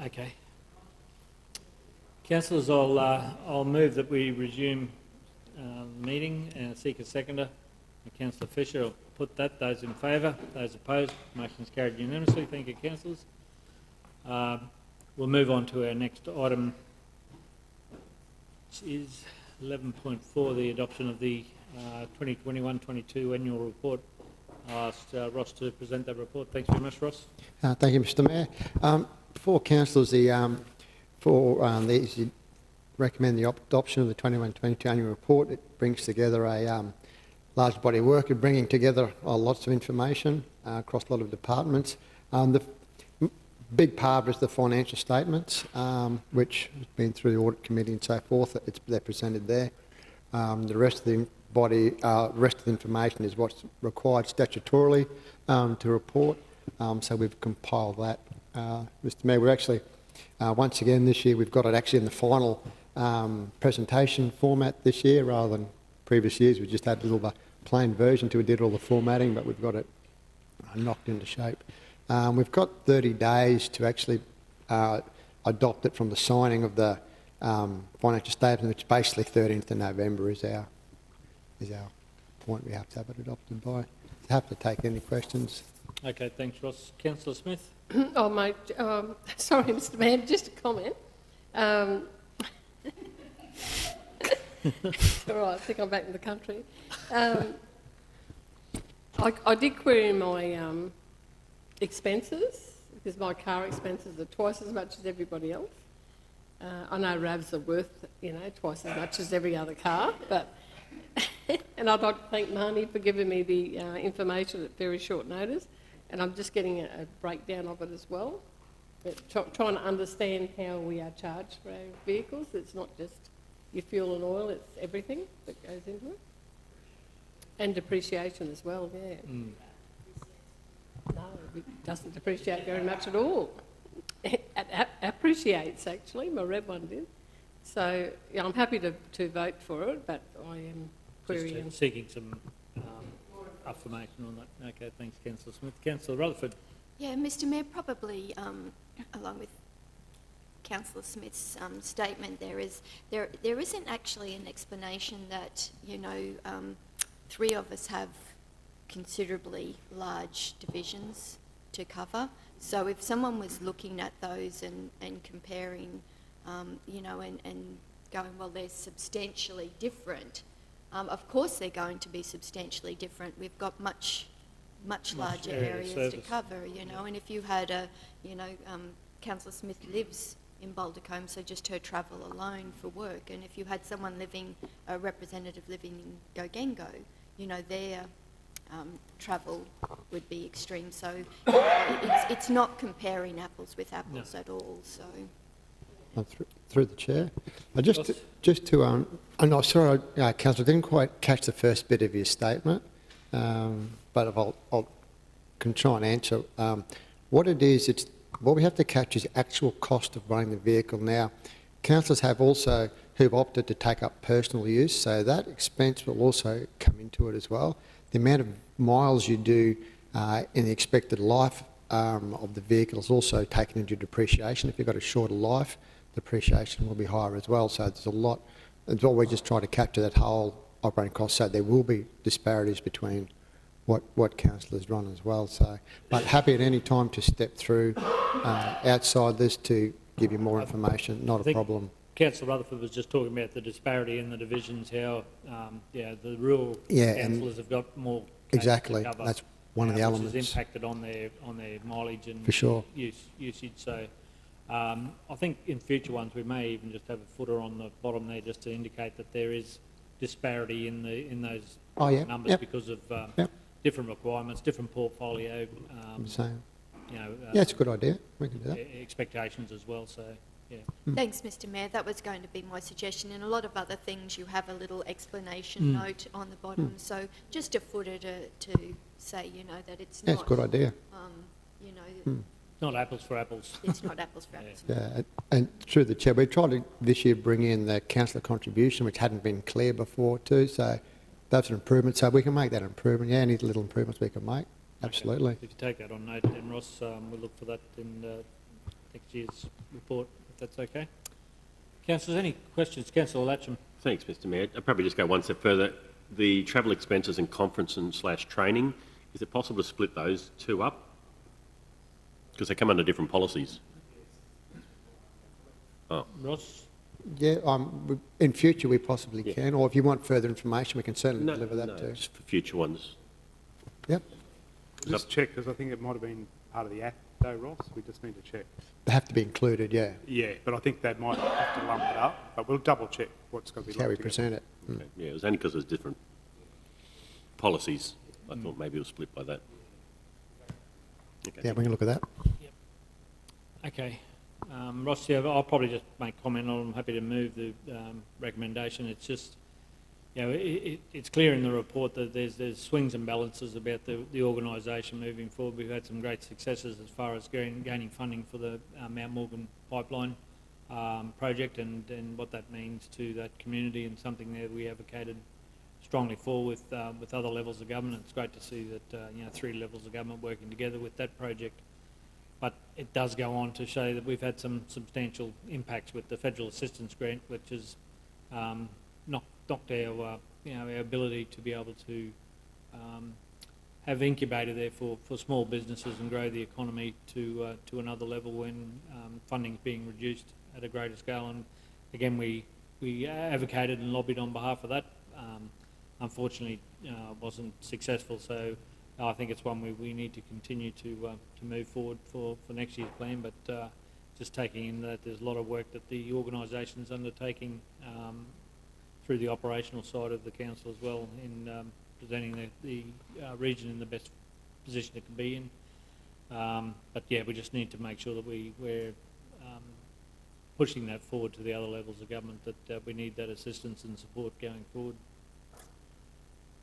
Okay. Councillors, I'll move that we resume the meeting and seek a seconder. Councillor Fisher will put that. Those in favour? Those opposed? Motion is carried unanimously. Thank you, councillors. We'll move on to our next item, which is 11.4, the adoption of the 2021-22 annual report. I'll ask Ross to present that report. Thanks very much, Ross. Thank you, Mr Mayor. For councillors, recommend the adoption of the 21-22 annual report. It brings together a large body of work of bringing together lots of information across a lot of departments. The big part is the financial statements, which has been through the audit committee and so forth. They're presented there. The rest of the rest of the information is what's required statutorily to report. So we've compiled that. Mr Mayor, we're actually, once again this year, we've got it actually in the final presentation format this year rather than previous years. We just had a little plain version till we did all the formatting, but we've got it knocked into shape. We've got 30 days to actually adopt it from the signing of the financial statement, which basically 13th of November is our point. We have to have it adopted by. Happy to take any questions. Okay, thanks, Ross. Councillor Smith? Oh, mate, sorry, Mr Mayor, just a comment. All right, I think I'm back in the country. I did query my expenses, because my car expenses are twice as much as everybody else. I know RAVs are worth, twice as much as every other car, but... and I'd like to thank Marnie for giving me the information at very short notice, and I'm just getting a breakdown of it as well. But trying to understand how we are charged for our vehicles. It's not just your fuel and oil, it's everything that goes into it. And depreciation as well, yeah. No, it doesn't depreciate very much at all. It appreciates, actually. My red one did. So yeah, I'm happy to vote for it, but I am querying. Just seeking some affirmation on that. Okay, thanks, Councillor Smith. Councillor Rutherford. Yeah, Mr Mayor, probably along with Councillor Smith's statement, there isn't actually an explanation that, you know, three of us have considerably large divisions to cover. So if someone was looking at those and comparing, you know, and going, well, they're substantially different, of course they're going to be substantially different. We've got much larger areas to cover, you know, and if you had a, you know, Councillor Smith lives in Boulder Combe, so just her travel alone for work, and if you had someone living, a representative living in Gogengo, you know, their travel would be extreme. So it's not comparing apples with apples at all. So through the chair, just to and I'm sorry, Councillor, I didn't quite catch the first bit of your statement, but if I'll can try and answer what it is. It's what we have to catch is actual cost of running the vehicle. Now, councillors have also who've opted to take up personal use, so that expense will also come into it as well. The amount of miles you do in the expected life of the vehicle is also taken into depreciation. If you've got a shorter life, depreciation will be higher as well. So there's a lot. It's all we just try to capture that whole operating cost. So there will be disparities between what councillors run as well. So, but happy at any time to step through outside this to give you more information. Not a problem. Councillor Rutherford was just talking about the disparity in the divisions, how the rural councillors have got more exactly. To cover, that's one of the elements. Which has impacted on their mileage and for sure usage. So I think in future ones we may even just have a footer on the bottom there just to indicate that there is disparity in those numbers because of different requirements, different portfolio. You know, yeah, it's a good idea. We can do that. Expectations as well. So. Yeah. Thanks, Mr Mayor. That was going to be my suggestion. In a lot of other things, you have a little explanation note on the bottom. So just a footer to say, you know, that it's not... It's a good idea. You know... Not apples for apples. It's not apples for apples. Yeah, and through the chair, we tried to this year bring in the councillor contribution, which hadn't been clear before too. So that's an improvement. So we can make that improvement. Yeah, any little improvements we can make. Absolutely. Okay. If you take that on note, then Ross, we'll look for that in next year's report. That's okay. Councillors, any questions? Councillor Latcham. Thanks, Mr Mayor. I'll probably just go one step further. The travel expenses and conference and / training, is it possible to split those two up? Because they come under different policies. Oh. Ross? Yeah, in future we possibly can, or if you want further information, we can certainly deliver that too. Just for future ones. Yep. Just check, because I think it might have been part of the Act though, Ross. We just need to check. They have to be included, yeah. Yeah, but I think they might have to lump it up, but we'll double check what's going to be How we lumped present it. Okay. Yeah, it was only because there's different policies. I thought maybe it was split by that. Okay. Yeah, we can look at that. Yep. Okay. Ross, yeah, I'll probably just make comment on it. I'm happy to move the recommendation. It's just, you know, it's clear in the report that there's swings and balances about the organisation moving forward. We've had some great successes as far as gaining funding for the Mount Morgan pipeline project and what that means to that community, and something that we advocated strongly for with other levels of government. It's great to see that you know, 3 levels of government working together with that project. But it does go on to show that we've had some substantial impacts with the federal assistance grant, which has knocked our you know, our ability to be able to have incubator there for small businesses and grow the economy to another level when funding's being reduced at a greater scale. And again, we advocated and lobbied on behalf of that. Unfortunately, wasn't successful. So I think it's one we need to continue to move forward for next year's plan. But just taking in that there's a lot of work that the organisation's undertaking through the operational side of the council as well in presenting the region in the best position it can be in. But yeah, we just need to make sure that we're pushing that forward to the other levels of government, that we need that assistance and support going forward.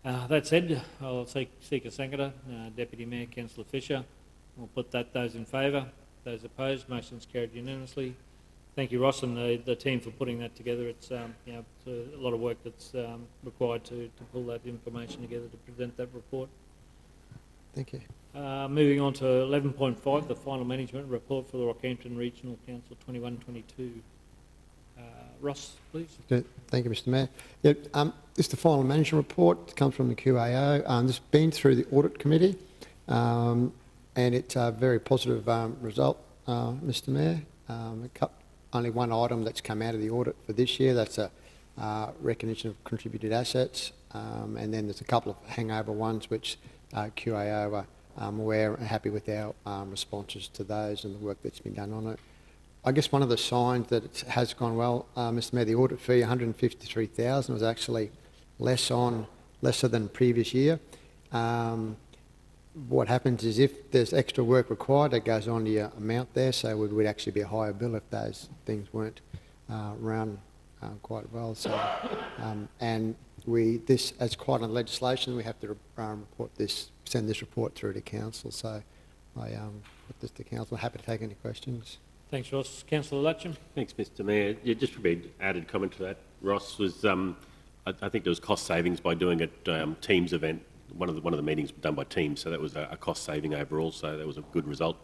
That said, I'll seek a seconder. Deputy Mayor, Councillor Fisher. We'll put those in favour. Those opposed, motion's carried unanimously. Thank you, Ross, and the team for putting that together. It's, it's a lot of work that's required to pull that information together to present that report. Thank you. Moving on to 11.5, the final management report for the Rockhampton Regional Council 21-22. Ross, please. Thank you, Mr. Mayor. Yeah, this is the final management report. It comes from the QAO. This has been through the audit committee, and it's a very positive result, Mr. Mayor. Only one item that's come out of the audit for this year. That's a recognition of contributed assets, and then there's a couple of hangover ones which QAO are aware and happy with our responses to those and the work that's been done on it. I guess one of the signs that it has gone well, Mr. Mayor, the audit fee, $153,000, was actually lesser than previous year. What happens is if there's extra work required, it goes on to your amount there, so it would actually be a higher bill if those things weren't run quite well. So, and this, as quite on legislation, we have to send this report through to council. So I put this to council. Happy to take any questions. Thanks, Ross. Councillor Latcham. Thanks, Mr. Mayor. Yeah, just probably an added comment to that, Ross, was I think there was cost savings by doing a Teams event. One of the meetings was done by Teams, so that was a cost saving overall. So that was a good result.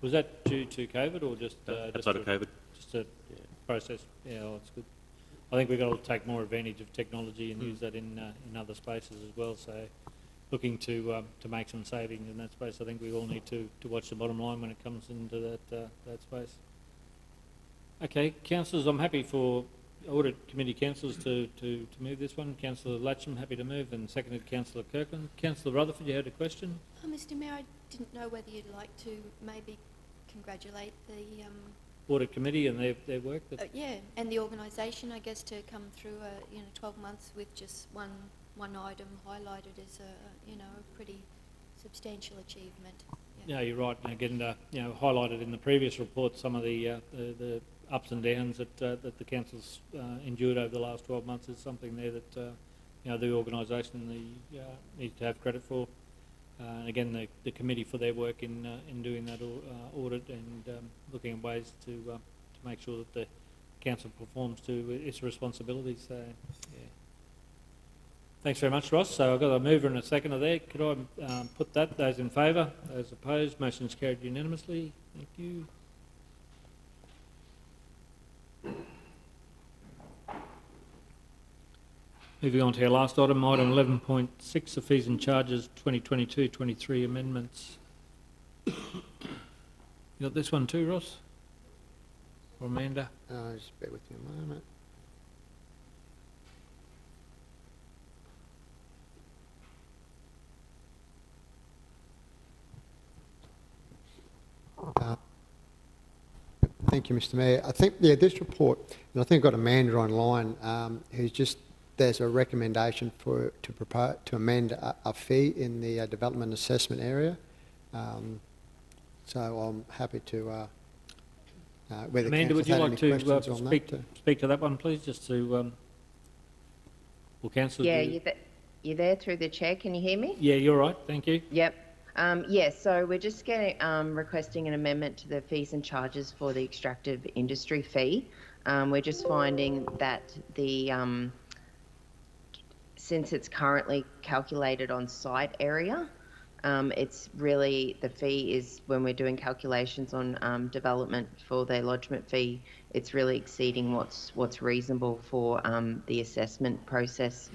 Was that due to COVID or just outside of COVID? Just a process. Yeah, well, that's good. I think we've got to take more advantage of technology and use that in other spaces as well. So, looking to make some savings in that space. I think we all need to watch the bottom line when it comes into that space. Okay, councillors, I'm happy for Audit Committee councillors to move this one. Councillor Latcham, happy to move, and seconded Councillor Kirkland. Councillor Rutherford, you had a question? Mr. Mayor, I didn't know whether you'd like to maybe congratulate the Audit Committee and their work. yeah, and the organisation, I guess, to come through 12 months with just one item highlighted as a pretty substantial achievement. Yeah, you're right. And again, highlighted in the previous report some of the ups and downs that the council's endured over the last 12 months is something there that the organisation needs to have credit for. And again, the committee for their work in doing that audit and looking at ways to make sure that the council performs to its responsibilities. So, yeah. Thanks very much, Ross. So I've got a mover and a seconder there. Could I put that? Those in favour? Those opposed? Motion's carried unanimously. Thank you. Moving on to our last item, item 11.6, the fees and charges 2022-23 amendments. You got this one too, Ross? Or Amanda? Just bear with me a moment. Thank you, Mr. Mayor. I think, this report, and I think I've got Amanda online, who's just, there's a recommendation to amend a fee in the development assessment area. So I'm happy to, whether Amanda, would you like to speak to that one, please, just to, well, councillor. Yeah, you're there through the chair. Can you hear me? Yeah, you're right. Thank you. Yep. Yes, so we're just requesting an amendment to the fees and charges for the extractive industry fee. We're just finding that since it's currently calculated on site area, it's really, the fee is, when we're doing calculations on development for the lodgement fee, it's really exceeding what's reasonable for the assessment process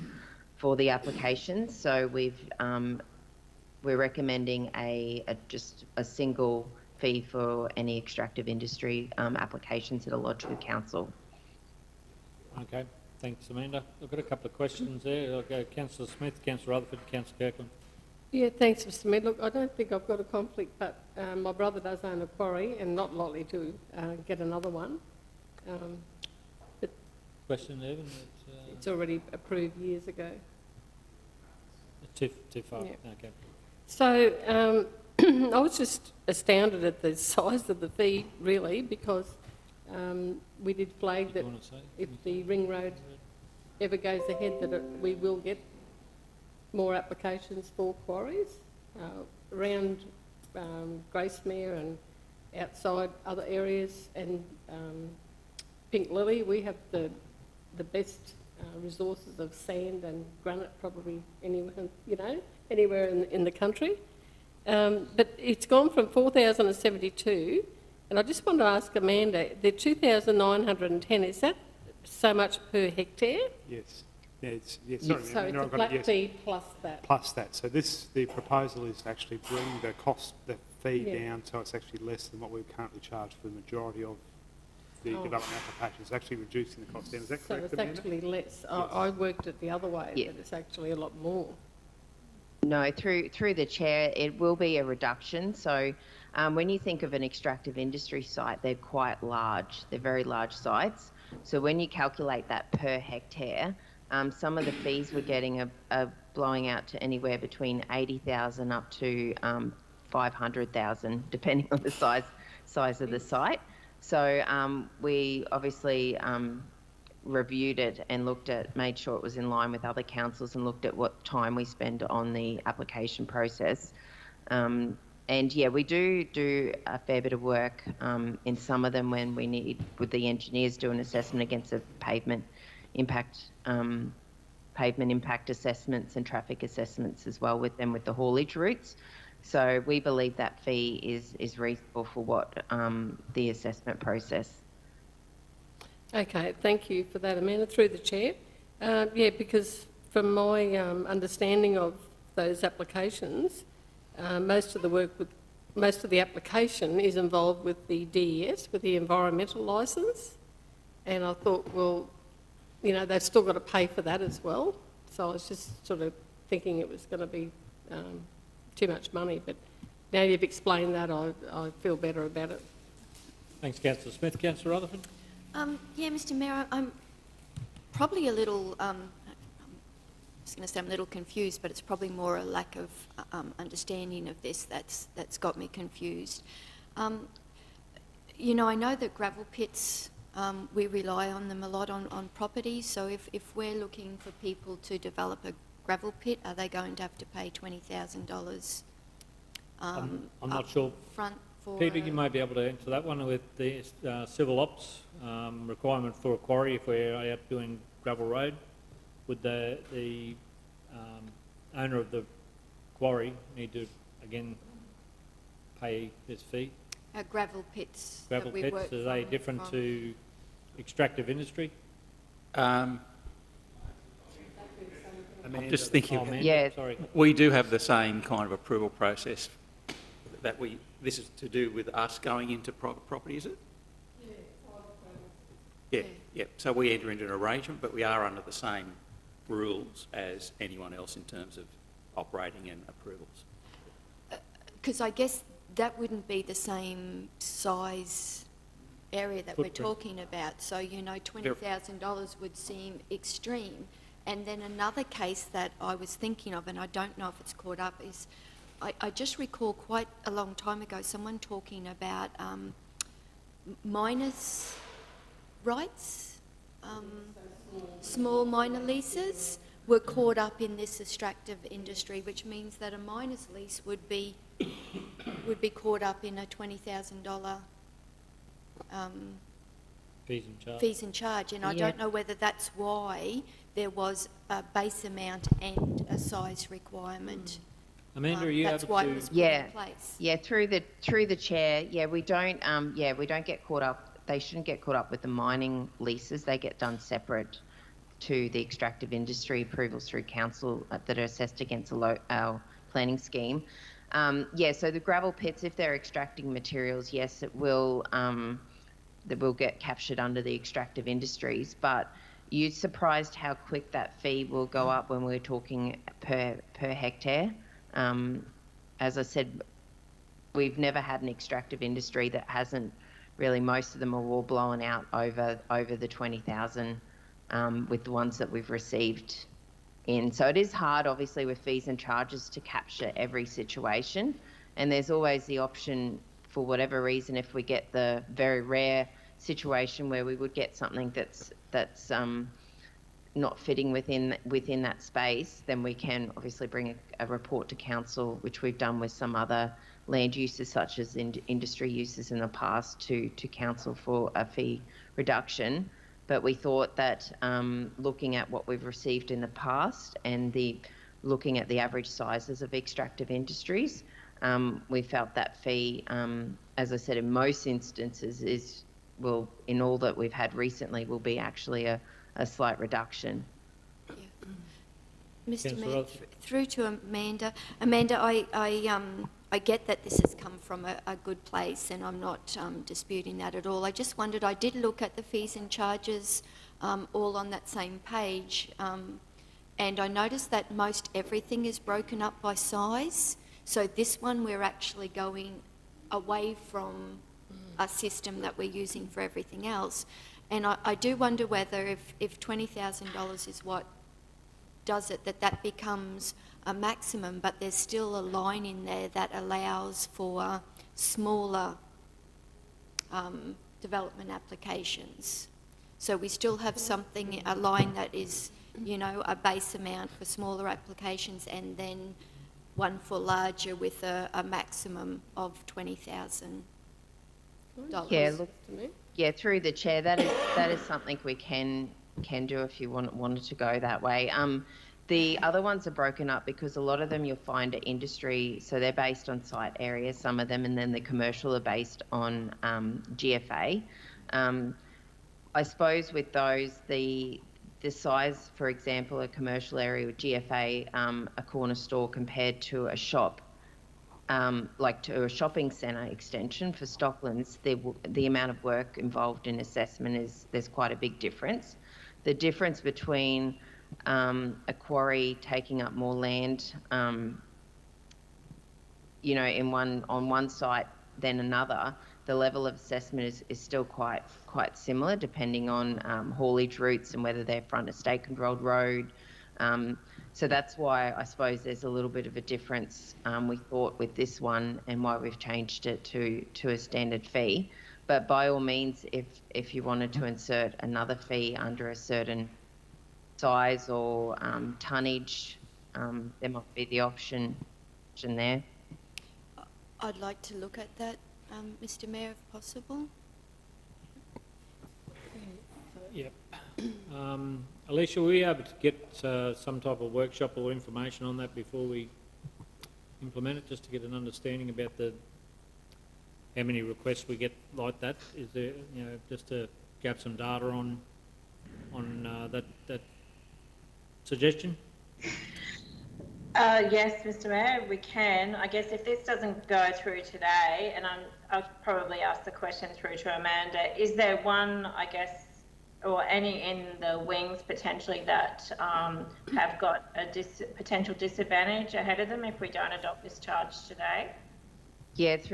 for the applications. So we're recommending just a single fee for any extractive industry applications that are lodged with council. Okay, thanks, Amanda. I've got a couple of questions there. I'll go Councillor Smith, Councillor Rutherford, Councillor Kirkland. Yeah, thanks, Mr. Mayor. Look, I don't think I've got a conflict, but my brother does own a quarry and not likely to get another one. But question, Evan? It's already approved years ago. Too far. Yeah. Okay. So I was just astounded at the size of the fee, really, because We did flag that if the ring road ever goes ahead, that we will get more applications for quarries around Gracemere and outside other areas, and Pink Lily. We have the best resources of sand and granite probably anywhere in the country. But it's gone from 4,072, and I just want to ask Amanda, the 2,910, is that so much per hectare? Yes. Yeah, it's, yeah, So sorry, it's a flat fee plus that? Plus that. So the proposal is to actually bring the fee down so it's actually less than what we currently charge for the majority of the development applications, actually reducing the cost down. Is that correct, So it's Amanda? actually less. Yes. I worked it the other way, but it's actually a lot more. No, through the chair, it will be a reduction. So when you think of an extractive industry site, they're quite large. They're very large sites. So when you calculate that per hectare, some of the fees we're getting are blowing out to anywhere between 80,000 up to 500,000, depending on the size of the site. So we obviously reviewed it and made sure it was in line with other councils and looked at what time we spend on the application process. And yeah, we do a fair bit of work in some of them when we need, with the engineers do an assessment against a pavement impact assessments and traffic assessments as well with them with the haulage routes. So we believe that fee is reasonable for what the assessment process. Okay, thank you for that, Amanda, through the chair. Yeah, because from my understanding of those applications, most of the application is involved with the DES, with the environmental licence, and I thought, well, they've still got to pay for that as well. So I was just sort of thinking it was going to be too much money, but now you've explained that, I feel better about it. Thanks, Councillor Smith. Councillor Rutherford? Yeah, Mr Mayor, I'm probably a little, I'm just going to say I'm a little confused, but it's probably more a lack of understanding of this that's got me confused. I know that gravel pits, we rely on them a lot on properties, so if we're looking for people to develop a gravel pit, are they going to have to pay $20,000 I'm not sure. front for... Peter, you may be able to answer that one with the civil ops requirement for a quarry if we're out doing gravel road. Would the owner of the quarry need to, again, pay this fee? Gravel pits. Gravel that we pits, work are they from- different from- to extractive industry? I'm just thinking, sorry. We do have the same kind of approval process that this is to do with us going into private property, is it? Yeah. So we enter into an arrangement, but we are under the same rules as anyone else in terms of operating and approvals. Because I guess that wouldn't be the same size area that we're talking about. So, $20,000 would seem extreme. And then another case that I was thinking of, and I don't know if it's caught up, is I just recall quite a long time ago someone talking about miners' rights, small miner leases were caught up in this extractive industry, which means that a miner's lease would be caught up in a $20,000 fees and charge. And I don't know whether that's why there was a base amount and a size requirement. Amanda, are you that's able why to... it was put in place. Yeah, through the chair, we don't get caught up. They shouldn't get caught up with the mining leases. They get done separate to the extractive industry approvals through council that are assessed against our planning scheme. So the gravel pits, if they're extracting materials, yes, it will get captured under the extractive industries. But you're surprised how quick that fee will go up when we're talking per hectare. As I said, we've never had an extractive industry that hasn't really. Most of them are all blown out over the 20,000 with the ones that we've received in. So it is hard, obviously, with fees and charges to capture every situation. And there's always the option, for whatever reason, if we get the very rare situation where we would get something that's not fitting within that space, then we can obviously bring a report to council, which we've done with some other land uses such as industry uses in the past to council for a fee reduction. But we thought that looking at what we've received in the past and looking at the average sizes of extractive industries, we felt that fee, as I said, in most instances in all that we've had recently, will be actually a slight reduction. Mr. Mayor, through to Amanda. Amanda, I get that this has come from a good place, and I'm not disputing that at all. I just wondered, I did look at the fees and charges all on that same page, and I noticed that most everything is broken up by size. So this one, we're actually going away from a system that we're using for everything else. And I do wonder whether if $20,000 is what does it, that becomes a maximum, but there's still a line in there that allows for smaller development applications. So we still have a line that is, a base amount for smaller applications, and then one for larger with a maximum of $20,000. Yeah, look, yeah, through the chair, that is something we can do if you wanted to go that way. The other ones are broken up because a lot of them you'll find are industry, so they're based on site areas, some of them, and then the commercial are based on GFA. I suppose with those, the size, for example, a commercial area with GFA, a corner store compared to a shop, like to a shopping centre extension for Stocklands, the amount of work involved in assessment there's quite a big difference. The difference between a quarry taking up more land, on one site than another, the level of assessment is still quite similar, depending on haulage routes and whether they're front of state-controlled road. So that's why I suppose there's a little bit of a difference, we thought, with this one, and why we've changed it to a standard fee. But by all means, if you wanted to insert another fee under a certain size or tonnage, there might be the option there. I'd like to look at that, Mr. Mayor, if possible. Yep. Alicia, were we able to get some type of workshop or information on that before we implement it, just to get an understanding about how many requests we get like that? Is there, just to get some data on that suggestion? Yes, Mr. Mayor, we can. I guess if this doesn't go through today, and I'll probably ask the question through to Amanda, is there one, I guess, or any in the wings potentially that have got a potential disadvantage ahead of them if we don't adopt this charge today? Yes,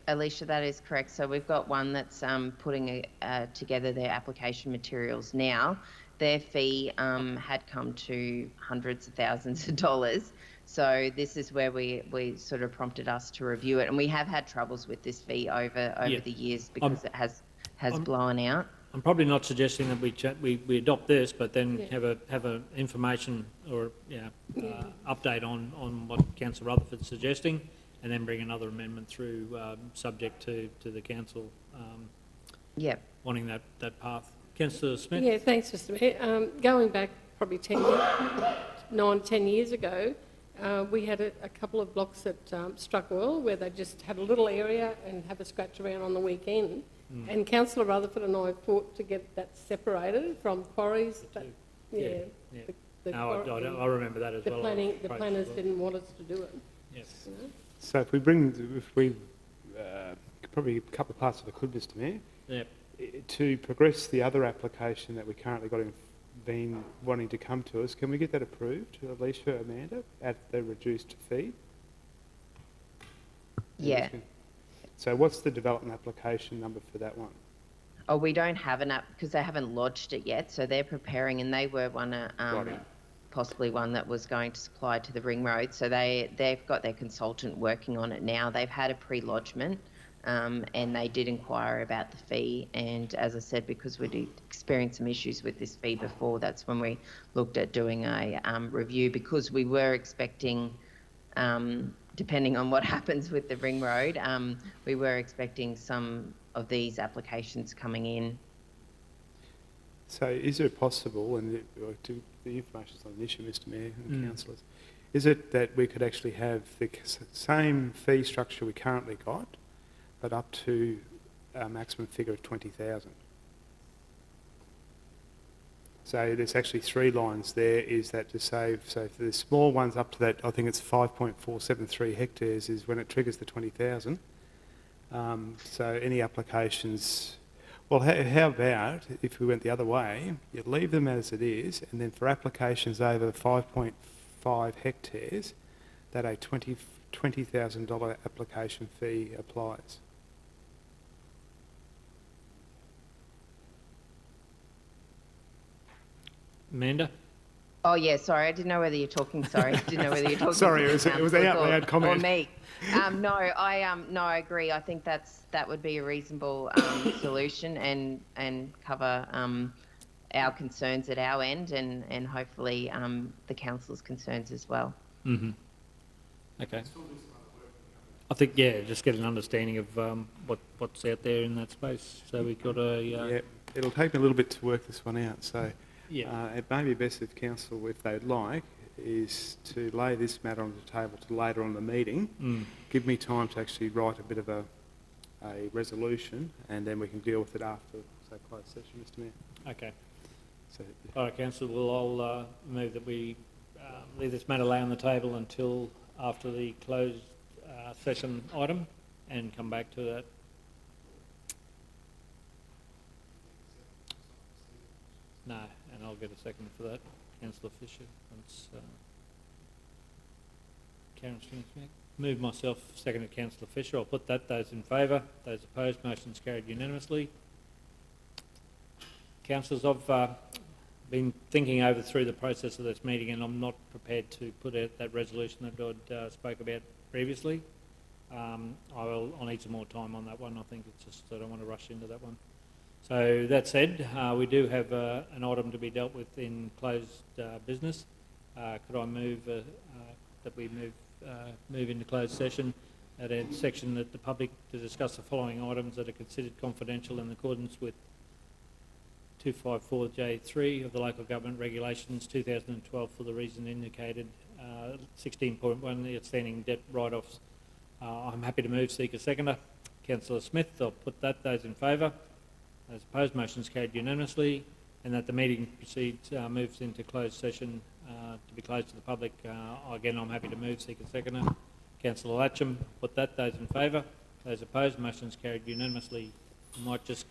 Alicia, that is correct. So we've got one that's putting together their application materials now. Their fee had come to hundreds of thousands of dollars. So this is where we sort of prompted us to review it. And we have had troubles with this fee over the years because it has blown out. I'm probably not suggesting that we adopt this, but then have a information or update on what Councillor Rutherford's suggesting, and then bring another amendment through, subject to the council wanting that path. Councillor Smith? Yeah, thanks, Mr. Mayor. Going back probably 10 years ago, we had a couple of blocks at Struck Oil where they just had a little area and have a scratch around on the weekend. And Councillor Rutherford and I fought to get that separated from quarries. But, I remember that as well. The planners didn't want us to do it. Yes. So if we probably a couple of parts of the could, Mr. Mayor. Yep. To progress the other application that we currently got been wanting to come to us, can we get that approved, Alicia, Amanda, at the reduced fee? Yeah. So what's the development application number for that one? Oh, we don't have an app because they haven't lodged it yet. So they're preparing, and they were possibly one that was going to supply to the Ring Road. So they've got their consultant working on it now. They've had a pre-lodgement and they did inquire about the fee. And as I said, because we'd experienced some issues with this fee before, that's when we looked at doing a review, because we were expecting, depending on what happens with the ring road, we were expecting some of these applications coming in. So is it possible, and the information is not an issue, Mr Mayor and councillors, is it that we could actually have the same fee structure we currently got, but up to a maximum figure of 20,000? So there's actually 3 lines there, is that to save, so for the small ones up to that, I think it's 5.473 hectares is when it triggers the 20,000. So any applications, well, how about if we went the other way, you leave them as it is, and then for applications over 5.5 hectares, that a $20,000 application fee applies. Amanda? Oh yeah, sorry, I didn't know whether you're talking. Sorry, I didn't know whether you're talking. Sorry, it was an out loud comment. Or me. No, I agree. I think that would be a reasonable solution and cover our concerns at our end, and hopefully the council's concerns as well. Mm-hmm. Okay. I think, yeah, just get an understanding of what's out there in that space. So we've got a... Yeah, it'll take me a little bit to work this one out. So yeah. It may be best if council, if they'd like, is to lay this matter on the table to later on the meeting. Give me time to actually write a bit of a resolution, and then we can deal with it after, say, closed session, Mr Mayor. Okay. So, all right, councillor, well, I'll move that we leave this matter lay on the table until after the closed session item and come back to that. No, and I'll get a second for that. Councillor Fisher. Once, Karen Stringsmith. Move myself, seconded Councillor Fisher. I'll put that. Those in favour. Those opposed. Motion's carried unanimously. Councillors, I've been thinking over through the process of this meeting, and I'm not prepared to put out that resolution that I spoke about previously. I'll need some more time on that one. I think it's just I don't want to rush into that one. So that said, we do have an item to be dealt with in closed business. Could I move that we move into closed session at a section that the public to discuss the following items that are considered confidential in accordance with 254J3 of the Local Government Regulations 2012 for the reason indicated. 16.1, the outstanding debt write-offs. I'm happy to move. Seek a seconder. Councillor Smith, I'll put that. Those in favour. Those opposed, motion's carried unanimously, and that the meeting proceeds, moves into closed session to be closed to the public. Again, I'm happy to move. Seek a seconder. Councillor Latcham, put that. Those in favour. Those opposed, motion's carried unanimously. I might just...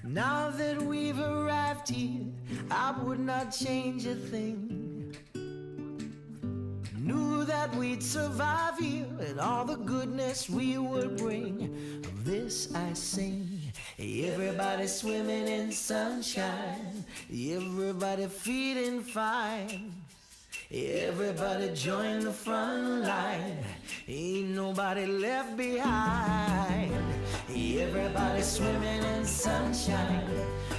Now that we've arrived here, I would not change a thing. Knew that we'd survive here and all the goodness we would bring. Of this I sing. Everybody swimming in sunshine. Everybody feeling fine. Everybody join the front line. Ain't nobody left behind. Everybody swimming in sunshine.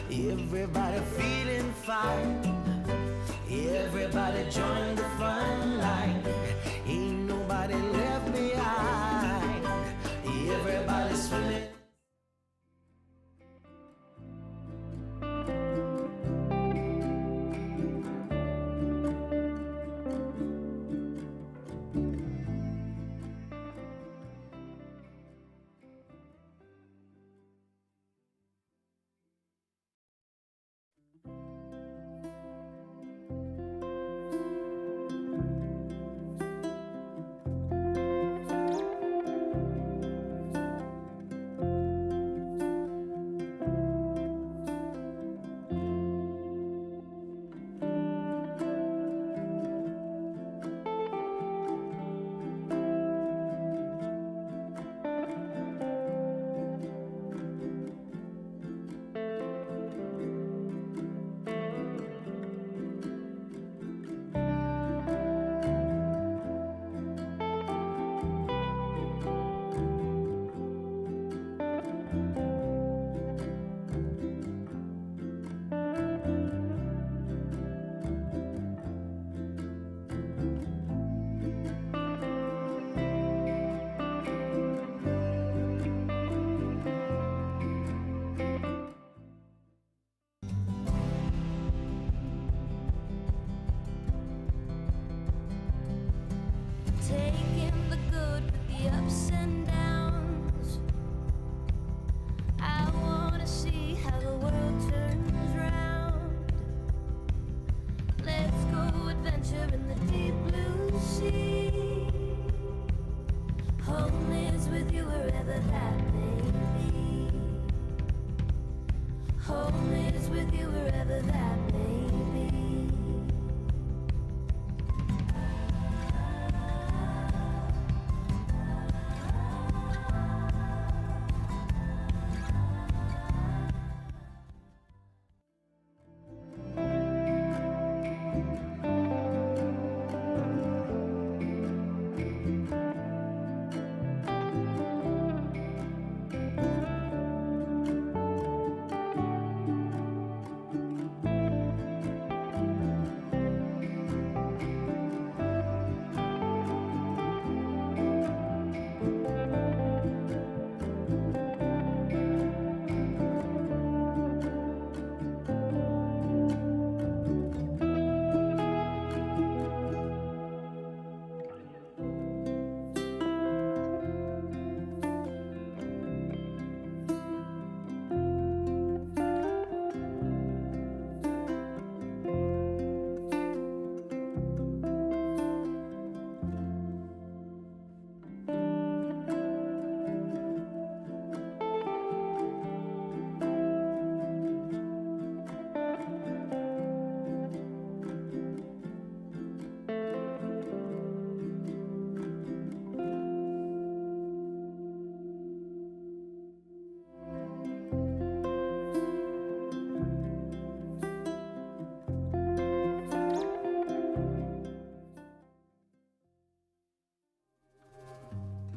Everybody feeling fine. Everybody join the front line. Ain't nobody left behind. Everybody swimming. adventure in the deep blue sea. Home is with you wherever that may be. Home is with you wherever that may be.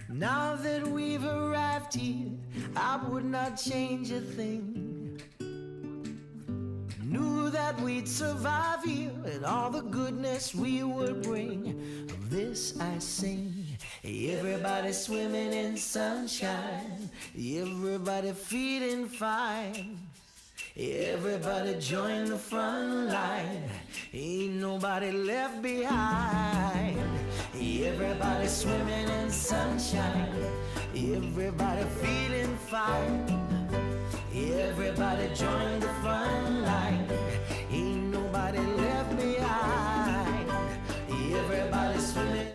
Now that we've arrived here, I would not change a thing. Knew that we'd survive here and all the goodness we would bring. Of this I sing. Everybody swimming in sunshine, everybody feeling fine. Everybody join the front line, ain't nobody left behind. Everybody swimming in sunshine, everybody feeling fine. Everybody join the front line, ain't nobody left behind. Everybody swimming.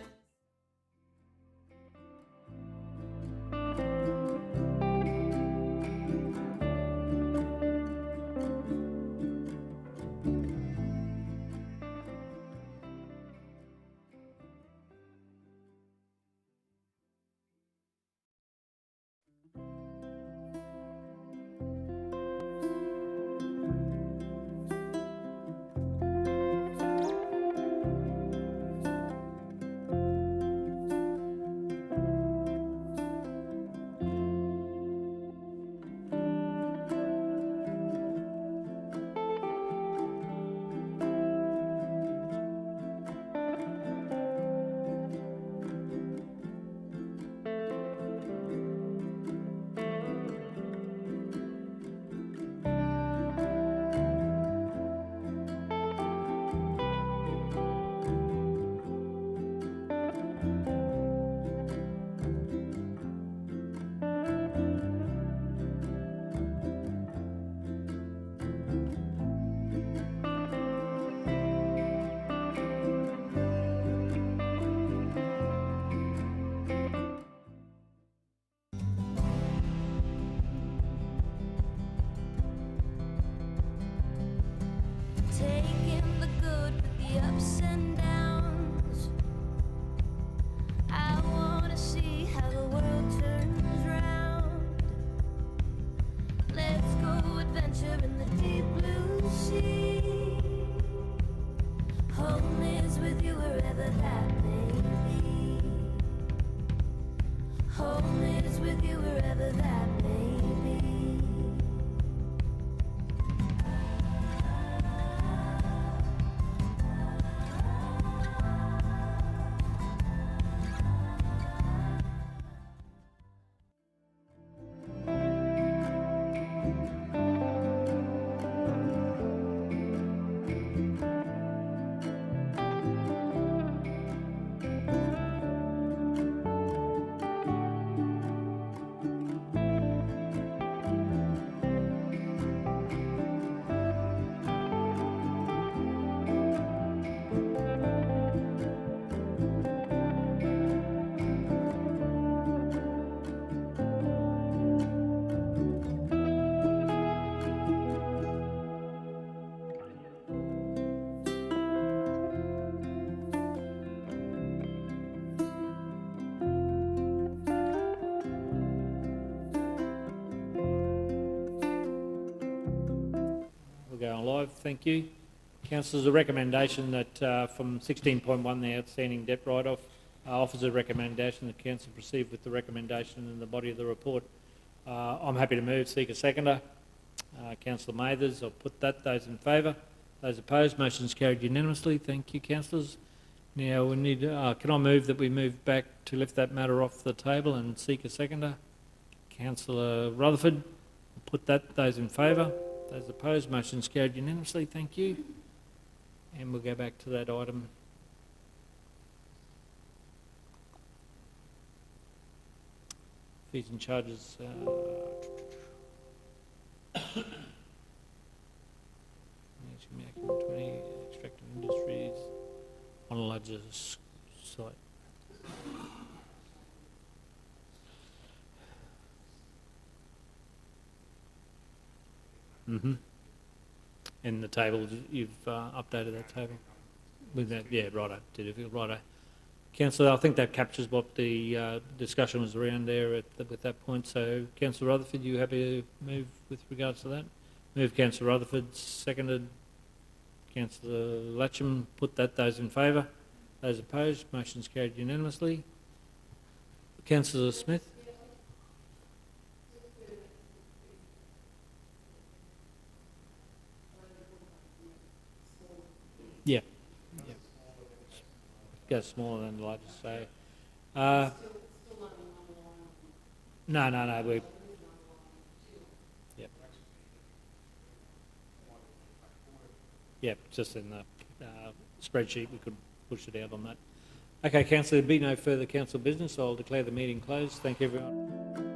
Taking the good with the ups and downs. I wanna see how the world turns round. Let's go adventure in the deep blue sea. Home is with you wherever that may be. Home is with you wherever that may be. 5, thank you. Councillors, a recommendation that from 16.1, the outstanding debt write-off, offers a recommendation that council proceed with the recommendation in the body of the report. I'm happy to move. Seek a seconder. Councillor Mathers, I'll put that. Those in favour? Those opposed? Motion's carried unanimously. Thank you, councillors. Now we need. Can I move that we move back to lift that matter off the table and seek a seconder? Councillor Rutherford, I'll put that. Those in favour? Those opposed? Motion's carried unanimously. Thank you. And we'll go back to that item. Fees and charges. Extractive industries on a larger site. And the table, you've updated that table with that, yeah, righto. Did it feel righto? Councillor, I think that captures what the discussion was around there with that point. So, Councillor Rutherford, you happy to move with regards to that? Move, Councillor Rutherford. Seconded, Councillor Latcham. Put that. Those in favour. Those opposed. Motion's carried unanimously. Councillor Smith. Yeah. Yeah. Goes smaller than the largest. So, no. We. Yep. Yep. Just in the spreadsheet, we could push it out on that. Okay, councillor. There'll be no further council business. So I'll declare the meeting closed. Thank you, everyone.